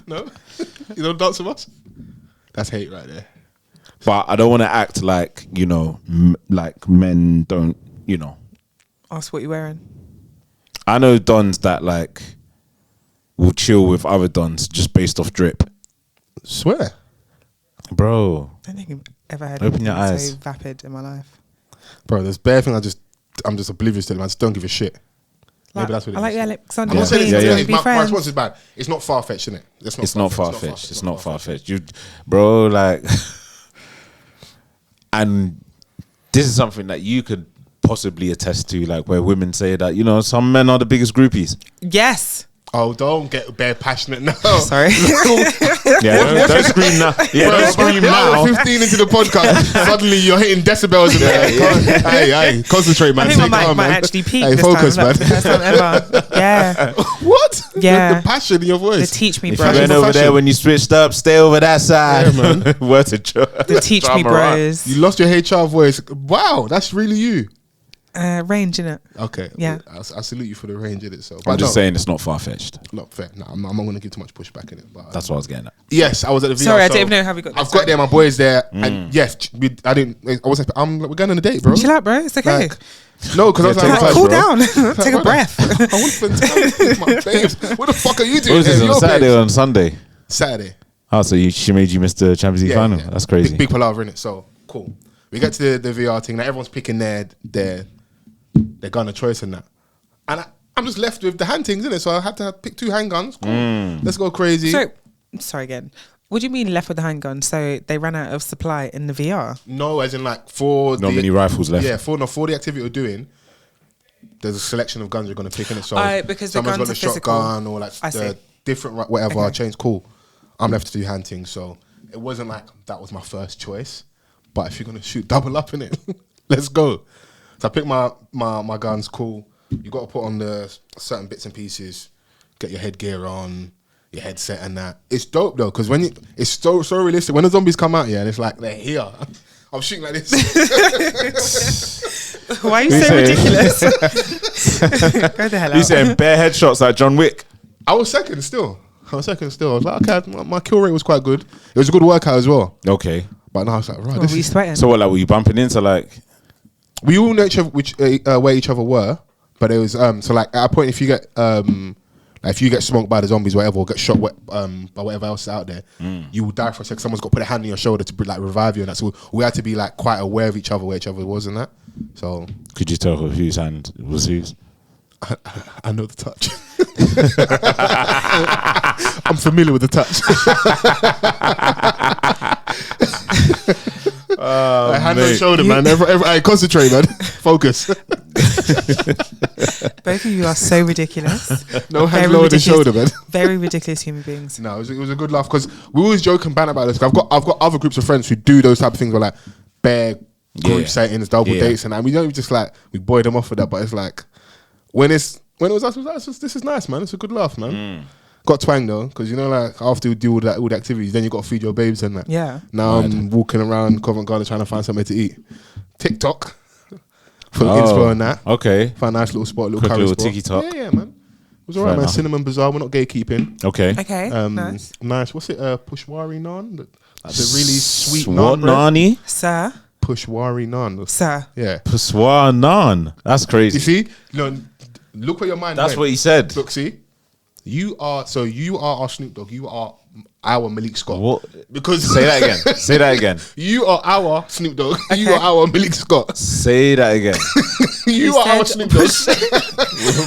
No, you don't dance with us. That's hate right there. But I don't want to act like, like men don't, Ask what you're wearing. I know dons that like will chill with other dons just based off drip. Swear. Bro, I don't think I've ever had Open your anything eyes. so vapid in my life. Bro, there's bare thing I'm just oblivious to them. I just don't give a shit. Maybe that's what it I like is. the Alexander I'm not saying McQueen, it's, we be my friends. response is bad. It's not far-fetched, isn't it? it's not far-fetched. It's not far-fetched. You, bro, like, and this is something that you could possibly attest to, like where women say that, some men are the biggest groupies. Yes. Oh, don't get bare passionate now. Sorry. Yeah, don't scream now. Yeah, don't scream now. 15 into the podcast, suddenly you're hitting decibels in there. Hey, concentrate, man. I think my Take it mic on, might man. actually peak Hey, this focus, time. man. That's the first time ever. Yeah. What? Yeah. The passion in your The voice. teach me If bros. you went over there when you switched up, stay over that side. Yeah, man. Word to The teach me bros. You lost your HR voice. Wow, that's really you. Range, innit? Okay. Yeah. I salute you for the range in it. So, I'm just saying it's not far-fetched. Not fair. No, I'm not going to give too much pushback in it. But That's what I was getting at. yes, I was at the VR. Sorry, I so don't even know how we got I've there. got there. My boys there, and yes, I didn't. I wasn't. We're going on a date, bro. Chill out, bro. It's okay. Like, no, because I was Yeah, like, take Cool bro. down. Take a breath. I want to spend time with my babes. What the fuck are you What doing? was this, here? on Your Saturday babes. or on Sunday? Saturday. Oh, so she made you miss the Champions League final? Yeah. That's crazy. Big palaver in it. So cool. We get to the VR thing. Now everyone's picking their gun of choice and that, and I'm just left with the hand things in it. So I had to pick two handguns. Cool. Let's go crazy. So, sorry again. What do you mean left with the handgun? So they ran out of supply in the VR? No, as in like for Not many rifles left. Yeah, for the activity you're doing, there's a selection of guns you're going to pick in it. So because the someone's guns got a are physical. shotgun or like the different whatever chains. Cool. I'm left to do hunting, so it wasn't like that was my first choice. But if you're going to shoot double up in it, let's go. So I picked my guns. Cool. You got to put on the certain bits and pieces. Get your headgear on, your headset and that. It's dope though, because when it's so realistic. When the zombies come out, and it's like they're here. I'm shooting like this. Why are you so ridiculous? Go the hell out. You saying bare headshots like John Wick? I was second still. I was like, okay, my kill rate was quite good. It was a good workout as well. Okay. But now I was like, right. Were you sweating? So what, like, were you bumping into like? We all know each other, where each other were, but it was so like at a point if you get if you get smoked by the zombies, whatever, or get shot by whatever else is out there, you will die for a second. Someone's got to put a hand on your shoulder to like revive you, and that's so we had to be like quite aware of each other, where each other was, and that. So Could you tell whose hand was whose? I know the touch. I'm familiar with the touch. Hand on shoulder, man. Every, concentrate, man. Focus. Both of you are so ridiculous. No hand lower than shoulder, man. Very ridiculous human beings. No, it was a good laugh because we always joke and ban about this. I've got other groups of friends who do those type of things where like bare group settings, double dates, and we don't just like we boy them off with that. But it's like when it was us, this is nice, man. It's a good laugh, man. Got twang though, because you know, like after we do all the activities, then you got to feed your babes and that. Yeah. Now I'm walking around Covent Garden trying to find somewhere to eat. TikTok for inspo and that. Okay. Find a nice little spot, Quick little tiki-tok. Yeah, man. It was alright, man. Cinnamon Bazaar. We're not gatekeeping. Okay. Nice. Nice. What's it? Pushwari naan. Like the really sweet What naan. nani? Sir. Pushwari naan. Sir. Yeah. Puswa naan. That's crazy. You see? No, look where your mind That's went. what he said. Look, see? You are our Snoop Dogg. You are our Malik Scott. What? Because Say that again. Say that again. You are our Snoop Dogg. You are our Malik Scott. Say that again. You are our Snoop Dogg.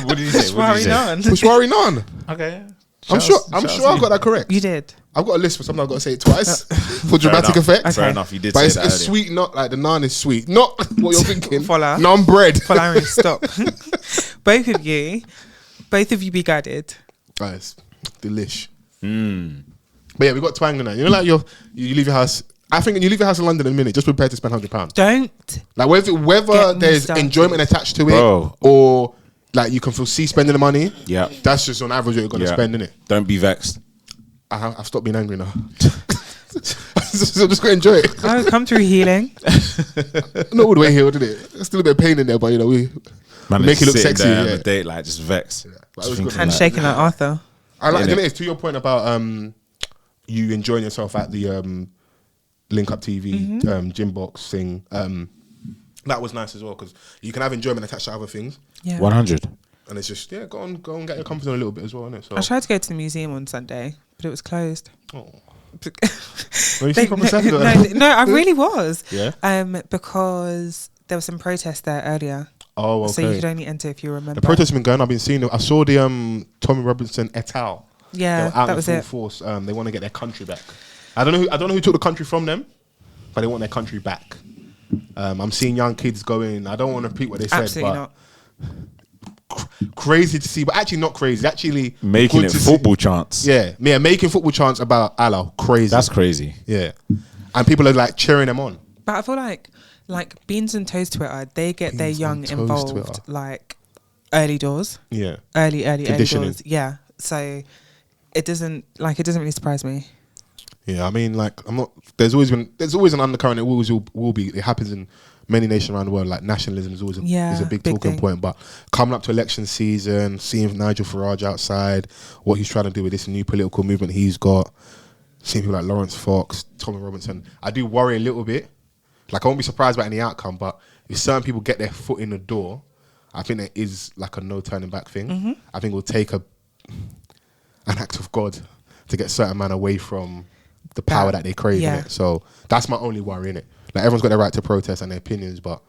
What did you say? Pushwari naan. Okay. I'm sure I got that correct. You did. I've got a list, but sometimes I've got to say it twice for dramatic effect. Okay. Fair enough. You did But say it's that earlier. sweet, not like the naan is sweet. Not what you're thinking. Fola. Naan bread. Following, stop. Both of you be guided. Guys, delish. But yeah, we got twang tonight. You know, like you leave your house. I think when you leave your house in London in a minute, just prepare to spend £100. Don't. Like whether there's started. enjoyment attached to it, Bro. or like you can foresee spending the money. Yeah. That's just on average what you're gonna spend, innit? Don't be vexed. I've stopped being angry now. So I'm just gonna enjoy it. Oh, come through healing. Not all the way here, did it? There's still a bit of pain in there, but you know we make it look sexy. There Yeah. on a date, like just vexed. But it was Just good. thinking And shaking like Arthur. I like Innit? it. To your point about you enjoying yourself at the Link Up TV gym box thing. That was nice as well because you can have enjoyment attached to other things. Yeah. 100. And it's just go and get your comfort zone a little bit as well, innit? So I tried to go to the museum on Sunday, but it was closed. Oh. Well, you see from a second ago. no, I really was. Yeah. Because there was some protests there earlier. Oh, okay. So you could only enter if you remember. The protests have been going. I've been seeing them. I saw the Tommy Robinson et al. Yeah, out that in was full it. force. They want to get their country back. I don't know who took the country from them, but they want their country back. I'm seeing young kids going. I don't want to repeat what they said, Absolutely but not. Crazy to see, but actually not crazy. Actually Making good it to football see. chants. Yeah, making football chants about Allah. Crazy. That's crazy. Yeah, and people are like cheering them on. But I feel like Beans and Toes Twitter, they get their Beans young and Toes involved Twitter. like early doors. Yeah, Early Conditioning. doors. Yeah. So it doesn't really surprise me. yeah. I mean, like I'm not. There's always an undercurrent. It always will be. It happens in many nations around the world. Like nationalism is always is a big talking thing. point. But coming up to election season, seeing Nigel Farage outside, what he's trying to do with this new political movement he's got, seeing people like Lawrence Fox, Tommy Robinson, I do worry a little bit. Like I won't be surprised by any outcome, but if certain people get their foot in the door, I think there is like a no turning back thing. I think it will take an act of God to get certain man away from the power that they crave. Yeah. Innit? So that's my only worry, innit? Like everyone's got their right to protest and their opinions, but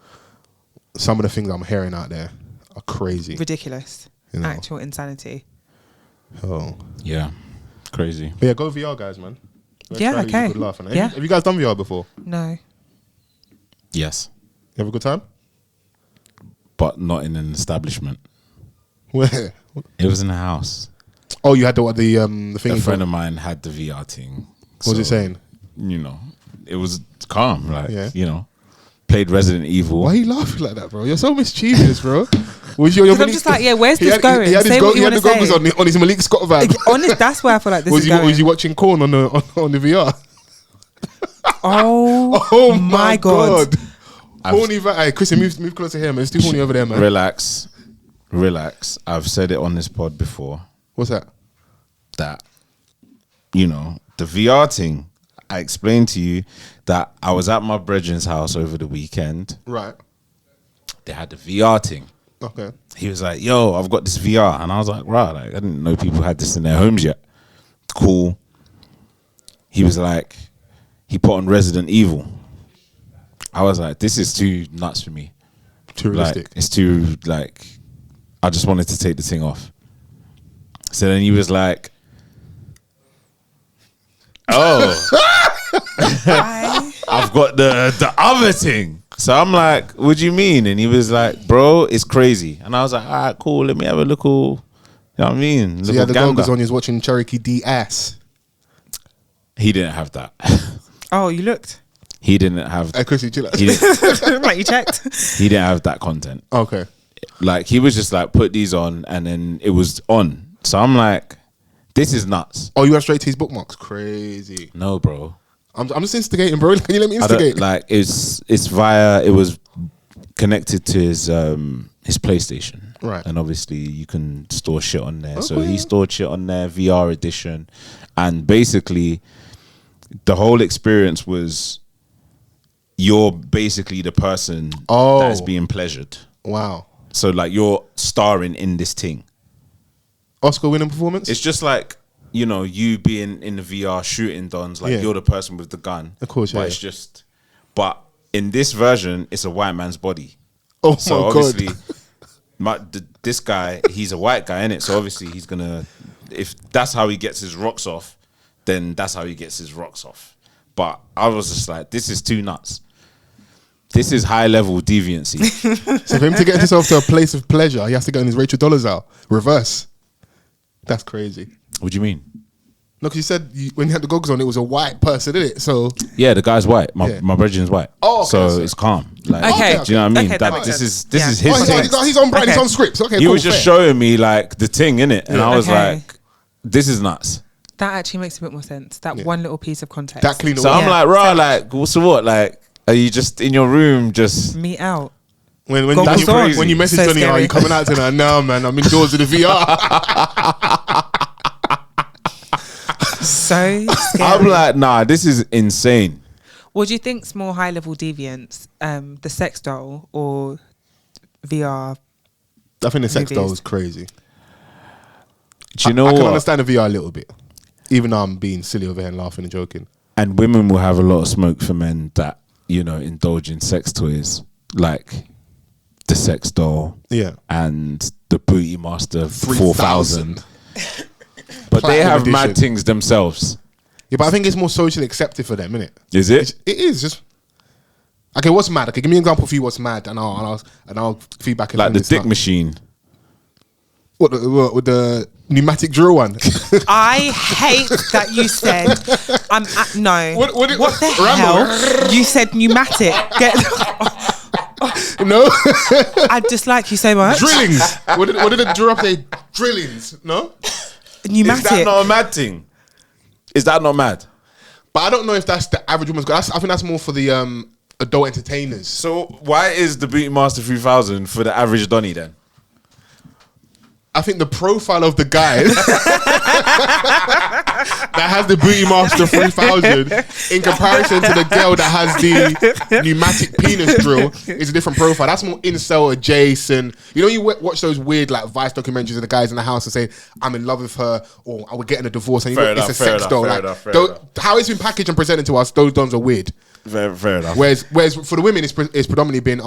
some of the things I'm hearing out there are crazy. Ridiculous. You know. Actual insanity. Oh. Yeah. Crazy. But yeah, go VR, guys, man. Yeah, okay. Good laugh. And Yeah. have you guys done VR before? No. Yes, You have a good time? but not in an establishment. Where? It was in a house. Oh, you had the thing. A friend of mine had the VR thing. What was it saying? You know, it was calm. Like, Yeah. you know, played Resident Evil. Why are you laughing like that, bro? You're so mischievous, bro. Was your I'm just like, yeah, where's this going? He had Say what you the want to goggles say. on his Malik Scott vibe. Honest, that's where I feel like this is going. Was you watching Korn on the VR? Oh my God. Horny vibe. Hey, Chrissy, move closer here, man. It's too horny over there, man. Relax. I've said it on this pod before. What's that? That, you know, the VR thing. I explained to you that I was at my brethren's house over the weekend. Right. They had the VR thing. Okay. He was like, yo, I've got this VR. And I was like, right, like, I didn't know people had this in their homes yet. Cool. He was like, he put on Resident Evil. I was like, this is too nuts for me. Too realistic. Like, it's too, like, I just wanted to take the thing off. So then he was like, oh, I've got the other thing. So I'm like, what do you mean? And he was like, bro, it's crazy. And I was like, all right, cool. Let me have a little, you know what I mean? So you had the goggles on, he was watching Cherokee D ass. He didn't have that. Oh, you looked. He didn't have. Hey, Chrissy, chill out. He didn't, Like you checked. he didn't have that content. Okay. Like, he was just like, put these on, and then it was on. So I'm like, this is nuts. Oh, you went straight to his bookmarks? Crazy. No, bro. I'm just instigating, bro. Can you let me I don't, instigate? like, it's via, it was connected to his PlayStation. Right. And obviously you can store shit on there. So Okay. he stored shit on there, VR edition. And basically the whole experience was, you're basically the person that's being pleasured. Wow. So like, you're starring in this thing. Oscar winning performance? It's just like, you know, you being in the VR shooting dons, like, Yeah. you're the person with the gun. Of course, but yeah. it's just, but in this version, it's a white man's body. Oh So my obviously, God. this guy, he's a white guy, innit? So obviously, he's gonna, if that's how he gets his rocks off, then that's how he gets his rocks off. But I was just like, this is too nuts. This is high level deviancy. So for him to get himself to a place of pleasure, he has to go in his Rachel Dollars out. Reverse. That's crazy. What do you mean? No, because you said when you had the goggles on, it was a white person, didn't it? So Yeah, the guy's white. Yeah. My brethren's white. Oh, okay, so so- it's calm. Like, Okay. do you know what I mean? Okay, that makes this sense. is this Yeah. is his oh, thing. he's on brand, Okay. he's on scripts. Okay, He cool, was just fair. showing me like the thing, innit? And I was Okay. like, this is nuts. That actually makes a bit more sense. That Yeah. one little piece of context. That clean. So away. I'm Yeah. like, raw, like, so what? Like, are you just in your room just Meet out. When Goggles you, on. when you message So Johnny, are scary. you coming out tonight? No, man, I'm indoors with the VR. So scary. I'm like, nah, this is insane. What do you think's more high level deviance? The sex doll or VR? I think the sex Movies. doll was crazy. Do you know I can what? understand the VR a little bit, even though I'm being silly over here and laughing and joking. And women will have a lot of smoke for men that, you know, indulge in sex toys, like the sex doll, Yeah. and the Booty Master 4000. But they Platinum have mad edition. things themselves. Yeah, but I think it's more socially accepted for them, innit? Is it? It is just. Okay, what's mad? Okay, give me an example for you. What's mad, and I'll feedback. Like the dick machine. What with the pneumatic drill one? I hate that you said. No. What the Rambo? hell? You said pneumatic. No, I dislike you so much. drillings. What did the drill say? Drillings. No, Is Pneumatic. that not a mad thing? Is that not mad? but I don't know if that's the average woman's. I think that's more for the adult entertainers. So why is the Booty Master 3000 for the average Donny then? I think the profile of the guy that has the Booty Master 3000 in comparison to the girl that has the pneumatic penis drill is a different profile. That's more incel adjacent. You know, you watch those weird like Vice documentaries of the guys in the house and say, "I'm in love with her," or "I we're getting a divorce," and it's a sex doll. How it's been packaged and presented to us, those dons are weird. Fair enough. Whereas for the women, it's predominantly been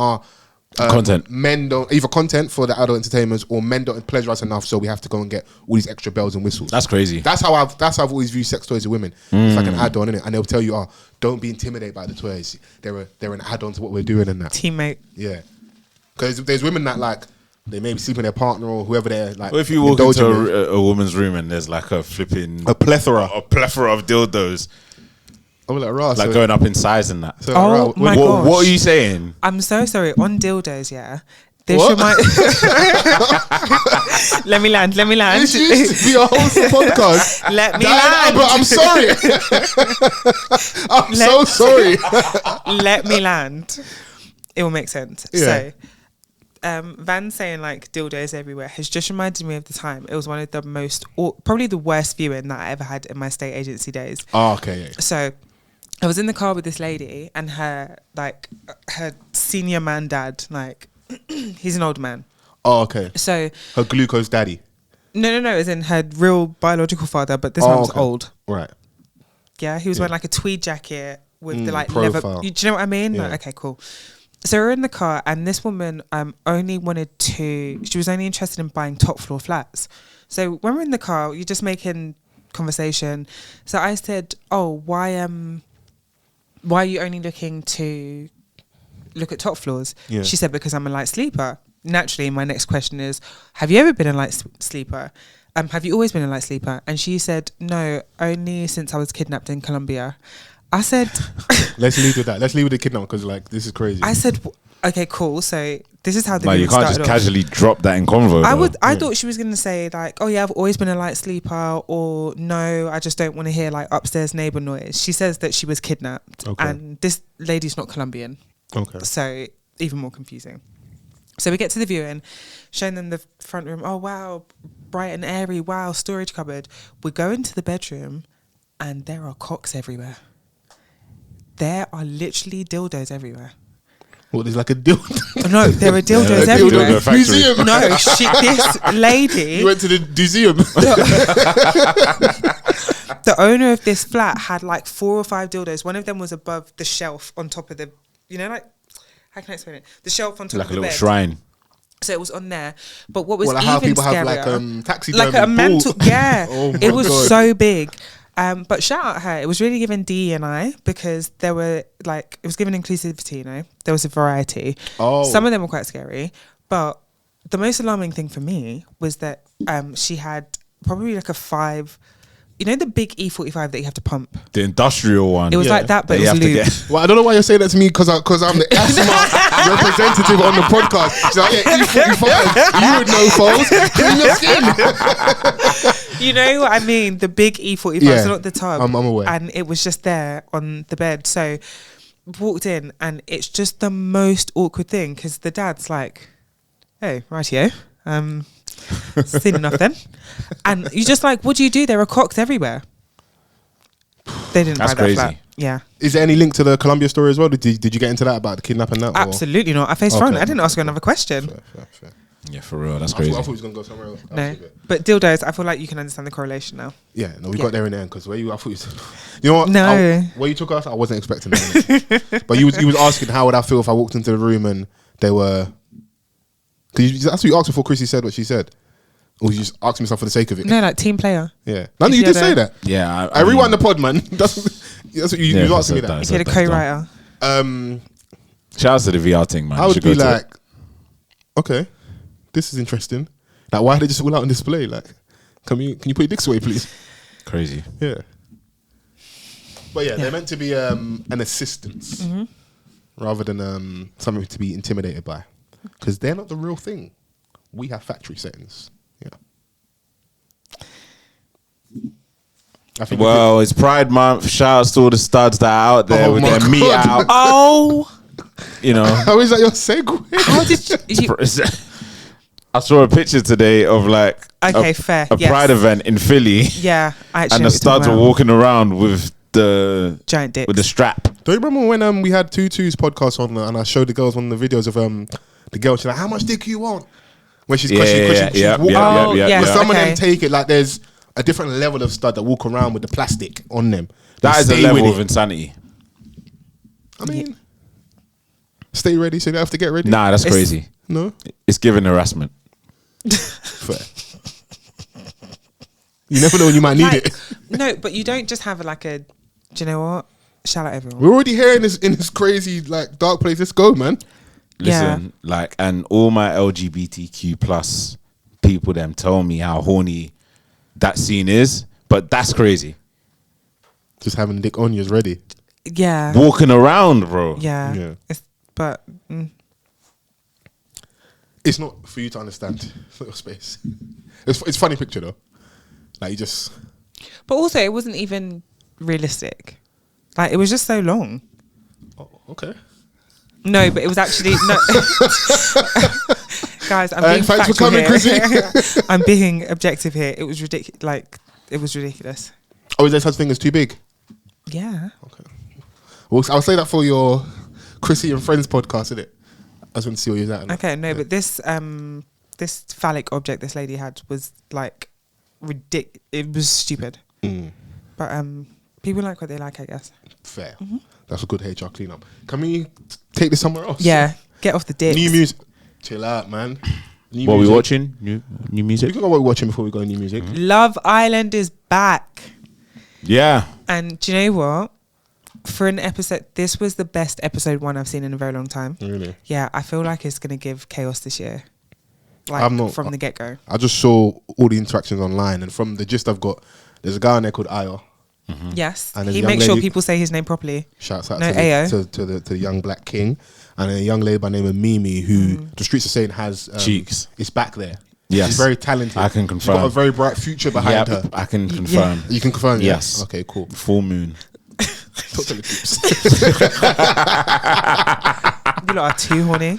Content. Men don't either content for the adult entertainers, or men don't pleasure us enough, so we have to go and get all these extra bells and whistles. That's crazy. That's how I've always viewed sex toys with women. It's like an add-on, innit? And they'll tell you, don't be intimidated by the toys. They're an add-on to what we're doing and that. Teammate. Yeah, because there's women that like they maybe sleep with their partner or whoever they're like. Well, if you walk into a woman's room and there's like a plethora of dildos. I'm like, Ross, like going up in size and that. So, oh my gosh. What are you saying? I'm so sorry. On dildos, yeah. This What? remind. Let me land. This used to be a wholesome podcast. Let me Diane, land. But I'm sorry. I'm so sorry. Let me land. It will make sense. Yeah. So, Van saying like dildos everywhere has just reminded me of the time. It was one of the most, or probably the worst viewing that I ever had in my estate agency days. Oh, okay. Yeah. So I was in the car with this lady and her senior man dad, like he's an old man. Oh, okay. So Her glucose daddy. no, as in her real biological father, but this one was okay. old. Right. Yeah, he was wearing like a tweed jacket with the like profile. leather. Do you know what I mean? Yeah. Like, okay, cool. So we're in the car, and this woman only wanted to. She was only interested in buying top floor flats. So when we're in the car, you're just making conversation. So I said, "Oh, why are you only looking to look at top floors?" Yeah. She said, "Because I'm a light sleeper." Naturally, my next question is, "Have you ever been a light sleeper? Have you always been a light sleeper?" And she said, "No, only since I was kidnapped in Colombia." I said, Let's leave with that. Let's leave with the kidnap because like this is crazy. I said, "Okay, cool. So this is how the Like, you viewing can't just started off." casually drop that in convo. I thought she was going to say like, "Oh yeah, I've always been a light sleeper," or "No, I just don't want to hear like upstairs neighbor noise." She says that she was kidnapped, and this lady's not Colombian. Okay. So even more confusing. So we get to the viewing, showing them the front room. Oh wow, bright and airy. Wow, storage cupboard. We go into the bedroom, and there are cocks everywhere. There are literally dildos everywhere. What, there's like a dildo? No, there are dildos Yeah, everywhere. dildo factory. Museum. No, this lady. You went to the museum. The owner of this flat had like 4 or 5 dildos. One of them was above the shelf on top of the, like, how can I explain it? The shelf on top like of a the little bed. shrine. So it was on there. But what was Well, like even how people scarier, have like taxi like a mantle, yeah. Oh my it was God. so big. But shout out her. It was really giving DE&I because there were like, it was giving inclusivity, There was a variety. Oh. Some of them were quite scary. But the most alarming thing for me was that she had probably like a 5, the big E45 that you have to pump. The industrial one. It was like that, but it was lube. Well, I don't know why you're saying that to me because I'm the asthma representative on the podcast. She's like, yeah, E45. You would know, Fols. Clean your skin. You know what I mean? The big E45, Yeah, so not the tub. I'm aware. And it was just there on the bed. So walked in, and it's just the most awkward thing because the dad's like, "Hey, rightio. Seen enough then." And you're just like, "What do you do? There are cocks everywhere." They didn't That's buy that crazy. flat. Yeah. Is there any link to the Colombia story as well? Did you get into that about the kidnapping and that? Absolutely not. I faced Okay. front. I didn't ask her another question. Fair. Yeah, for real. That's I crazy. thought he was going to go somewhere else. No. But dildos, I feel like you can understand the correlation now. Yeah, no, we Yeah. got there in the end because I thought you said, you know what? No. Where you took us, I wasn't expecting that. But you was asking how would I feel if I walked into the room and they were, because that's what you asked before Chrissy said what she said. Or you just asked me something for the sake of it. No, like team player. Yeah. No, you did say that. Yeah. I rewind the pod, man. That's what you was asking me that's that. If you had a co-writer. Shout out to the VR thing, man. I You would should be go to it. like, okay, this is interesting. Like, why are they just all out on display? Like, can you put your dicks away, please? Crazy. Yeah. But yeah, they're meant to be an assistance rather than something to be intimidated by, because they're not the real thing. We have factory settings. Yeah. I think Well, it's Pride Month. Shout outs to all the studs that are out there Oh with my their meat God. out. Oh, how is that your segue? how did you? I saw a picture today of like Okay, fair. a Yes. Pride event in Philly, Yeah, I actually and know the what you're studs talking were about. walking around with the Giant dicks. with the strap. Do you remember when we had Tutu's podcast on and I showed the girls one of the videos of the girl? She's like, "How much dick you want?" When she's yeah. walking. Oh, yeah. But some of Okay. them take it like there's a different level of stud that walk around with the plastic on them. That They is a stay level with of it. insanity. I mean, stay ready so you don't have to get ready? Nah, that's crazy. No? It's giving harassment. Fair. You never know when you might need it. No, but you don't just have like a, do you know what? Shout out everyone. We're already here in this crazy, like, dark place. Let's go, man. Listen, like, and all my LGBTQ plus people them tell me how horny that scene is, but that's crazy. Just having Dick Onions ready. Yeah. Walking around, bro. Yeah. But it's not for you to understand. It's not your space. It's a funny picture though. Like you just. But also, it wasn't even realistic. Like it was just so long. Oh, okay. No, but it was actually no. Guys, I'm being thanks for factual coming, here. Chrissy. I'm being objective here. It was ridiculous. Like it was ridiculous. Oh, is there such thing as too big? Yeah. Okay. Well, I'll say that for your Chrissy and Friends podcast, isn't it? I just want to see where you're at. Okay, no, but this phallic object this lady had was like ridiculous. It was stupid. But people like what they like, I guess. Fair. That's a good HR cleanup. Can we take this somewhere else? Yeah. Get off the dick. New music. Chill out, man. What are we watching? New music? We can go what we're watching before we go to new music. Love Island is back. Yeah. And do you know what? For an episode, this was the best episode 1 I've seen in a very long time. Really? Yeah, I feel like it's going to give chaos this year. Like, I'm not, from the get-go. I just saw all the interactions online, and from the gist I've got, there's a guy on there called Ayra. Yes. And there's He a young makes sure lady- people say his name properly. Shouts out No, to Ayo. the young black king, and a young lady by the name of Mimi, who the streets are saying has Cheeks. It's back there. Yes. She's very talented. I can confirm. She's got a very bright future behind her. I can confirm. You can confirm. Yeah? Yes. Okay. Cool. Full moon. Talk to the peeps. You lot are too horny.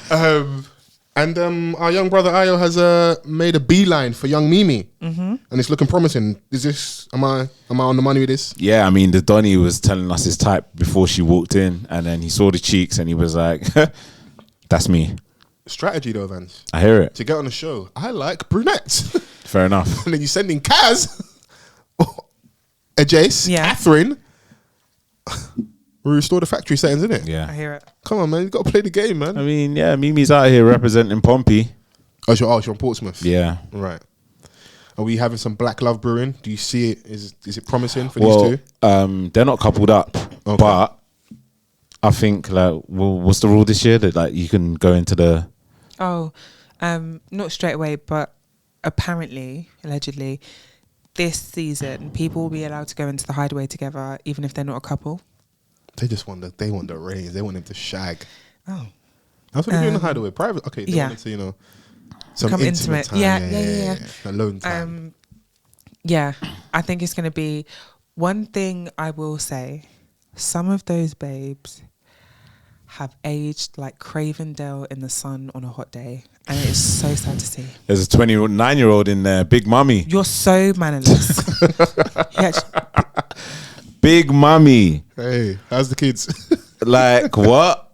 And our young brother Ayo has made a beeline for young Mimi, and it's looking promising. Is this? Am I on the money with this? Yeah, I mean, the Donny was telling us his type before she walked in, and then he saw the cheeks, and he was like, "That's me." Strategy though, Vans. I hear it. To get on the show, I like brunettes. Fair enough. And then you send in Kaz, Jace, Yeah. Catherine. We restore the factory settings, isn't it? I Yeah. hear it. Come on, man. You got to play the game, man. I mean, yeah, Mimi's out here representing Pompey. Oh, you're on Portsmouth. Yeah. Right. Are we having some black love brewing? Do you see it? Is it promising for these two? They're not coupled up, Okay. but I think like, well, what's the rule this year that like you can go into the Not straight away, but apparently, allegedly, this season, people will be allowed to go into the hideaway together, even if they're not a couple. They just want they want the reins. They want him to shag. Oh. That's what they do in the hideaway. Private. Okay. They yeah. want it to, some Become intimate time. Yeah. Alone time. Yeah, I think it's going to be one thing I will say. Some of those babes have aged like Cravendale in the sun on a hot day. And it is so sad to see. There's a 29-year-old in there, Big Mummy. You're so mannerless. Big Mummy. Hey, how's the kids? Like, what?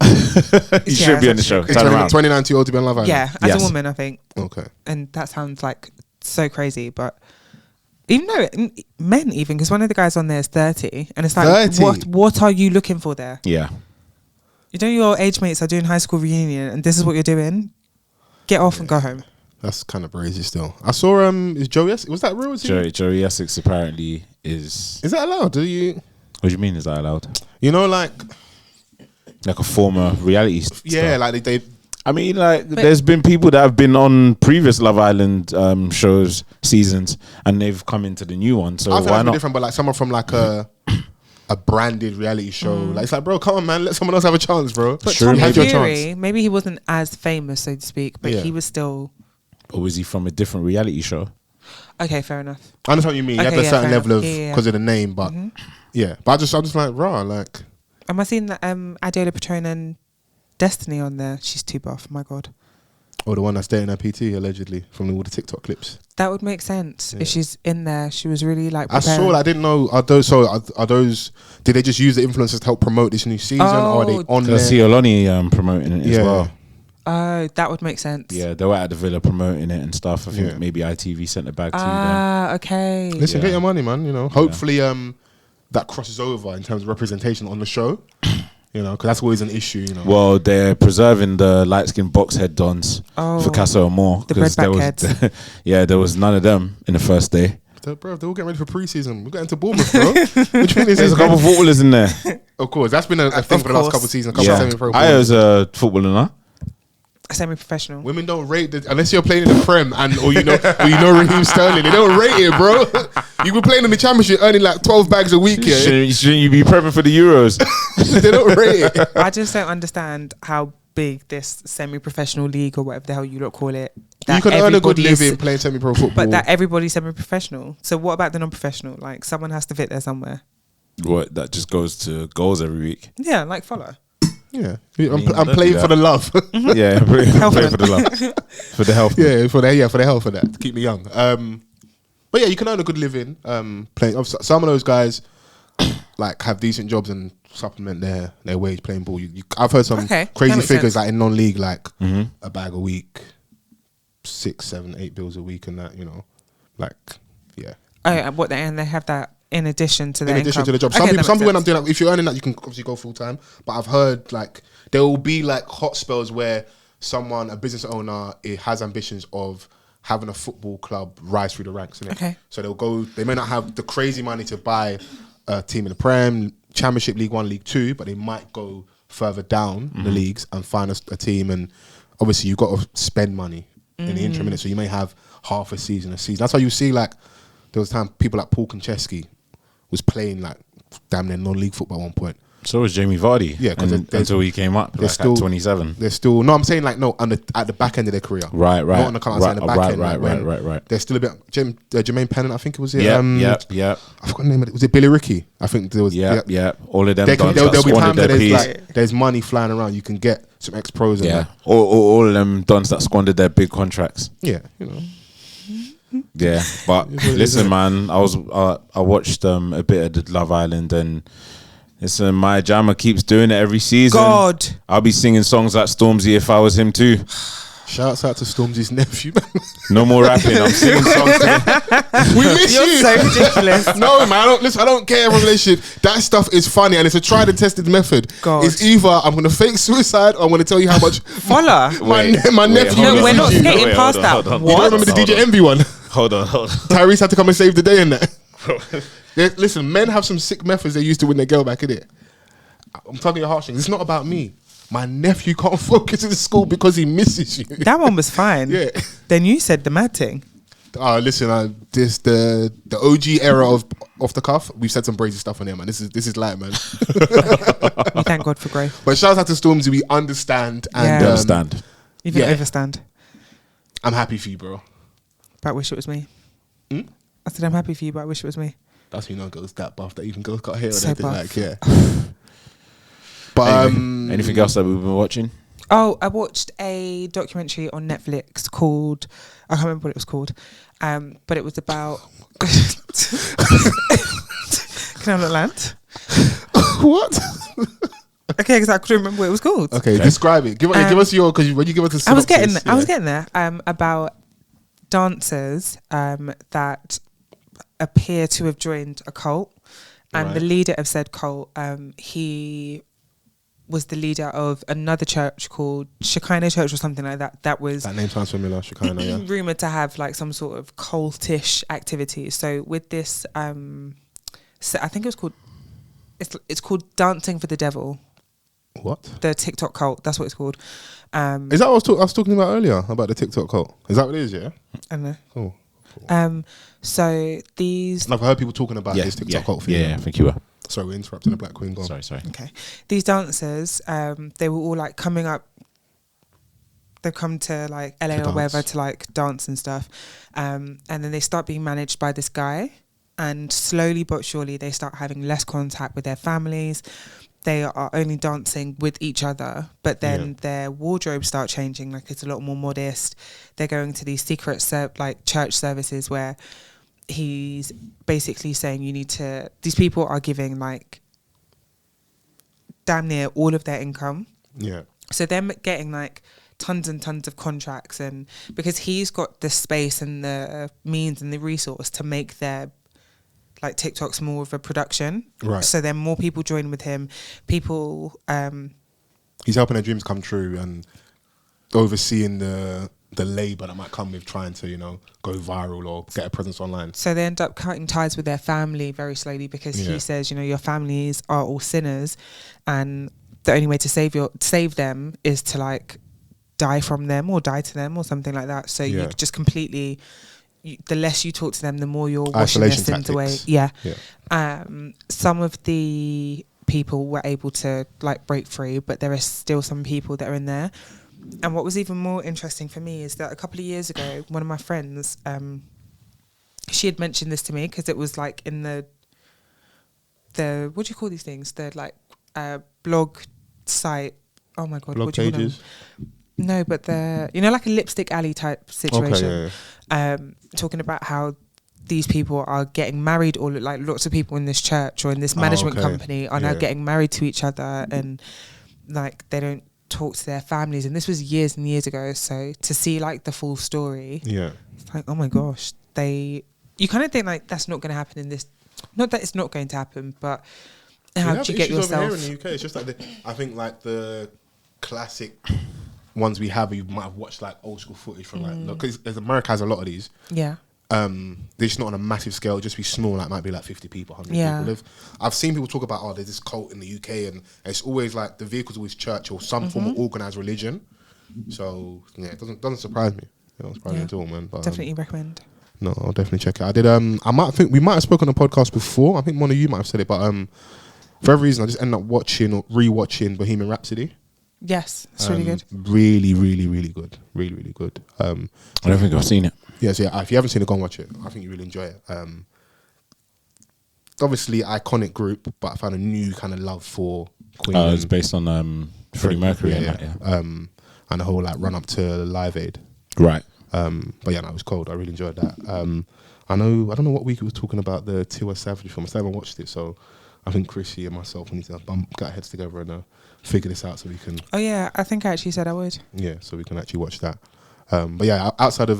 You should be on the show. Turn around. 29 too old to be on Love Island. Yeah, as Yes. a woman, I think. Okay. And that sounds like so crazy, but even though men even, because one of the guys on there is 30, and it's like, 30? what are you looking for there? Yeah. You know your age mates are doing high school reunion, and this is what you're doing? Get off and go home. That's kind of crazy still. I saw is Joey was that real? Joey Essex apparently is... Is that allowed? Do you... What do you mean, is that allowed? You know, like Like a former reality star. yeah, like they I mean, like, there's been people that have been on previous Love Island shows, seasons, and they've come into the new one. So I think why that's not? different, but like someone from like a branded reality show. Like it's like, bro, come on, man, let someone else have a chance, bro. But Sure, Tommy have your Fury, chance. maybe he wasn't as famous, so to speak, but Yeah. he was still... Or was he from a different reality show? Okay, fair enough. I understand what you mean. You Okay, have a yeah, certain fair level of enough. Yeah. because of the name, but yeah. But I'm just like, raw, like Am I seeing that Adela Patron and Destiny on there? She's too buff, my God. or the one that's dating her PT allegedly from all the TikTok clips. That would make sense Yeah. if she's in there. She was really like I preparing. saw. I didn't know. Are those? Did they just use the influencers to help promote this new season, or are they Oh, on I there? see Oloni promoting it as Yeah. well. Oh, that would make sense. Yeah, they were at the villa promoting it and stuff. I think Yeah. maybe ITV sent it back to them. Ah, okay. Listen, Yeah. get your money, man. You know, hopefully, that crosses over in terms of representation on the show. You know, because that's always an issue. You know. Well, they're preserving the light-skinned box head dons for Casa and Moore. The breadback heads. Yeah, there was none of them in the first day. Bro, they're all getting ready for pre-season. We're getting to Bournemouth, bro. There's a couple of footballers in there. Of course, that's been a thing for the last couple of seasons. Aya's a footballer now. Semi-professional. Women don't rate unless you're playing in the Prem or you know Raheem Sterling. They don't rate it, bro. You were playing in the Championship, earning like 12 bags a week. Yeah, shouldn't you be prepping for the Euros? They don't rate it. I just don't understand how big this semi-professional league or whatever the hell you lot call it. You can earn a good living playing semi-pro football, but that everybody's semi-professional. So what about the non-professional? Like someone has to fit there somewhere. What? That just goes to goals every week. Yeah, like follow. Yeah, I'm playing for the love. Yeah, I'm playing for the love, for the health. Yeah, for the health of that to keep me young. But yeah, you can earn a good living playing. Some of those guys like have decent jobs and supplement their wage playing ball. I've heard some crazy figures like in non-league, like a bag a week, 6, 7, 8 bills a week, and that, you know, like yeah. Oh, and they have that in addition to the job. Some when I'm doing that, if you're earning that, you can obviously go full time. But I've heard like there will be like hot spells where a business owner, it has ambitions of having a football club rise through the ranks. Innit? Okay. So they may not have the crazy money to buy a team in the Prem, Championship, League 1, League 2, but they might go further down the leagues and find a team. And obviously you've got to spend money in the interim minute. So you may have half a season. That's why you see like there was time people like Paul Konchesky was playing like damn near non-league football at one point. So was Jamie Vardy. Yeah, until he came up like at 27. They're still I'm saying like at the back end of their career. Right. Not on the kind of the back end. Right. They're still a bit Jermaine Pennant, I think it was it. Yeah. I forgot the name of it. Was it Billy Ricky? I think there was. Yeah. All of them. There'll be times that there's money flying around. You can get some ex-pros. Yeah. All of them dons that squandered their big contracts. Yeah, you know. Yeah, but listen, man, I watched a bit of the Love Island, and listen, my jammer keeps doing it every season. God, I'll be singing songs like Stormzy if I was him too. Shouts out to Stormzy's nephew. No more rapping. I'm singing songs to him. We miss you're you. so ridiculous. No, man, I don't care about relationship. That stuff is funny, and it's a tried and tested method. God. It's either I'm going to fake suicide or I'm going to tell you how much Voila. my nephew. No, we're not skating past that. You don't remember the DJ Envy one? Hold on. Tyrese had to come and save the day in that. Listen, men have some sick methods they used to win their girl back, innit? I'm talking your heartstrings. It's not about me. My nephew can't focus in school because he misses you. That one was fine. Yeah. Then you said the mad thing. Listen, this the OG era of off the cuff. We've said some crazy stuff on here, man. This is light, man. We thank God for growth. But shout out to Stormzy. We understand and understand. Even overstand. I'm happy for you, bro. But I wish it was me. I said I'm happy for you, but I wish it was me. That's when girls that buff that even girls got hair So and everything buff. like yeah. But anything else that we've been watching? Oh, I watched a documentary on Netflix called, I can't remember what it was called, but it was about. Can I not land? What? Okay, because I couldn't remember what it was called. Okay, describe it. Give us your, because when you give us a synopsis, I was getting there. About dancers that appear to have joined a cult, and the leader of said cult, he was the leader of another church called Shekinah Church or something like that. That name sounds familiar, Shekinah, yeah. Rumored to have like some sort of cultish activity. So with this, so I think it was called, it's called Dancing for the Devil. What? The TikTok cult. That's what it's called. Is that what I was talking about earlier about the TikTok cult? Is that what it is? Yeah. I don't know. Cool. So these. I've heard people talking about this TikTok cult thing. Yeah, I think you were. Sorry, we're interrupting the Black Queen. Go on. Sorry. Okay. These dancers, they were all like coming up. They've come to like LA or wherever to like dance and stuff, and then they start being managed by this guy, and slowly but surely they start having less contact with their families. They are only dancing with each other, but then their wardrobes start changing. Like it's a lot more modest. They're going to these secret like church services where he's basically saying these people are giving like damn near all of their income. Yeah. So they're getting like tons and tons of contracts, and because he's got the space and the means and the resource to make their like TikTok's more of a production. Right. So then more people join with him. People. He's helping their dreams come true and overseeing the labour that might come with trying to, go viral or get a presence online. So they end up cutting ties with their family very slowly because he says, your families are all sinners, and the only way to save them is to like die from them or die to them or something like that. So you just completely, the less you talk to them, the more you're washing their sins away. Yeah. Some of the people were able to like break free, but there are still some people that are in there. And what was even more interesting for me is that a couple of years ago, one of my friends, she had mentioned this to me because it was like in the what do you call these things? The like blog site. Oh my God. Blog what do you pages? No, but like a lipstick alley type situation. Okay, talking about how these people are getting married, or like lots of people in this church or in this management company are now getting married to each other, and like they don't talk to their families. And this was years and years ago. So to see like the full story, it's like, oh my gosh, you kind of think like that's not going to happen in this. Not that it's not going to happen, but how do you get yourself? Over here in the UK, it's just like I think like the classic ones we have. You might have watched like old school footage from like because America has a lot of these. Yeah. They're just not on a massive scale. It'll just be small, like might be like 50 people, 100 people. I've seen people talk about, there's this cult in the UK, and it's always like the vehicle's always church or some form of organised religion. So it doesn't surprise me. It doesn't surprise me at all, man. But, definitely recommend. No, I'll definitely check it. I did. We might have spoken on the podcast before. I think one of you might have said it, but for every reason, I just ended up watching or rewatching Bohemian Rhapsody. Yes, it's really good. Really, really, really good. Really, really good. I don't think I've seen it. Yeah, so if you haven't seen it, go and watch it. I think you really enjoy it. Obviously, iconic group, but I found a new kind of love for Queen. It's based on Freddie Mercury. And the whole like run up to Live Aid. Right. But yeah, no, it was cold. I really enjoyed that. I don't know what week it was talking about the Tiwa Savage film. I still haven't watched it, so I think Chrissy and myself need to get our heads together and figure this out so we can. Oh yeah, I think I actually said I would. Yeah, so we can actually watch that. But yeah, outside of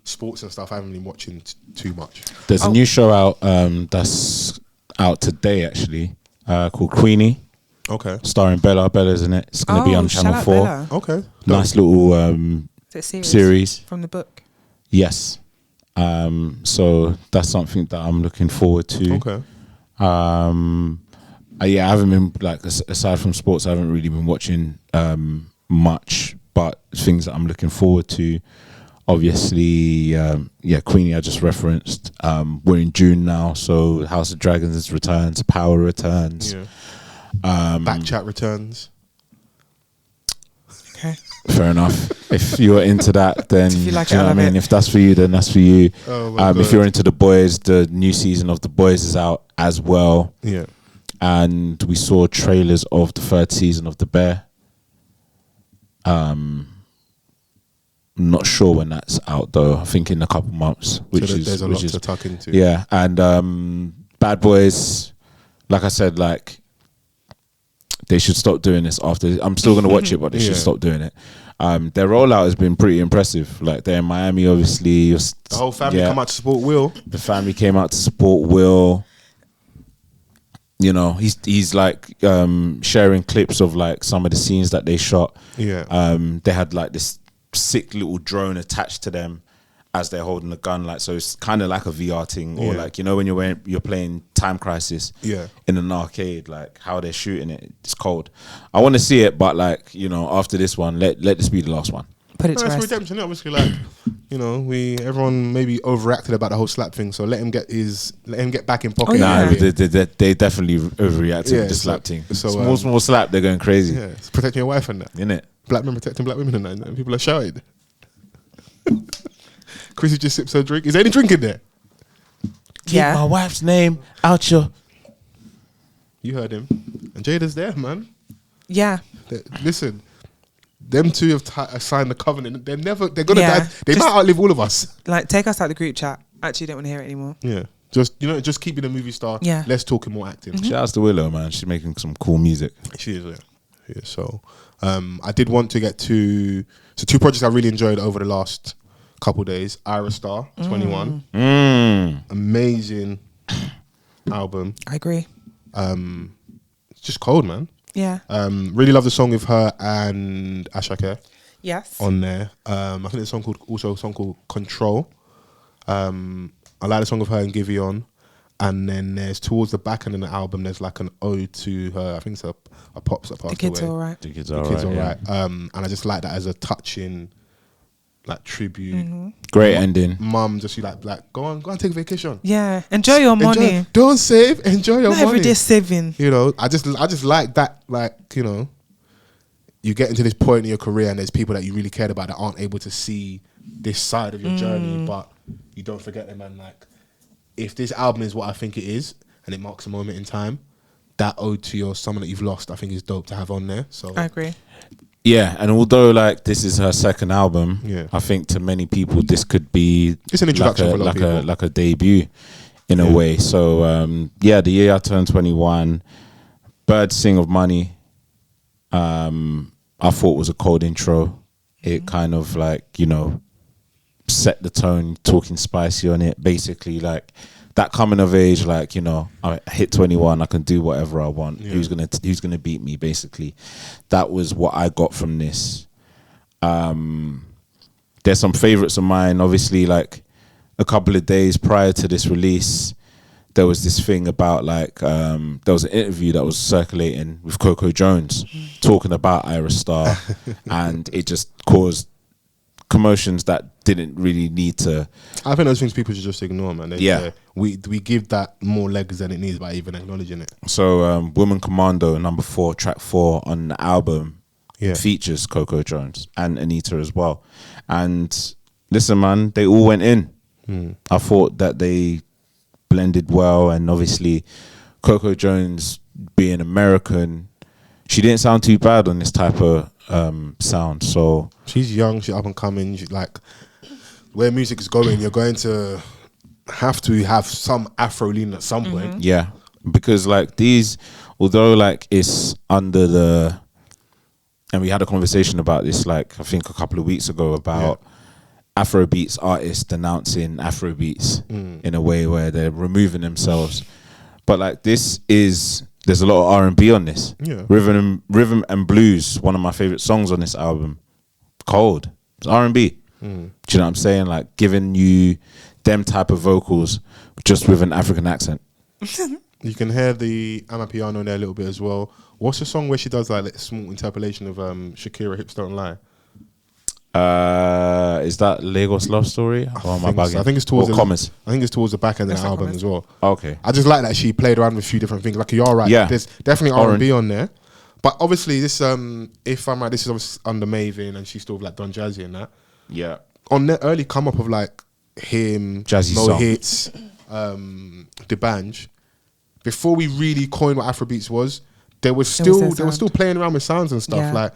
sports and stuff, I haven't been watching too much. There's a new show out that's out today actually called Queenie. Okay. Starring Bella. Bella's in it. It's going to be on Channel 4. Bella. Okay. Nice little series from the book. Yes. So that's something that I'm looking forward to. Okay. I haven't been like aside from sports, I haven't really been watching much, but things that I'm looking forward to. Obviously, Queenie I just referenced. We're in June now, so House of Dragons returns, Power returns. Yeah. Backchat returns. Okay. Fair enough. If you're into that, then if you like do you know what I mean? If that's for you, then that's for you. If you're into The Boys, the new season of The Boys is out as well. Yeah. And we saw trailers of the 3rd season of The Bear. Not sure when that's out though. I think in a couple months. There's a lot to tuck into. Yeah, and Bad Boys, like I said, like they should stop doing this after. I'm still gonna watch it, but they should stop doing it. Their rollout has been pretty impressive. Like they're in Miami, obviously. The whole family come out to support Will. The family came out to support Will. You know, he's like sharing clips of like some of the scenes that they shot. Yeah. They had like this sick little drone attached to them as they're holding the gun, like so it's kind of like a VR thing, or like when you're playing Time Crisis in an arcade, like how they're shooting it. It's cold. I want to see it, but like after this one, let this be the last one. Put it to rest. Redemption, obviously, like everyone maybe overreacted about the whole slap thing, so let him get back in pocket. They definitely overreacted with the slap thing. So small slap, they're going crazy. Yeah, it's protecting your wife and that, innit? Black men protecting black women and that, and people are shouting. Chrissy just sips her drink. Is there any drink in there? Keep my wife's name out your. You heard him, and Jada's there, man. Yeah. Listen, them two have signed the covenant. They're gonna die. They might outlive all of us. Like, take us out the group chat. Actually, don't want to hear it anymore. Yeah. Just keep being a movie star. Yeah. Let's talk more acting. Shout out to Willow, man. She's making some cool music. She is, yeah. So, I did want to get to two projects I really enjoyed over the last couple days. Ayra Starr, 21. Amazing album. I agree. It's just cold, man. Yeah. Really love the song with her and Ashake Yes. on there. I think there's a song called Control. I like the song with her and Giveon. And then there's towards the back end of the album, there's like an ode to her. I think it's a pops that passed away. The Kids Are Alright. The Kids Are Alright. And I just like that as a touching, like, tribute. Great ending. Mum just like go on take a vacation. Yeah. Enjoy your money. Don't save. Enjoy your money. Every day saving. You know, I just like that. Like, you know, you get into this point in your career and there's people that you really cared about that aren't able to see this side of your journey, but you don't forget them. And like, if this album is what I think it is, and it marks a moment in time, that ode to someone that you've lost, I think is dope to have on there. So I agree. Yeah, and although like this is her second album, I think to many people this could be it's an introduction for a lot of people. Like a debut in a way. So the year I turned 21, Birds Sing of Money, I thought was a cold intro. It kind of like, you know, set the tone, talking spicy on it, basically like that coming of age, like, you know, I hit 21, I can do whatever I want. Who's gonna beat me, basically. That was what I got from this. There's some favorites of mine. Obviously, like a couple of days prior to this release, there was this thing about like there was an interview that was circulating with Coco Jones talking about Ayra Starr and it just caused commotions that didn't really need to. I think those things people should just ignore, man. We give that more legs than it needs by even acknowledging it. So Woman Commando, number 4, track 4 on the album, features Coco Jones and Anita as well. And listen, man, they all went in. I thought that they blended well, and obviously Coco Jones being American, she didn't sound too bad on this type of sound. So she's young, she's up and coming. She's like, where music is going, you're going to have some Afro lean at some point. Yeah, because like these, although like it's under the, and we had a conversation about this like I think a couple of weeks ago about Afrobeats artists denouncing Afrobeats in a way where they're removing themselves. But like this is, there's a lot of R&B on this. Yeah. Rhythm and Blues, one of my favorite songs on this album. Cold. It's R&B. Do you know what I'm saying? Like giving you them type of vocals just with an African accent. You can hear the Amapiano in there a little bit as well. What's the song where she does like a small interpolation of Shakira, Hips Don't Lie? Is that Lagos Love Story? Or am I bugging? I think it's towards Commas. I think it's towards the back end of the album as well. Okay. I just like that she played around with a few different things. Like, you're right. Yeah. There's definitely R&B on there. But obviously this, if I'm right, this is obviously under Maven and she's still like Don Jazzy and that. Yeah. On the early come up of like him, Jazzy Mo song. Hits, D'banj, before we really coined what Afrobeats was, they were still playing around with sounds and stuff. Yeah. Like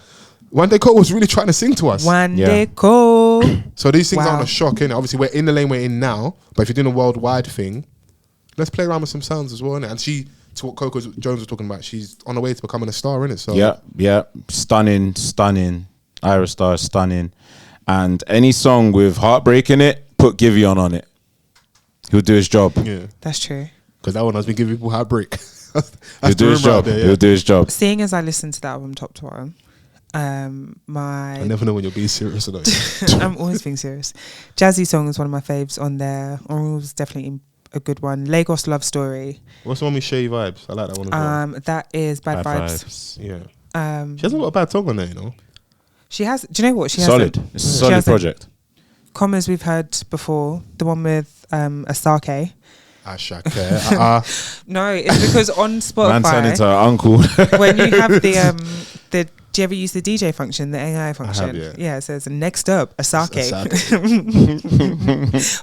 One Day Cole was really trying to sing to us. One Day Cole. So these things aren't a shock, innit? Obviously we're in the lane we're in now, but if you're doing a worldwide thing, let's play around with some sounds as well, innit? And she, to what Coco Jones was talking about, she's on the way to becoming a star, innit? So yeah, stunning. Ayra Starr, stunning. And any song with heartbreak in it, put Giveon on it. He'll do his job. Yeah, That's true. because that one has been giving people heartbreak. He'll do his job. He'll do his job. Seeing as I listened to the album top to bottom, I never know when you're being serious or not. I'm always being serious. Jazzy Song is one of my faves on there. Oral was definitely a good one. Lagos Love Story. What's the one with Shay Vibes? I like that one as well. That is Bad Vibes. Yeah. She hasn't got a bad song on there, you know. She has. Do you know what she has? Solid. It's a solid project. Commas we've heard before. The one with Asake. Ashake. No, it's because on Spotify. Man turned into her uncle. When you have the do you ever use the DJ function, the AI function? I have, yeah, it says next up Asake.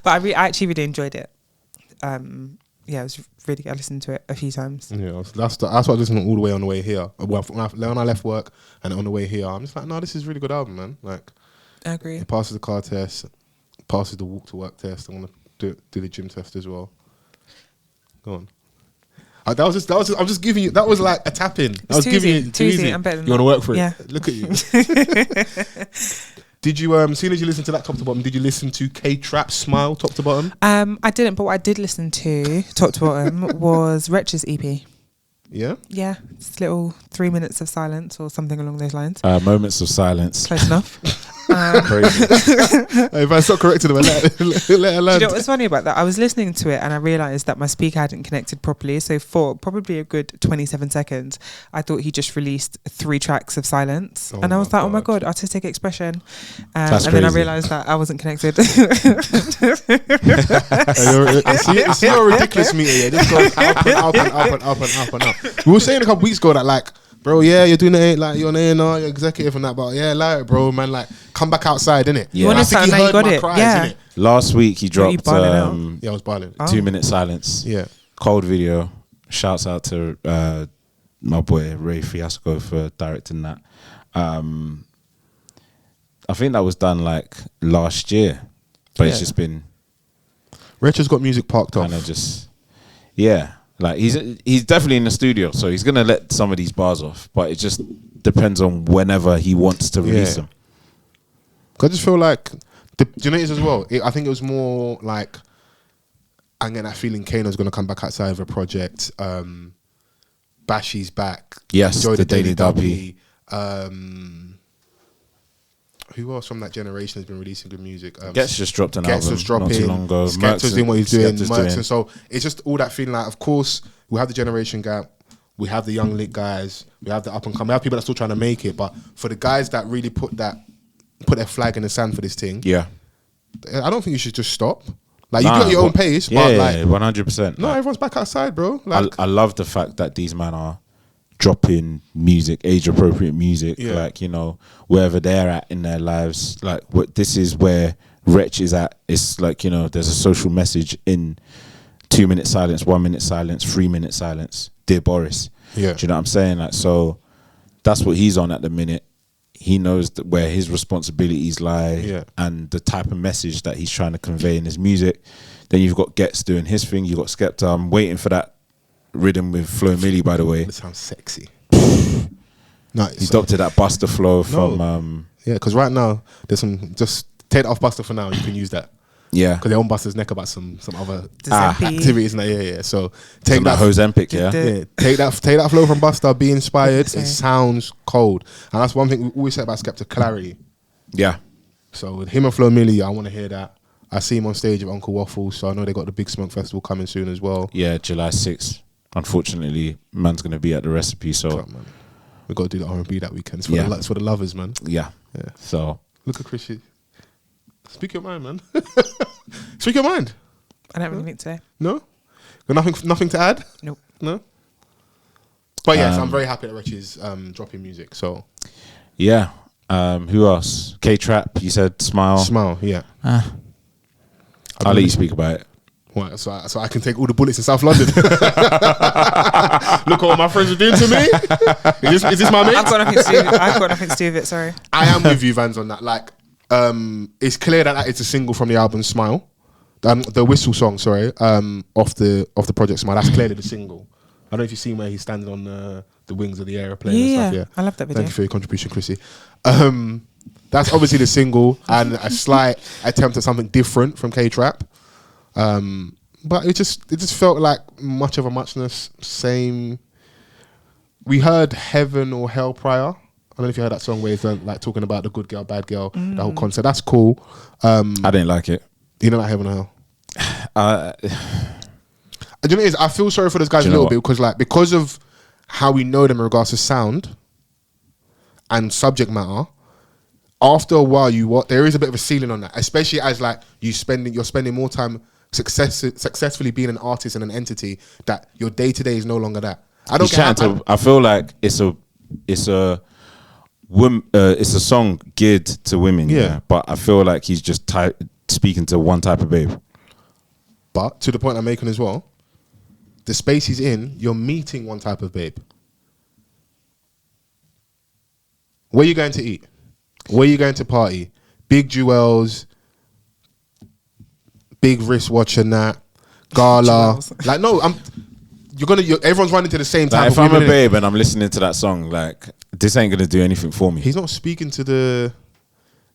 But I actually really enjoyed it. Yeah, it was really. I listened to it a few times. Yeah, that's what I listened to all the way on the way here. Well, when I left work and on the way here, I'm just like, no, this is a really good album, man. Like, I agree. it passes the car test, passes the walk to work test. I want to do the gym test as well. Go on. That was just. I'm just giving you. That was like a tap in. I was giving you too easy. I'm better than you want to work for it? Yeah. Look at you. Did you soon as you listen to that top to bottom, did you listen to K-Trap Smile top to bottom? I didn't, but what I did listen to top to bottom was Wretch's EP. Yeah? Yeah, just little 3 minutes of silence or something along those lines. Moments of silence. Close enough. Crazy. If I stop correcting them, let her Do learn. you know what's funny about that? I was listening to it and I realised that my speaker hadn't connected properly. So for probably a good 27 seconds, I thought he just released 3 tracks of silence. And I was like, oh my God, artistic expression. And then I realised that I wasn't connected. It's not a ridiculous meter. Yeah, this goes up and up and up and up and up and up. We were saying a couple weeks ago that like, bro, yeah, you're doing it like you're an A&R, you're executive and that, but yeah, like, bro, man, like, come back outside, innit? Yeah. You I think he heard my cries, yeah. innit? Last week he dropped Yeah, I was balling. 2 minute silence. Yeah. Cold video. Shouts out to my boy Ray Fiasco for directing that. I think that was done like last year, but it's just been Rich has got music parked off. kind of just like he's definitely in the studio, so he's gonna let some of these bars off, but it just depends on whenever he wants to release them. I just feel like, do you know it is as well? I think it was more like, I'm getting that feeling Kano's going to come back outside of a project. Bashy's back. Yes, Enjoy the Daily Dubby. Who else from that generation has been releasing good music? Gets just dropped an Gets album just dropping. not too long ago. Skepta's doing what he's doing. Skepta's Merck's, doing. and so it's just all that feeling like, of course, we have the generation gap. We have the young lit guys. We have the up and coming. We have people that are still trying to make it. But for the guys that really put their flag in the sand for this thing, Yeah. I don't think you should just stop. Like, you got your own pace, but like, 100%. no, everyone's back outside, bro. Like, I love the fact that these men are dropping music, age appropriate music, like, you know, wherever they're at in their lives. Like, this is where Wretch is at. It's like, you know, there's a social message in 2 minute silence, 1 minute silence, 3 minute silence. Dear Boris. Yeah. Do you know what I'm saying? Like, so that's what he's on at the minute. He knows where his responsibilities lie and the type of message that he's trying to convey in his music. Then you've got Gets doing his thing. You've got Skepta. I'm waiting for that rhythm with Flo Milli, by the way. It sounds sexy. Nice. He adopted that Buster flow from... yeah, because right now, there's some... Just take that off Buster for now. You can use that. Yeah. Because they're on Buster's neck about some other Zempi. activities. Yeah. So take that... Ozempic, yeah? Take that flow from Buster. Be inspired. It sounds cold. And that's one thing we always say about Skepta, clarity. Yeah. So with him and Flo Milli, I want to hear that. I see him on stage with Uncle Waffles, so I know they got the Big Smoke Festival coming soon as well. Yeah, July 6th. Unfortunately, man's going to be at the recipe, so... We've got to do the R&B that weekend. It's for the lovers, man. Yeah. So... Look at Chrissy. Speak your mind, man. Speak your mind. I don't really think so. No? Got nothing to add? Nope. No? But yes, I'm very happy that Rich is dropping music, so... Yeah. Who else? K-Trap, you said Smile. Smile, yeah. I'll let you speak about it. What, so I can take all the bullets in South London. Look what my friends are doing to me. Is this my mate? I've got nothing to do with it, sorry. I am with you, Vans, on that. Like, it's clear that it's a single from the album Smile. The whistle song, sorry, off the project Smile. That's clearly the single. I don't know if you've seen where he's standing on the wings of the aeroplane and stuff. Yeah, I love that video. Thank you for your contribution, Chrissy. That's obviously the single and a slight attempt at something different from K-Trap. But it just felt like much of a muchness. Same. We heard Heaven or Hell prior. I don't know if you heard that song where he's like talking about the good girl, bad girl, the whole concept. That's cool. I didn't like it. You know, like Heaven or Hell. Do you know what it is? I feel sorry for those guys a little bit because of how we know them in regards to sound and subject matter. After a while, there is a bit of a ceiling on that, especially as like you're spending more time successfully being an artist and an entity that your day to day is no longer that. I feel like it's a song geared to women, yeah. But I feel like he's just speaking to one type of babe. But to the point I'm making as well, the space he's in, you're meeting one type of babe. Where are you going to eat? Where are you going to party? Big jewels, big wristwatch and that, gala. Like, no, everyone's running to the same type like of if I'm women, a babe and I'm listening to that song, like, this ain't gonna do anything for me. He's not speaking to the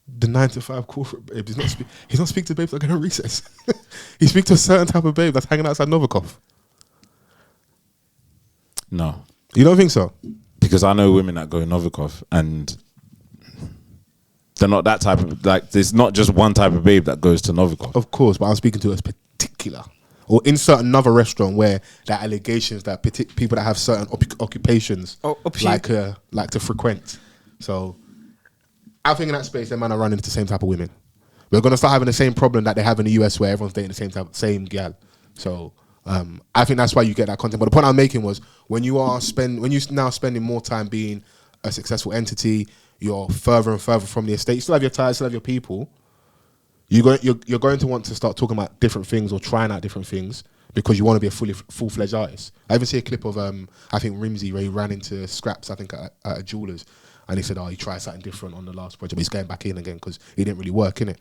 the 9 to 5 corporate babe. He's not speaking to babes that are going to recess. He speaks to a certain type of babe that's hanging outside Novikov. No. You don't think so? Because I know women that go Novikov and they're not that type of, like, there's not just one type of babe that goes to Novikov. Of course, but I'm speaking to a particular. Or insert another restaurant where there are allegations that people that have certain occupations like to frequent. So I think in that space, them man are running into the same type of women. We're going to start having the same problem that they have in the US where everyone's dating the same gal. So I think that's why you get that content. But the point I'm making was when you're now spending more time being a successful entity, you're further and further from the estate. You still have your ties, still have your people. You're going to want to start talking about different things or trying out different things because you want to be a full-fledged artist. I even see a clip of I think Rimsey where he ran into scraps I think at a jeweler's and he said, he tried something different on the last project, but he's going back in again because he didn't really work in it.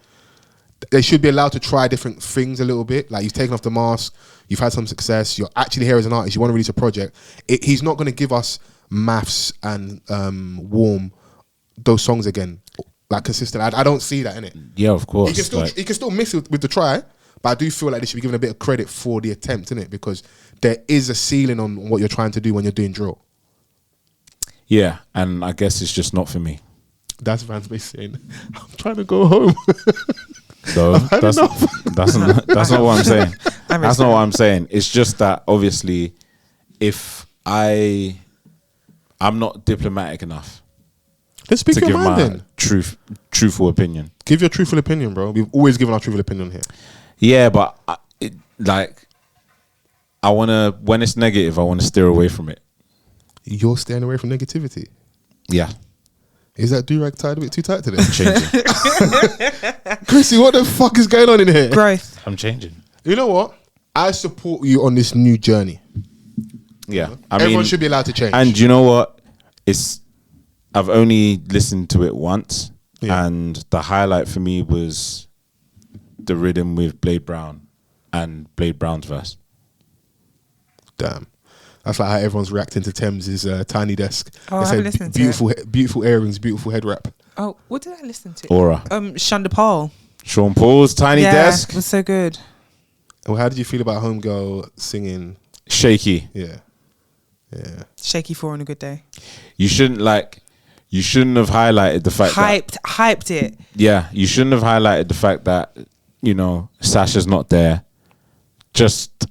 They should be allowed to try different things a little bit. Like you've taken off the mask, you've had some success, you're actually here as an artist, you want to release a project. He's not going to give us Maths and Warm those songs again. Like consistent. I don't see that in it. Yeah, of course. He can still miss it with the try, but I do feel like they should be given a bit of credit for the attempt in it because there is a ceiling on what you're trying to do when you're doing drill. Yeah, and I guess it's just not for me. That's Vans saying, I'm trying to go home. No, that's not what I'm saying. That's not what I'm saying. It's just that obviously if I'm not diplomatic enough. Let's speak to your give mind my then. Truthful opinion. Give your truthful opinion, bro. We've always given our truthful opinion here. Yeah, but I want to, when it's negative, I want to steer away from it. You're staying away from negativity? Yeah. Is that do-rag tied a bit too tight today? I'm changing. Chrissy, what the fuck is going on in here? Growth. I'm changing. You know what? I support you on this new journey. Yeah. Everyone should be allowed to change. And you know what? I've only listened to it once, and the highlight for me was the rhythm with Blade Brown and Blade Brown's verse. Damn. That's like how everyone's reacting to Thames' Tiny Desk. Oh, I haven't listened to it. Beautiful earrings, beautiful head wrap. Oh, what did I listen to? Aura. Shonda Paul. Sean Paul's Tiny Desk. It was so good. Well, how did you feel about Homegirl singing? Shaky. Yeah. Shaky 4 on a good day. You shouldn't have highlighted the fact hyped it. Yeah, you shouldn't have highlighted the fact that, Sasha's not there. Just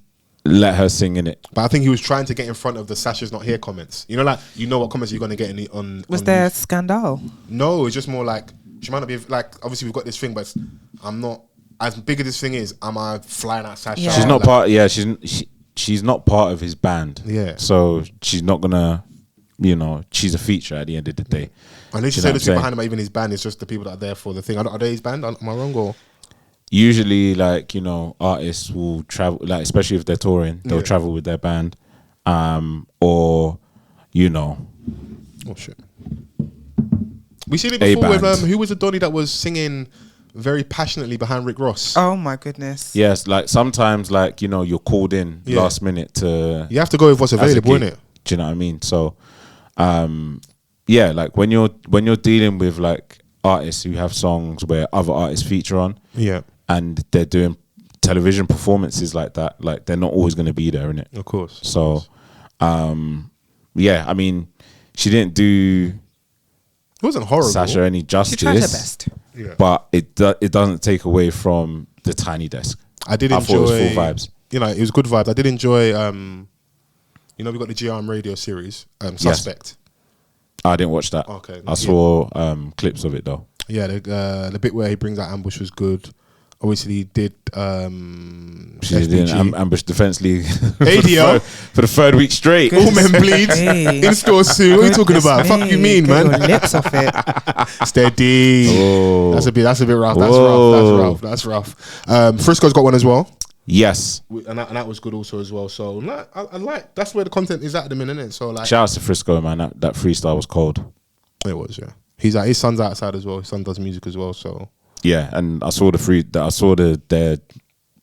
let her sing in it. But I think he was trying to get in front of the Sasha's not here comments. What comments you're going to get on. Was there a scandal? No, it's just more like, she might not be, like, obviously we've got this thing, but I'm not, as big as this thing is, am I flying at Sasha? Yeah. She's not she's not part of his band. Yeah. So she's not gonna, she's a feature at the end of the day. And then she said the people behind him, even his band, is just the people that are there for the thing. Are they his band? Am I wrong or? Usually, artists will travel, especially if they're touring, they'll travel with their band, or. Oh shit. We seen it before with who was the Donny that was singing very passionately behind Rick Ross? Oh my goodness. Yes, sometimes you're called in last minute to. You have to go with what's available, innit? Do you know what I mean? So, when you're dealing with artists who have songs where other artists feature on, and they're doing television performances like that, they're not always going to be there, innit? Of course. So, she didn't do. It wasn't horrible. Sasha any justice. She tried her best. Yeah. But it doesn't take away from the Tiny Desk. I thought it was full vibes. It was good vibes. I did enjoy. We got the GRM radio series, Suspect. I didn't watch that. Okay. I saw clips of it though. Yeah, the bit where he brings out Ambush was good. Obviously, he did. She did Ambush Defense League ADL for the third week straight. All men bleed. In store soon. What are you talking about? Fuck you mean, man? Your lips off it. Steady. Oh. That's a bit rough. That's rough. Frisco's got one as well. Yes. And that was good also as well. So I like that's where the content is at the minute, innit? So shout out to Frisco, man. That freestyle was cold. It was, yeah. His son's outside as well. His son does music as well, so. Yeah, and I saw their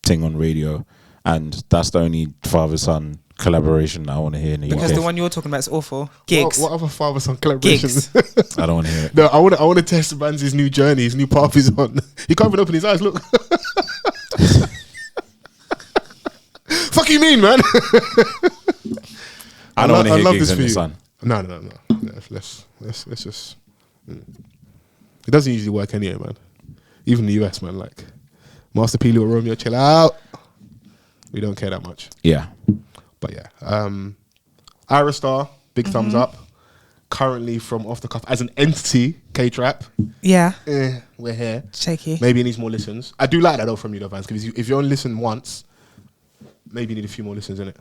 thing on radio, and that's the only father-son collaboration that I want to hear in the Because UK. the one you're talking about is awful. Gigs. What other father-son collaborations? I don't want to hear it. No, I want to test Vans' new journey, his new path he's on. He can't even open his eyes. Look. Fuck you mean, man? I don't want to hear gigs in the sun. No. Let's just. It doesn't usually work anyway, man. Even the US, man. Like Master P, Little Romeo, chill out. We don't care that much. Yeah. But yeah, Ayra Starr, big thumbs up. Currently from Off the Cuff as an entity, K-Trap. Yeah. We're here. Shaky. Maybe it needs more listens. I do like that though from you, though, Vans. Because if you only listen once, maybe you need a few more listens in it.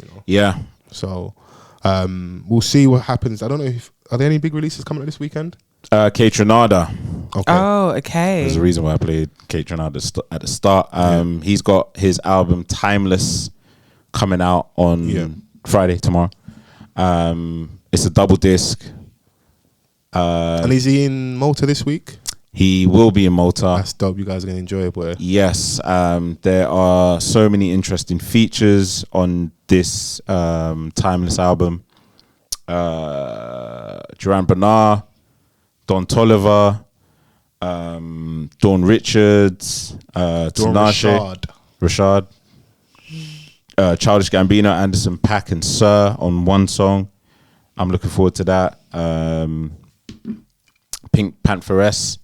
You know? Yeah. So we'll see what happens. I don't know are there any big releases coming up this weekend? K Tronada. Okay. Oh, okay. There's a reason why I played K Tronada at the start. He's got his album Timeless coming out on Friday, tomorrow. It's a double disc. And is he in Malta this week? He will be in Malta. That's dope. You guys are going to enjoy it, boy. Yes. There are so many interesting features on this Timeless album. Duran Bernard, Don Toliver, Dawn Richards, Tinashe, Rashad, Childish Gambino, Anderson .Paak and Sir on one song. I'm looking forward to that. Pink Pantheress,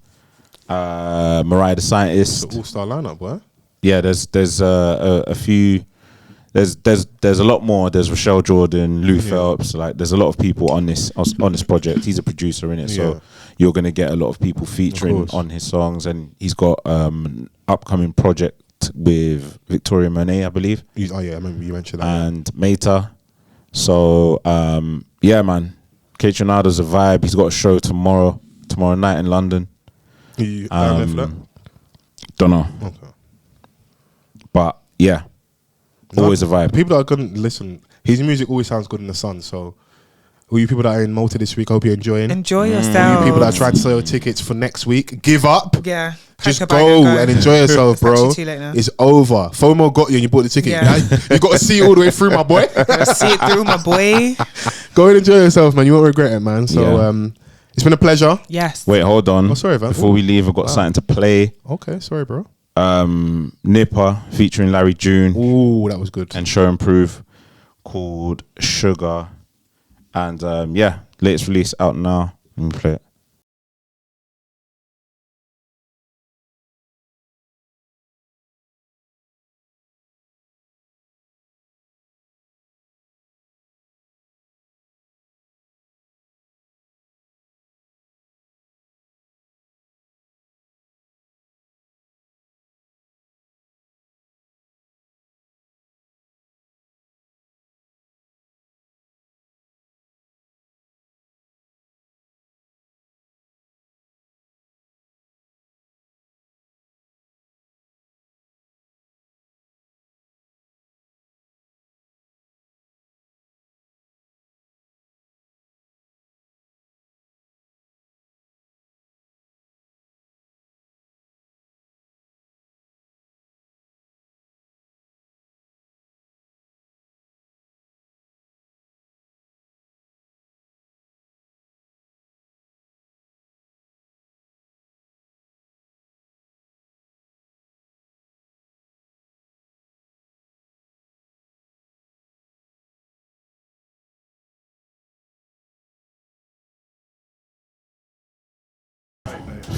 Mariah the Scientist. It's an all-star lineup, boy. Yeah, there's a few. There's a lot more. There's Rochelle Jordan, Lou Phelps. Like there's a lot of people on this project. He's a producer in it, so you're gonna get a lot of people featuring on his songs. And he's got an upcoming project with Victoria Monet, I believe. Oh yeah, I remember you mentioned that. And Meta. So yeah, man, K Tronada's a vibe. He's got a show tomorrow night in London. Don't know. Okay. But yeah. Always a vibe. People that are going to listen, his music always sounds good in the sun. So, all you people that are in Malta this week, I hope you're enjoying. Enjoy yourself. All you people that tried to sell your tickets for next week, give up. Yeah. Just go and enjoy yourself, bro. It's too late now. It's over. FOMO got you and you bought the ticket. Yeah. You got to see it all the way through, my boy. See it through, my boy. Go and enjoy yourself, man. You won't regret it, man. So, it's been a pleasure. Yes. Wait, hold on. Oh, sorry, Van. Before we leave, I've got something to play. Okay, sorry, bro. Nippa featuring Larry June. Ooh, that was good. And Show and Prove called Sugar. And latest release out now. Let me play it.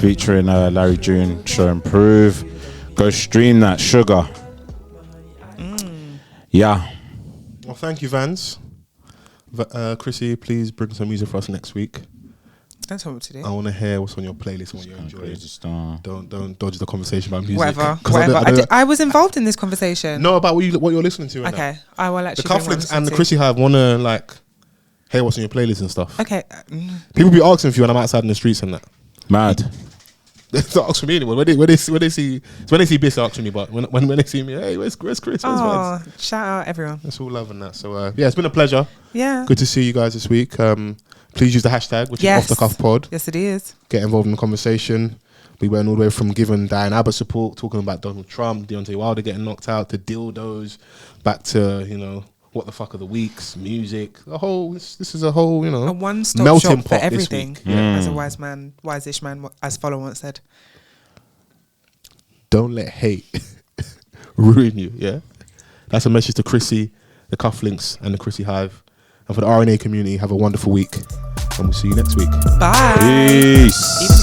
Featuring Larry June, Show and Prove. Go stream that, Sugar. Yeah. Well, thank you, Vans. Chrissy, please bring some music for us next week. That's what to do. I want to hear what's on your playlist and what you're enjoying. Don't dodge the conversation about music. Whatever. I was involved in this conversation. No, about what you're listening to. Okay, I will actually. The Cufflinks and the Chrissy Hive want to hear what's on your playlist and stuff. Okay. People be asking for you when I'm outside in the streets and that. Mad. They don't ask for me anymore. When they see Biss, they ask for me. But when they see me, hey, where's Chris? Oh, shout out everyone. That's all love and that. So it's been a pleasure. Yeah. Good to see you guys this week. Please use the hashtag, which is Off the Cuff Pod. Yes, it is. Get involved in the conversation. We went all the way from giving DianeAbbott support, talking about Donald Trump, DeontayWilder getting knocked out, to dildos, back to what the fuck of the weeks, music, the whole. This is a whole, you know, a one-stop melting shop for pot everything. this week. As a wise-ish man, as Follow once said. Don't let hate ruin you. Yeah, that's a message to Chrissy, the Cufflinks, and the Chrissy Hive, and for the RNA community. Have a wonderful week, and we'll see you next week. Bye. Peace. Even